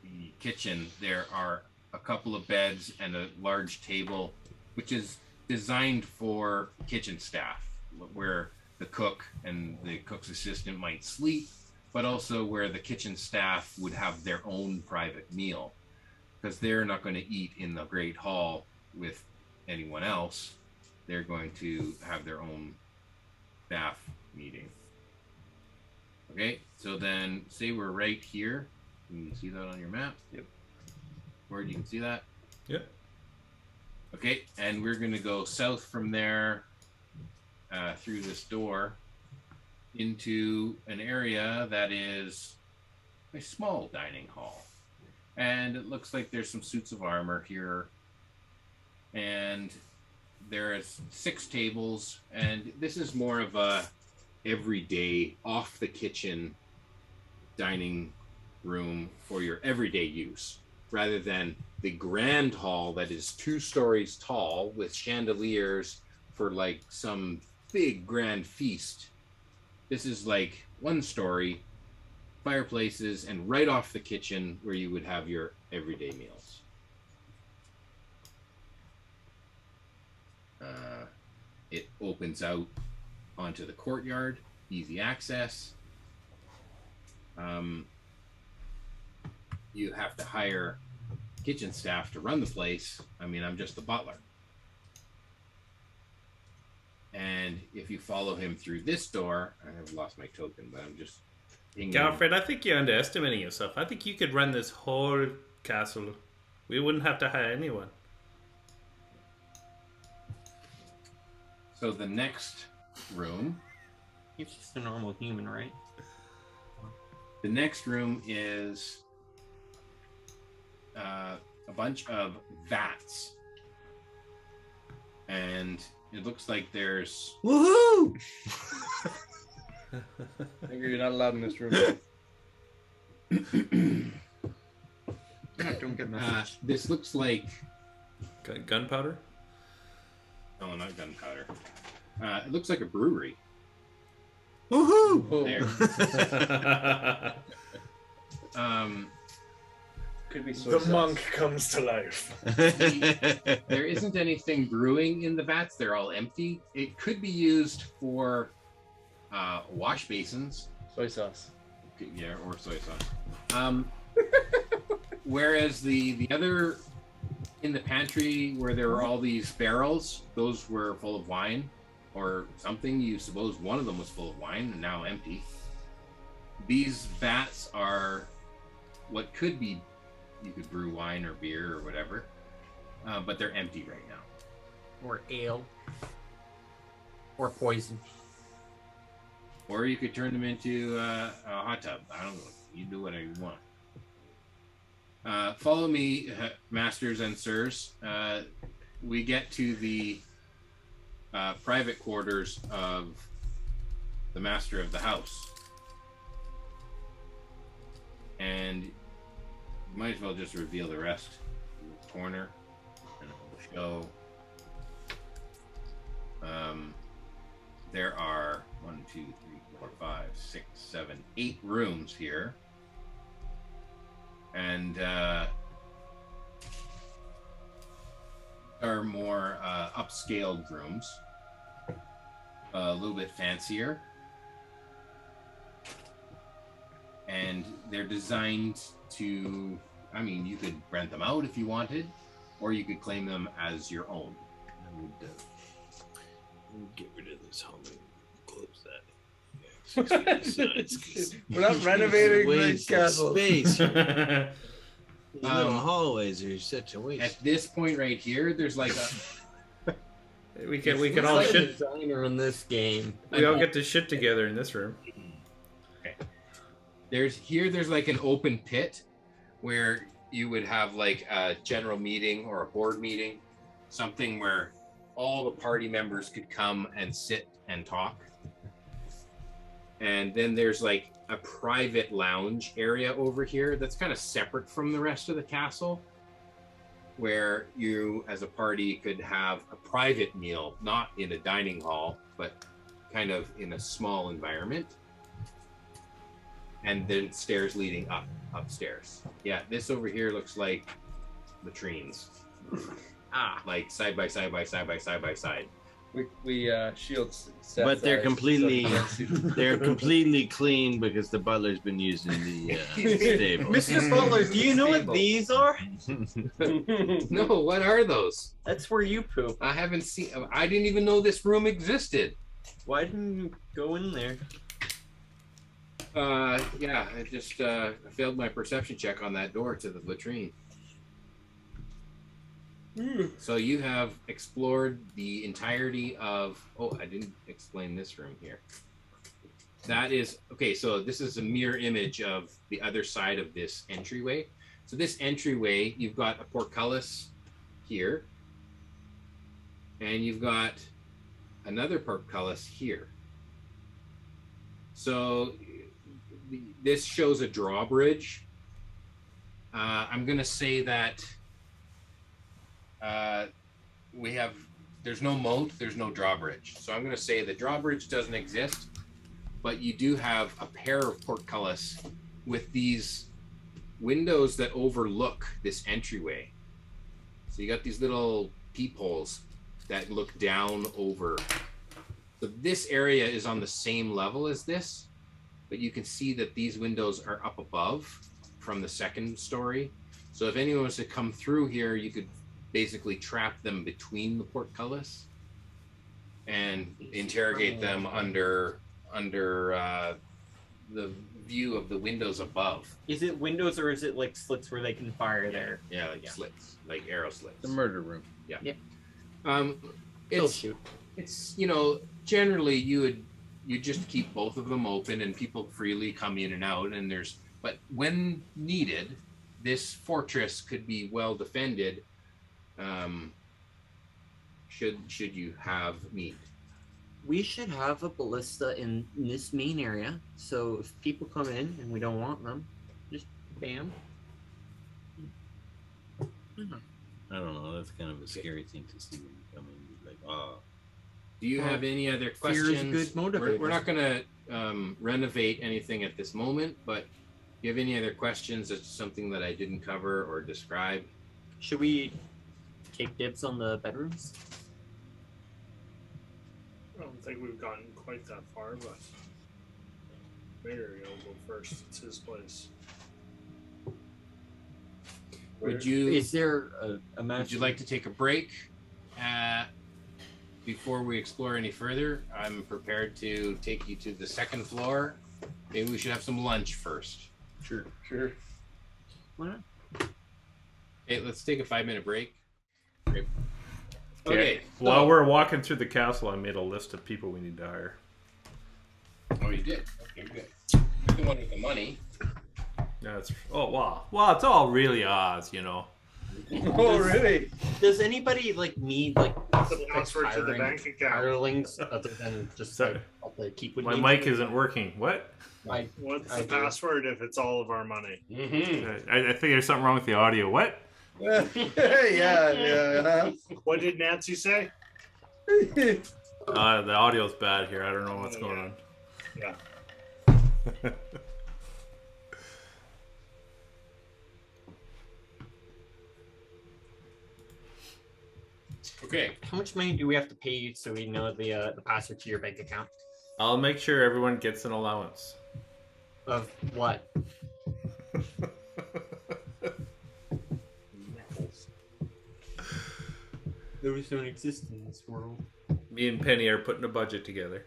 the kitchen, there are a couple of beds and a large table which is designed for kitchen staff, where the cook and the cook's assistant might sleep, but also where the kitchen staff would have their own private meal, because they're not going to eat in the Great Hall with anyone else. They're going to have their own staff meeting. Okay, so then say we're right here. Can you see that on your map? Yep. Where you can see that? Yep. Okay, and we're going to go south from there through this door into an area that is a small dining hall. And it looks like there's some suits of armor here. And there is 6 tables. And this is more of a everyday, off the kitchen dining room for your everyday use, rather than the grand hall that is 2 stories tall with chandeliers for like some big grand feast. This is like 1 story, fireplaces, and right off the kitchen where you would have your everyday meals. It opens out onto the courtyard, easy access. You have to hire kitchen staff to run the place. I mean, I'm just the butler. And if you follow him through this door, I have lost my token, but I'm just... Galfred, I think you're underestimating yourself. I think you could run this whole castle. We wouldn't have to hire anyone. So the next room... He's just a normal human, right? The next room is a bunch of vats. And it looks like there's... Woohoo! I think you're not allowed in this room. Don't get message. This looks like... Gunpowder? Oh, not gunpowder. It looks like a brewery. Woohoo! There. Could be soy The sauce. monk comes to life. There isn't anything brewing in the vats. They're all empty. It could be used for wash basins. Soy sauce. Yeah, or soy sauce. Whereas the other, in the pantry where there were all these barrels, those were full of wine or something. You suppose one of them was full of wine and now empty. These vats are what could be, you could brew wine or beer or whatever, but they're empty right now. Or ale. Or poison. Or you could turn them into a hot tub. I don't know. You do whatever you want. Follow me, masters and sirs. We get to the private quarters of the master of the house. And you might as well just reveal the rest in the corner. And we'll show. There are 1, 2, 3, 4, 5, 6, 7, 8 rooms here. And are more upscaled rooms, a little bit fancier, and they're designed to, I mean, you could rent them out if you wanted, or you could claim them as your own. I would get rid of this hallway. Close that. We're not renovating the Waste of castle. space. These little hallways are such a waste. At this point right here, there's like a We can all Like a shit. designer in this game. We all get to shit together in this room. there's like an open pit where you would have like a general meeting or a board meeting, something where all the party members could come and sit and talk. And then there's like a private lounge area over here that's kind of separate from the rest of the castle, where you as a party could have a private meal, not in a dining hall, but kind of in a small environment. And then stairs leading upstairs. Yeah, this over here looks like latrines. like side by side by side by side by side. We shield Seth's But they're eyes completely so he can't see them. they're completely clean because the butler's been using the stable. Mr. Butler, do you know what these are? No, what are those? That's where you poop. I haven't seen. I didn't even know this room existed. Why didn't you go in there? Yeah, I just failed my perception check on that door to the latrine. So you have explored the entirety of. Oh, I didn't explain this room here. That is okay. So this is a mirror image of the other side of this entryway. So this entryway, you've got a portcullis here, and you've got another portcullis here. So this shows a drawbridge. I'm going to say that there's no moat, there's no drawbridge. So I'm going to say the drawbridge doesn't exist, but you do have a pair of portcullis with these windows that overlook this entryway. So you got these little peepholes that look down over. So this area is on the same level as this, but you can see that these windows are up above from the second story. So if anyone was to come through here, you could basically trap them between the portcullis and interrogate them under the view of the windows above. Is it windows or is it like slits where they can fire there? Yeah, like slits, like arrow slits. The murder room. Yeah. They'll shoot. It's generally you just keep both of them open and people freely come in and out, and but when needed, this fortress could be well defended. Should you have need. We should have a ballista in this main area, so if people come in and we don't want them, just bam. I don't know. That's kind of a scary thing to see when you come in. Like, oh. Do you have any other Fear is a questions? good motivator. We're not going to renovate anything at this moment, but do you have any other questions? It's something that I didn't cover or describe. Should we take dibs on the bedrooms? I don't think we've gotten quite that far, but Mario will go first. It's his place. Would you Is there a Would you like to take a break before we explore any further? I'm prepared to take you to the second floor. Maybe we should have some lunch first. Sure. Why not? Okay, let's take a 5-minute break. Okay. While we're walking through the castle, I made a list of people we need to hire. Oh, you did? Okay, good. You're the one with the money. Yeah, wow. Well, it's all really Oz, Oh, really? Does anybody need The password to the bank account. hirelings other than just Sorry. the keep with My names? mic isn't working. What? What's I the do. password if it's all of our money? Mm-hmm. I think there's something wrong with the audio. What? yeah. What did Nancy say? The audio's bad here. I don't know what's going on. Yeah. Okay. How much money do we have to pay you so we know the password to your bank account? I'll make sure everyone gets an allowance. Of what? Those don't exist in this world. Me and Penny are putting a budget together.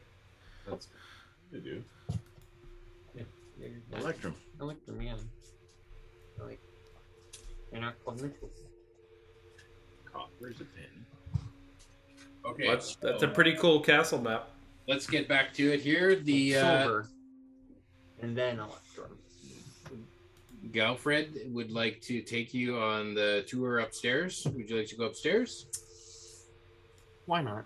That's they do. They're Electrum. Electrum, yeah. They're not called nickels. Copper's a penny. Okay. That's a pretty cool castle map. Let's get back to it here. The Silver. And then Electrum. Galfred would like to take you on the tour upstairs. Would you like to go upstairs? Why not?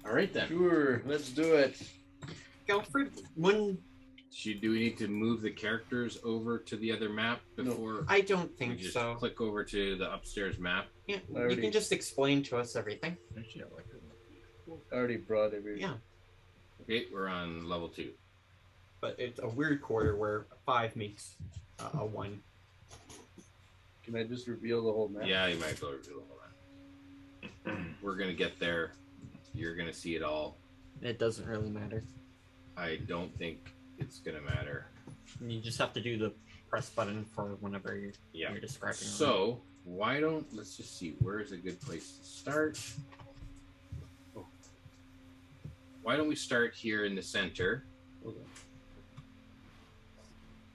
All right then. Sure, let's do it. Galfred, when Do we need to move the characters over to the other map before I don't we think just so. click over to the upstairs map? Yeah, you Already- can just explain to us everything. Actually, I like it. I already brought every. Yeah, Okay, we're on level 2. but it's a weird quarter where 5 makes a 1. Can I just reveal the whole map? Yeah, you might go reveal all that. We're gonna get there. You're gonna see it all. It doesn't really matter. I don't think it's gonna matter. You just have to do the press button for whenever Yeah. you're describing. So why don't let's just see where is a good place to start. Why don't we start here in the center,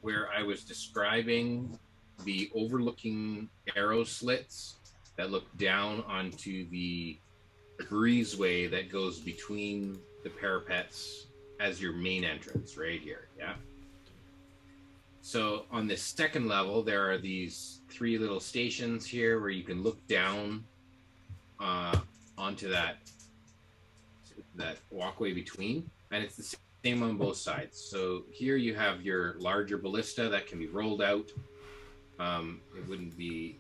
where I was describing the overlooking arrow slits that look down onto the breezeway that goes between the parapets as your main entrance right here. Yeah. So on the second level, there are these 3 little stations here where you can look down onto that walkway between, and it's the same on both sides. So here you have your larger ballista that can be rolled out. It wouldn't be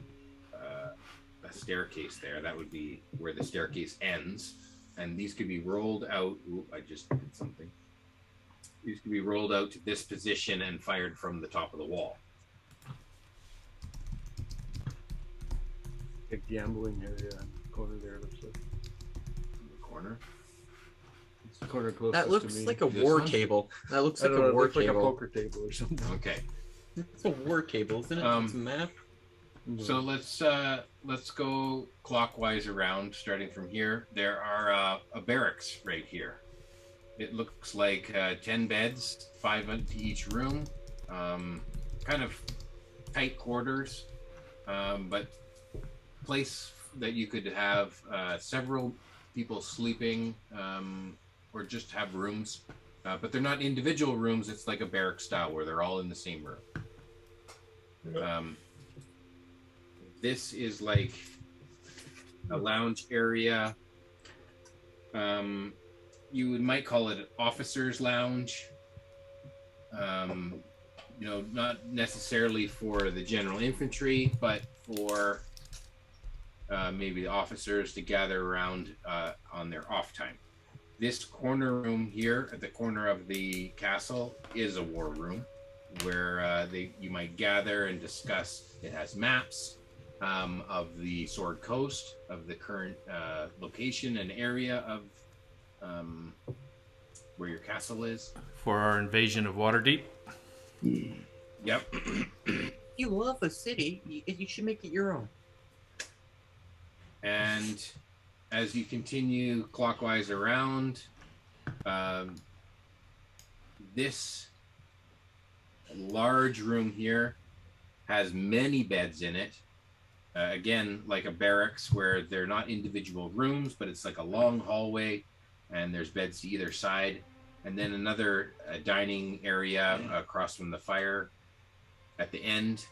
a staircase there. That would be where the staircase ends. And these could be rolled out. Ooh, I just did something. These could be rolled out to this position and fired from the top of the wall. A gambling area corner there looks like. In the corner. It's the corner closest That looks to me. like a This war one? table. That looks I like don't know, a it war looks like a table. poker table or something. Okay. It's a war table, isn't it? It's a map. So let's go clockwise around, starting from here. There are a barracks right here. It looks like 10 beds, 5 into each room. Kind of tight quarters, but place that you could have several people sleeping, or just have rooms. But they're not individual rooms. It's like a barrack style where they're all in the same room. This is like a lounge area. You might call it an officer's lounge. Not necessarily for the general infantry, but for maybe the officers to gather around on their off time. This corner room here at the corner of the castle is a war room where you might gather and discuss. It has maps of the Sword Coast, of the current location and area of where your castle is. For our invasion of Waterdeep. Yep. You love a city. You should make it your own. And as you continue clockwise around, this large room here has many beds in it. Again, like a barracks where they're not individual rooms, but it's like a long hallway and there's beds to either side. And then another dining area across from the fire at the end,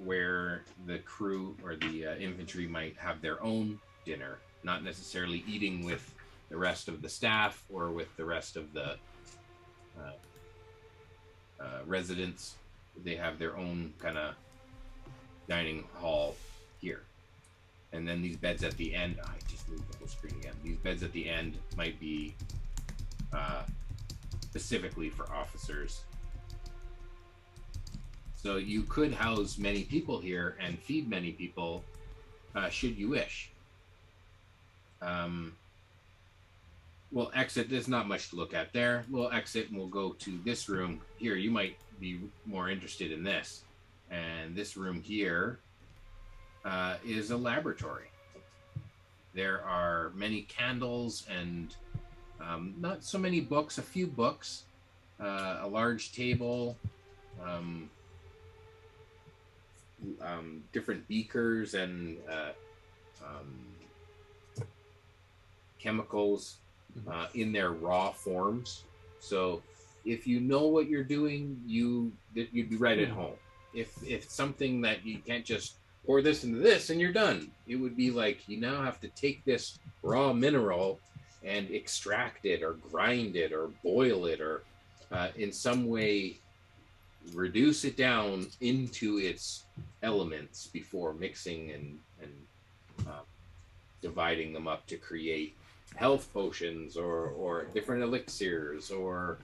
where the crew or the infantry might have their own dinner, not necessarily eating with the rest of the staff or with the rest of the residents. They have their own kind of dining hall here. And then these beds at the end, I just moved the whole screen again. These beds at the end might be specifically for officers. So you could house many people here and feed many people should you wish. We'll exit. There's not much to look at there. We'll exit and we'll go to this room here. You might be more interested in this. And this room here is a laboratory. There are many candles and not so many books, a few books, a large table, different beakers and chemicals in their raw forms. So if you know what you're doing, you'd be right at home. If it's something that you can't just pour this into this and you're done, it would be like you now have to take this raw mineral and extract it or grind it or boil it or in some way reduce it down into its elements before mixing and dividing them up to create health potions or different elixirs or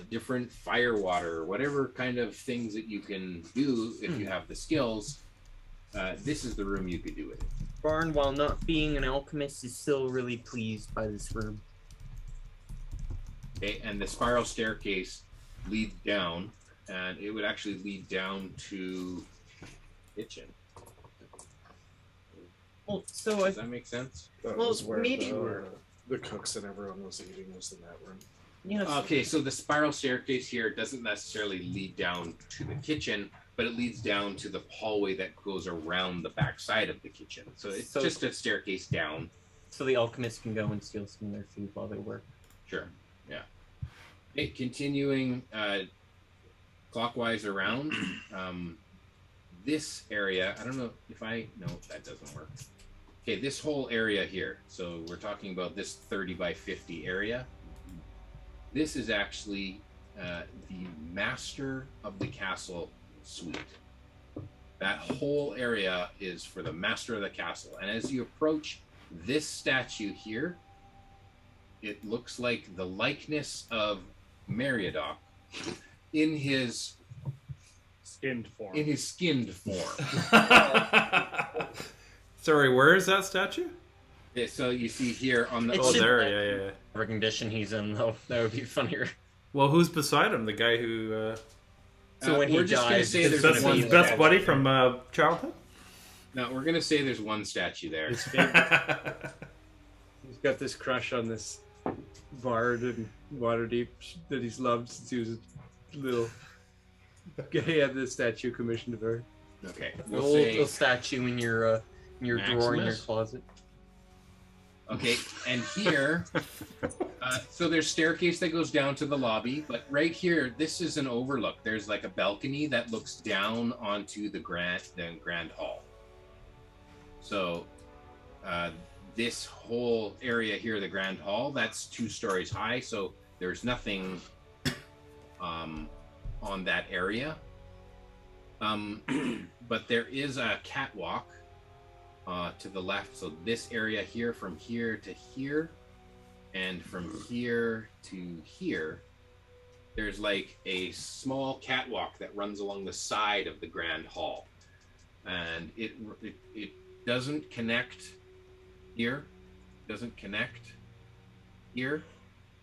different fire water, whatever kind of things that you can do if you have the skills this is the room you could do it in. Barn, while not being an alchemist, is still really pleased by this room. Okay, and the spiral staircase leads down, and it would actually lead down to kitchen. Well, so Does that make sense? That Well, was where maybe- the cooks and everyone was eating was in that room. yes. Okay, so the spiral staircase here doesn't necessarily lead down to the kitchen, but it leads down to the hallway that goes around the back side of the kitchen. So it's So- just a staircase down. So the alchemist can go and steal some of their food while they work. Sure, yeah. Okay, continuing clockwise around, this area, I don't know if no, that doesn't work. Okay, this whole area here, so we're talking about this 30 by 50 area. This is actually the master of the castle suite. That whole area is for the master of the castle. And as you approach this statue here, it looks like the likeness of Meriadoc in his Skinned form. form. Sorry, where is that statue? Yeah, so you see here on the It Oh, should- there, yeah. Whatever condition he's in, though, that would be funnier. Well, who's beside him? The guy who So when he we're just gonna dies, say his there's his one best statue. buddy from childhood. No, we're gonna say there's one statue there. His favorite. He's got this crush on this bard in Waterdeep that he's loved since he was a little. He had this statue commissioned of her. Okay, The we'll old say little statue in your drawer in your Maximus? closet. okay, and here, so there's staircase that goes down to the lobby, but right here, this is an overlook. There's like a balcony that looks down onto the grand hall. So, this whole area here, the grand hall, that's 2 stories high. So there's nothing on that area. But there is a catwalk to the left. So this area here, from here to here, and from here to here, there's like a small catwalk that runs along the side of the grand hall, and it doesn't connect here. Doesn't connect here.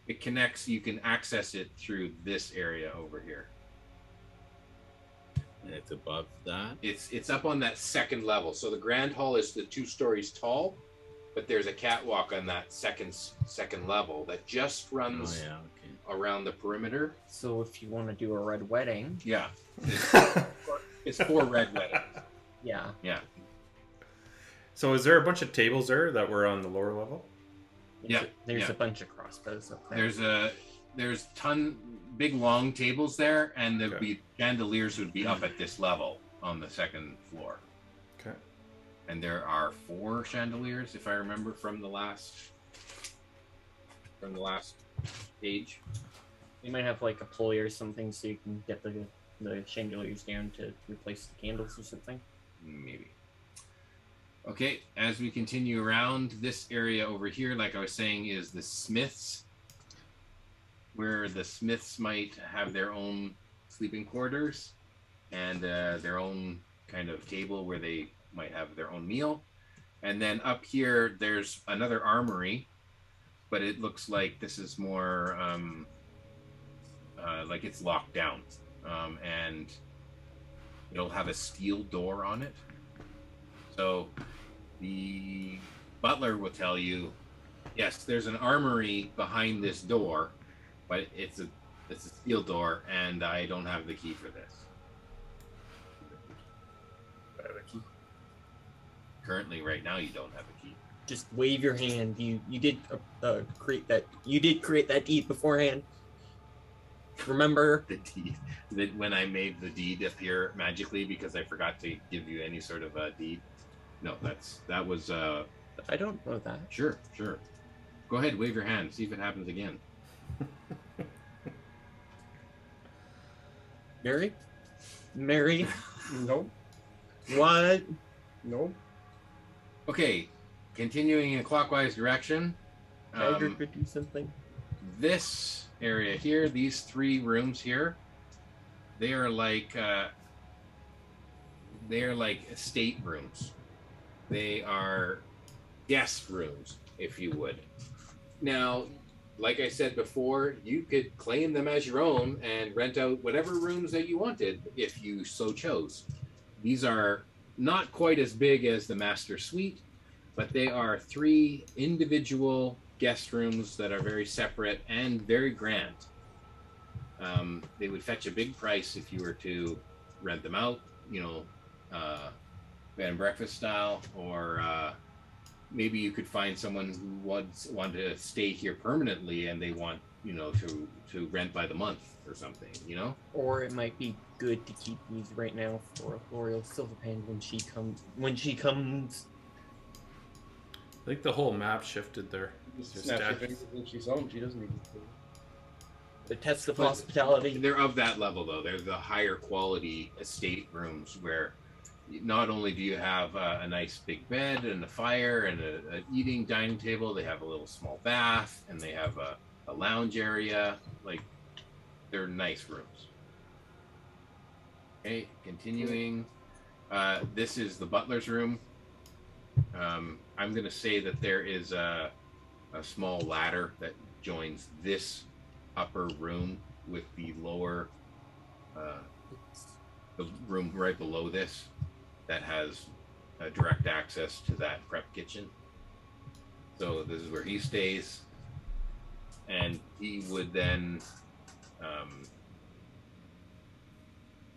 It connects. You can access it through this area over here. And it's above that. It's up on that second level. So the grand hall is the 2 stories tall, but there's a catwalk on that second level that just runs Oh yeah, okay. around the perimeter. So if you want to do a red wedding, Yeah, it's 4 red weddings. yeah. Yeah, So is there a bunch of tables there that were on the lower level? Yeah, There's yeah. a bunch of crossbows up there. there's big long tables there, and there'd Okay. be chandeliers would be up at this level on the second floor. Okay. And there are 4 chandeliers, if I remember from the last page. You might have like a pulley or something so you can get the chandeliers down to replace the candles or something. Maybe. Okay, as we continue around, this area over here, like I was saying, is the smiths, where the smiths might have their own sleeping quarters and their own kind of table where they might have their own meal. And then up here, there's another armory, but it looks like this is more like it's locked down, and it'll have a steel door on it. So the butler will tell you, yes, there's an armory behind this door, but it's a steel door, and I don't have the key for this. Currently, right now, you don't have a key. Just wave your hand. You did create that. You did create that deed beforehand. Remember? The deed, that when I made the deed appear magically because I forgot to give you any sort of a deed. No, that was I don't know that. sure. Go ahead, wave your hand, see if it happens again. Mary? Mary? Nope. What? Nope. Okay, continuing in a clockwise direction. Tiger could do something. This area here, these 3 rooms here, they are like they are like estate rooms. They are guest rooms, if you would. Now, like I said before, you could claim them as your own and rent out whatever rooms that you wanted if you so chose. These are not quite as big as the master suite, but they are 3 individual guest rooms that are very separate and very grand. They would fetch a big price if you were to rent them out, bed and breakfast style, or maybe you could find someone who wanted to stay here permanently and they want, to rent by the month or something, Or it might be good to keep these right now for L'Oreal Silverpan when she comes. I think the whole map shifted there. Just Just snap her dash- fingers when she's home. She doesn't need to. The test of But hospitality. They're of that level, though. They're the higher quality estate rooms where not only do you have a nice big bed and a fire and an eating dining table, they have a little small bath and they have a lounge area. Like, they're nice rooms. Okay, continuing. This is the butler's room. I'm going to say that there is a small ladder that joins this upper room with the lower, the room right below this that has direct access to that prep kitchen. So this is where he stays, and he would then,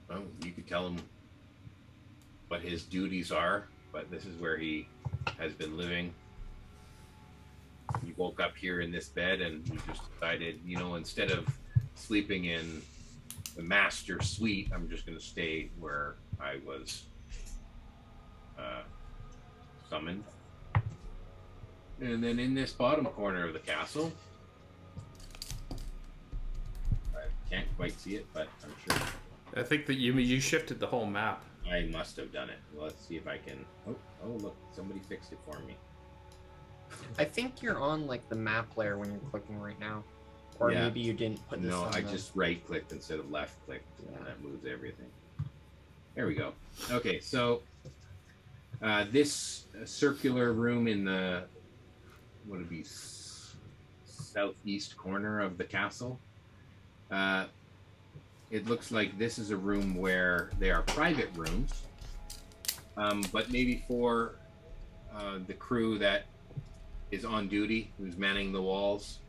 well, you could tell him what his duties are, but this is where he has been living. He woke up here in this bed and he just decided, instead of sleeping in the master suite, I'm just going to stay where I was summoned. And then in this bottom corner of the castle, I can't quite see it, but I'm sure I think that you shifted the whole map. I must have done it. Let's see if I can. Oh, look, somebody fixed it for me. I think you're on like the map layer when you're clicking right now, or Yeah. maybe you didn't put this No, on I the- just right clicked instead of left clicked, Yeah. and that moves everything. There we go. Okay, so this circular room in the what would it be southeast corner of the castle. It looks like this is a room where they are private rooms, but maybe for the crew that is on duty, who's manning the walls.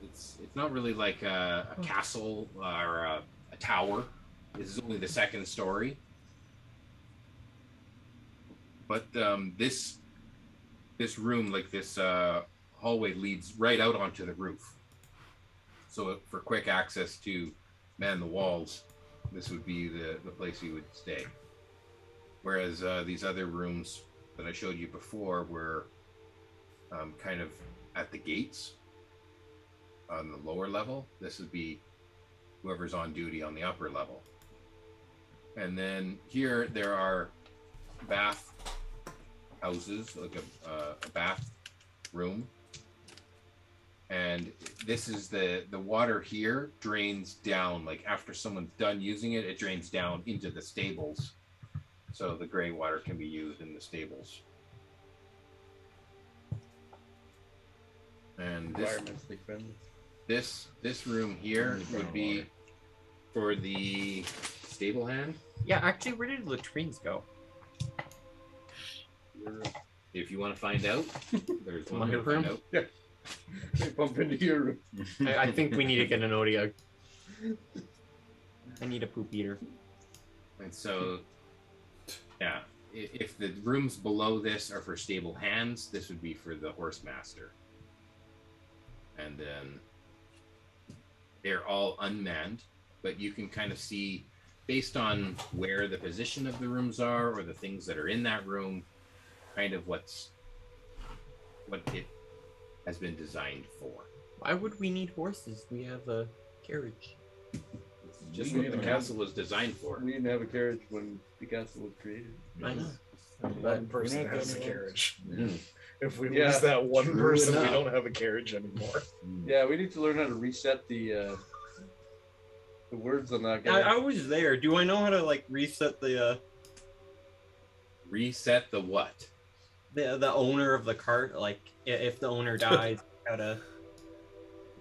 It's not really like a castle or a tower. This is only the second story. But this room, like this hallway, leads right out onto the roof. So for quick access to man the walls, this would be the place you would stay. Whereas these other rooms that I showed you before were kind of at the gates on the lower level. This would be whoever's on duty on the upper level. And then here there are bath houses, like a bath room. And this is the water here drains down, like after someone's done using it, it drains down into the stables. So the gray water can be used in the stables. And Environmentally friendly. this room here would be for the stable hand. Yeah, actually, where did the latrines go? If you want to find out, there's one My way to find room? out. They bump into your room. I think we need to get an Odia. I need a poop eater. And so, yeah, if the rooms below this are for stable hands, this would be for the horse master. And then they're all unmanned, but you can kind of see, based on where the position of the rooms are or the things that are in that room, kind of what it has been designed for. Why would we need horses? We have a carriage. It's just We what the need a castle was designed for. We didn't have a carriage when the castle was created. I know. One person we're not has a gonna- carriage. Mm. If we Yeah, lose that one true person, we enough. don't have a carriage anymore. Yeah, we need to learn how to reset the The words on that I guy. was there. Do I know how to like reset the Reset the what? the owner of the cart? Like if the owner dies, how to?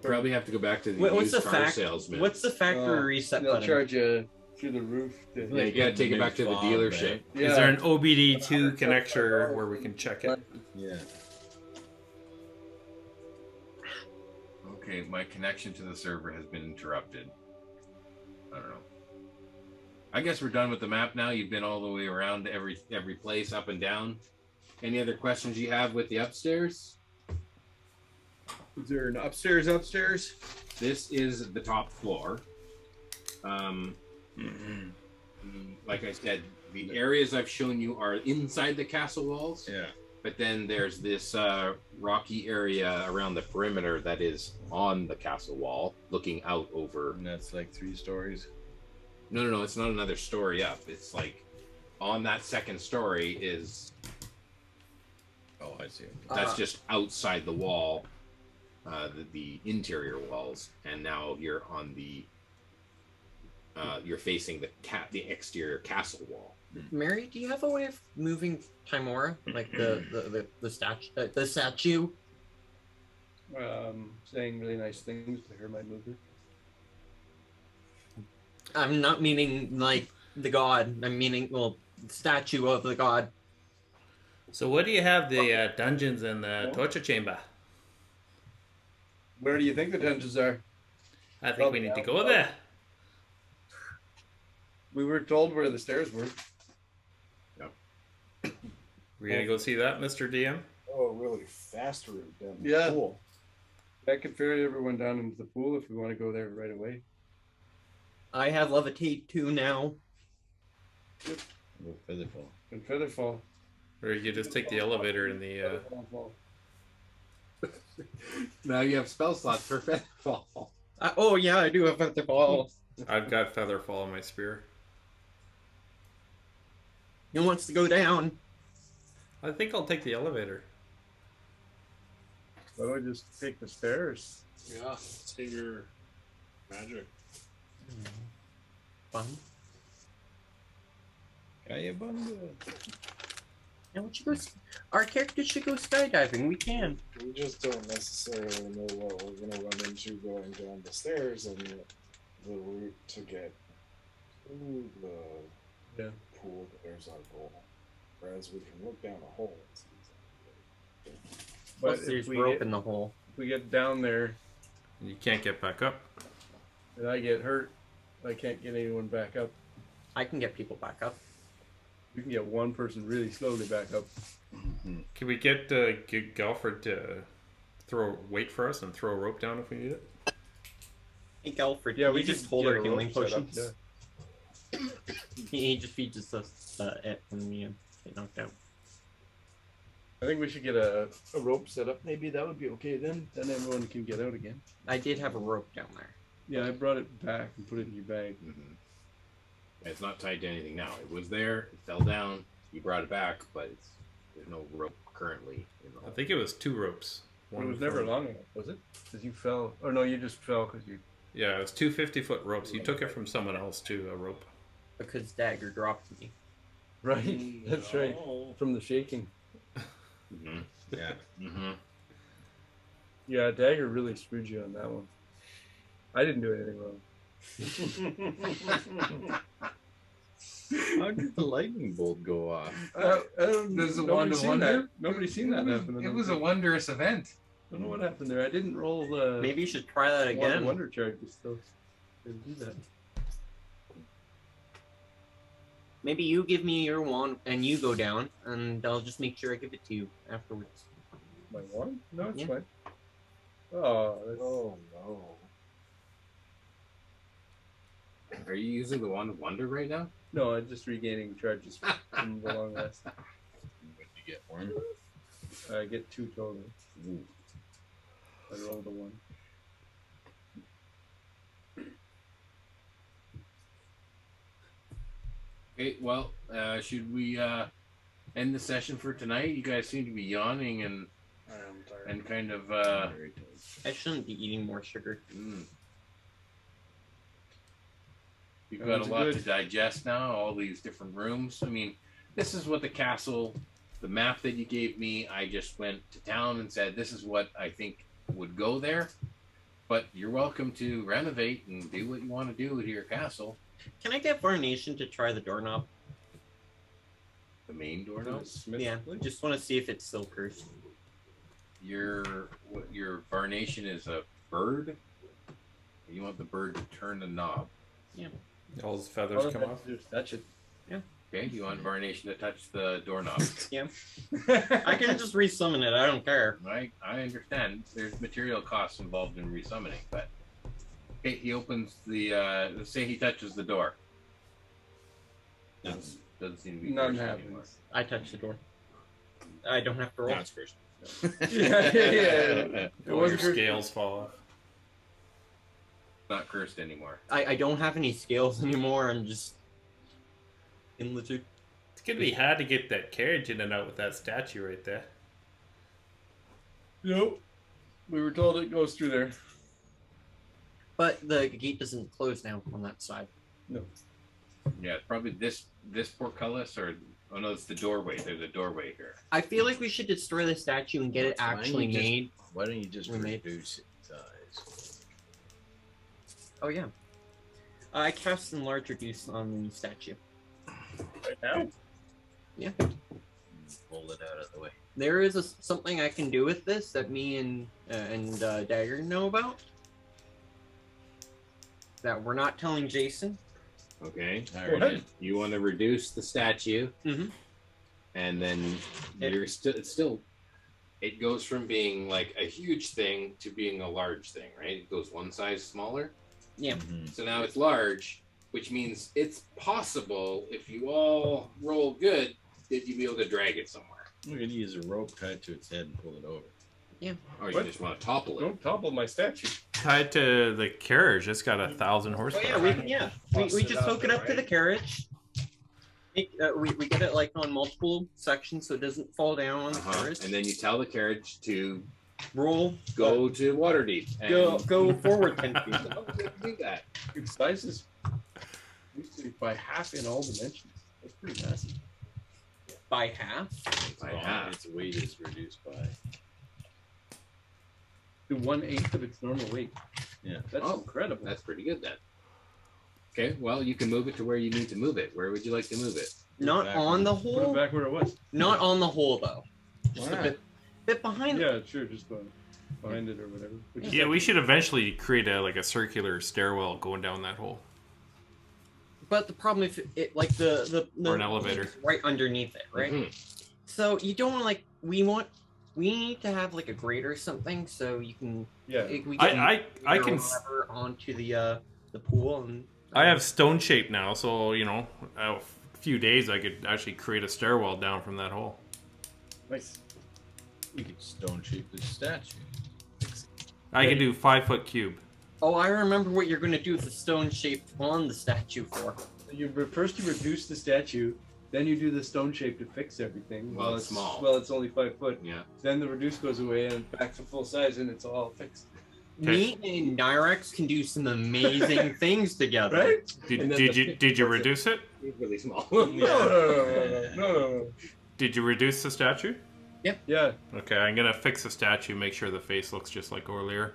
Probably have to go back to the What's used the car fact? salesman. What's the factory reset They'll button? charge you through the roof. To Yeah, you gotta take it back to the dealership. Yeah. Is there an OBD2 connector where we can check it? Yeah. Okay, my connection to the server has been interrupted. I don't know. I guess we're done with the map now. You've been all the way around every place, up and down. Any other questions you have with the upstairs? Is there an upstairs? This is the top floor. Like I said, the areas I've shown you are inside the castle walls. Yeah. But then there's this rocky area around the perimeter that is on the castle wall, looking out over. And that's like 3 stories. No, it's not another story up. It's like on that second story is. Oh, I see. That's just outside the wall, the interior walls, and now you're on the. You're facing the exterior castle wall. Mary, do you have a way of moving Tymora, like the statue? Saying really nice things to her might move her. I'm not meaning like the god. I'm meaning statue of the god. So what do you have the dungeons and the torture chamber? Where do you think the dungeons are? I think we need to go there. We were told where the stairs were. We're gonna go see that, Mr. DM? Oh, really fast route down the Yeah. pool. I could ferry everyone down into the pool if we want to go there right away. I have levitate too now. Featherfall. And Featherfall. Or you just take the elevator in the... Now you have spell slots for Featherfall. Oh yeah, I do have featherfall. I've got Featherfall on my spear. Who wants to go down? I think I'll take the elevator. Why don't I just take the stairs? Yeah, save your magic. Fun. Kayabunga. Now we should go. Our characters should go skydiving. We can. We just don't necessarily know what we're going to run into going down the stairs and the route to get to the pool. There's our goal. Whereas we can look down a hole. Plus, there's rope in the hole. If we get down there You can't get back up. and I get hurt, I can't get anyone back up. I can get people back up. You can get one person really slowly back up. Can we get Galford to wait for us and throw a rope down if we need it? Hey, Galford, Yeah, we we just could hold get our a healing rope set up, potions. He just feeds us it when we get knocked out. I think we should get a rope set up. Maybe that would be okay then. Then everyone can get out again. I did have a rope down there. Yeah, I brought it back and put it in your bag. It's not tied to anything now. It was there, it fell down, you brought it back, but there's no rope currently in the I think it was 2 ropes. It was never long enough, was it? Because you fell. Or no, you just fell because you... Yeah, it was 2 50-foot ropes. You took it from someone else too, a rope. Because Dagger dropped me. Right, that's right. From the shaking. Yeah. Yeah, Dagger really screwed you on that one. I didn't do anything wrong. How did the lightning bolt go off? There's a one-to-one there? Nobody's seen that happen. It was a wondrous event. I don't know what happened there. I didn't roll the... Maybe you should try that again. Wonder charges though. Didn't do that. Maybe you give me your wand and you go down, and I'll just make sure I give it to you afterwards. My wand? No, it's Yeah. fine. Oh, that's... Oh no. Are you using the Wand of Wonder right now? No, I'm just regaining charges from the long rest. When you get one. I get 2 total. I rolled a 1. Okay, well, should we end the session for tonight? You guys seem to be yawning and I am tired. kind of I shouldn't be eating more sugar. You've got a Sounds lot good. to digest now, all these different rooms. I mean, this is what the castle, the map that you gave me, I just went to town and said, this is what I think would go there. But you're welcome to renovate and do what you want to do to your castle. Can I get Varnation to try the doorknob? The main doorknob. Yeah, just want to see if it's still cursed. Your Varnation is a bird. You want the bird to turn the knob. Yeah. All his feathers come off. Just touch it. Okay, you want Varnation to touch the doorknob. Yeah. I can just resummon it. I don't care. I understand. There's material costs involved in resummoning, but okay, he opens the. Let's say he touches the door. Doesn't seem to be None cursed anymore. happens. I touched the door. I don't have to roll. Now it's cursed. Yeah. It All your wasn't cursed. scales fall off. Not cursed anymore. I don't have any scales anymore. I'm just in lizard. It's gonna be hard to get that carriage in and out with that statue right there. Nope. We were told it goes through there. But the gate doesn't close now on that side. No. Yeah, it's probably this portcullis, or oh no, it's the doorway. There's a doorway here. I feel like we should destroy the statue and get it Why don't actually you just- made. Why don't you just Remade. reduce its size? Oh yeah. I cast enlarge reduce on the statue. Right now? Yeah. Pull it out of the way. There is something I can do with this that me and Dagger know about. That we're not telling Jason. Okay. What? You want to reduce the statue, Mhm. and then it goes from being like a huge thing to being a large thing, right? It goes one size smaller. Yeah. Mm-hmm. So now it's large, which means it's possible, if you all roll good, that you'll be able to drag it somewhere. We're gonna use a rope tied to its head and pull it over. Or you What? just want to topple it. Don't topple my statue. Tied to the carriage, it's got 1,000 Oh horsepower. yeah, we can. Yeah, Toss we it just out hook it there, up to the right? carriage. We get it like on multiple sections so it doesn't fall down on the carriage. And then you tell the carriage to Roll. go to Waterdeep. And Go forward 10 feet. How do you do that? Its sizes used to be by half in all dimensions. That's pretty massive. By half. By half. Its weight is reduced by. To 1/8 of its normal weight. Yeah. That's Oh, incredible. That's pretty good then. Okay, well, you can move it to where you need to move it. Where would you like to move it? Not Back. on the Put it hole. back where it was. Not on the hole though. Just Why a not? bit behind. Yeah, sure, just behind it or whatever. Which is Yeah, like- we should eventually create a circular stairwell going down that hole. But the problem if it like the Or an elevator. right underneath it, right? Mhm. So you don't want we need to have like a grate or something so you can Yeah. we I or can whatever onto the pool and I have stone shape now, so a few days I could actually create a stairwell down from that hole. Nice. We could stone shape the statue. I could do 5-foot cube. Oh, I remember what you're gonna do with the stone shape on the statue for. First you reduce the statue, then you do the stone shape to fix everything. Well, it's small. Well, it's only 5 foot. Yeah. Then the reduce goes away and back to full size, and it's all fixed. Me and Nyrex can do some amazing things together. Right? And then Did you reduce it? It's really small. No. Did you reduce the statue? Yeah. Okay, I'm gonna fix the statue, make sure the face looks just like earlier.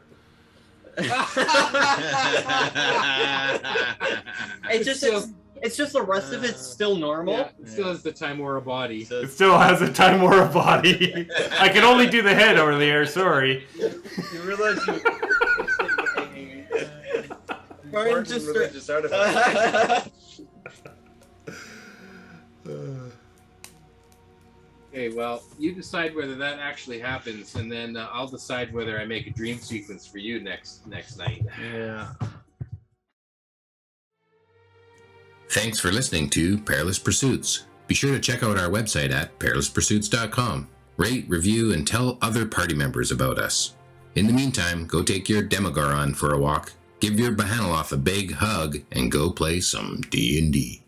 It's just the rest of it's still normal. Yeah, it still has the Tymora body. So It still has a Tymora body. I can only do the head earlier, sorry. You realize you. Brian just religious artifact. Okay, well, you decide whether that actually happens, and then I'll decide whether I make a dream sequence for you next night. yeah. Thanks for listening to Perilous Pursuits. Be sure to check out our website at perilouspursuits.com. Rate, review, and tell other party members about us. In the meantime, go take your Demogoron for a walk, give your Bahanaloth a big hug, and go play some D&D.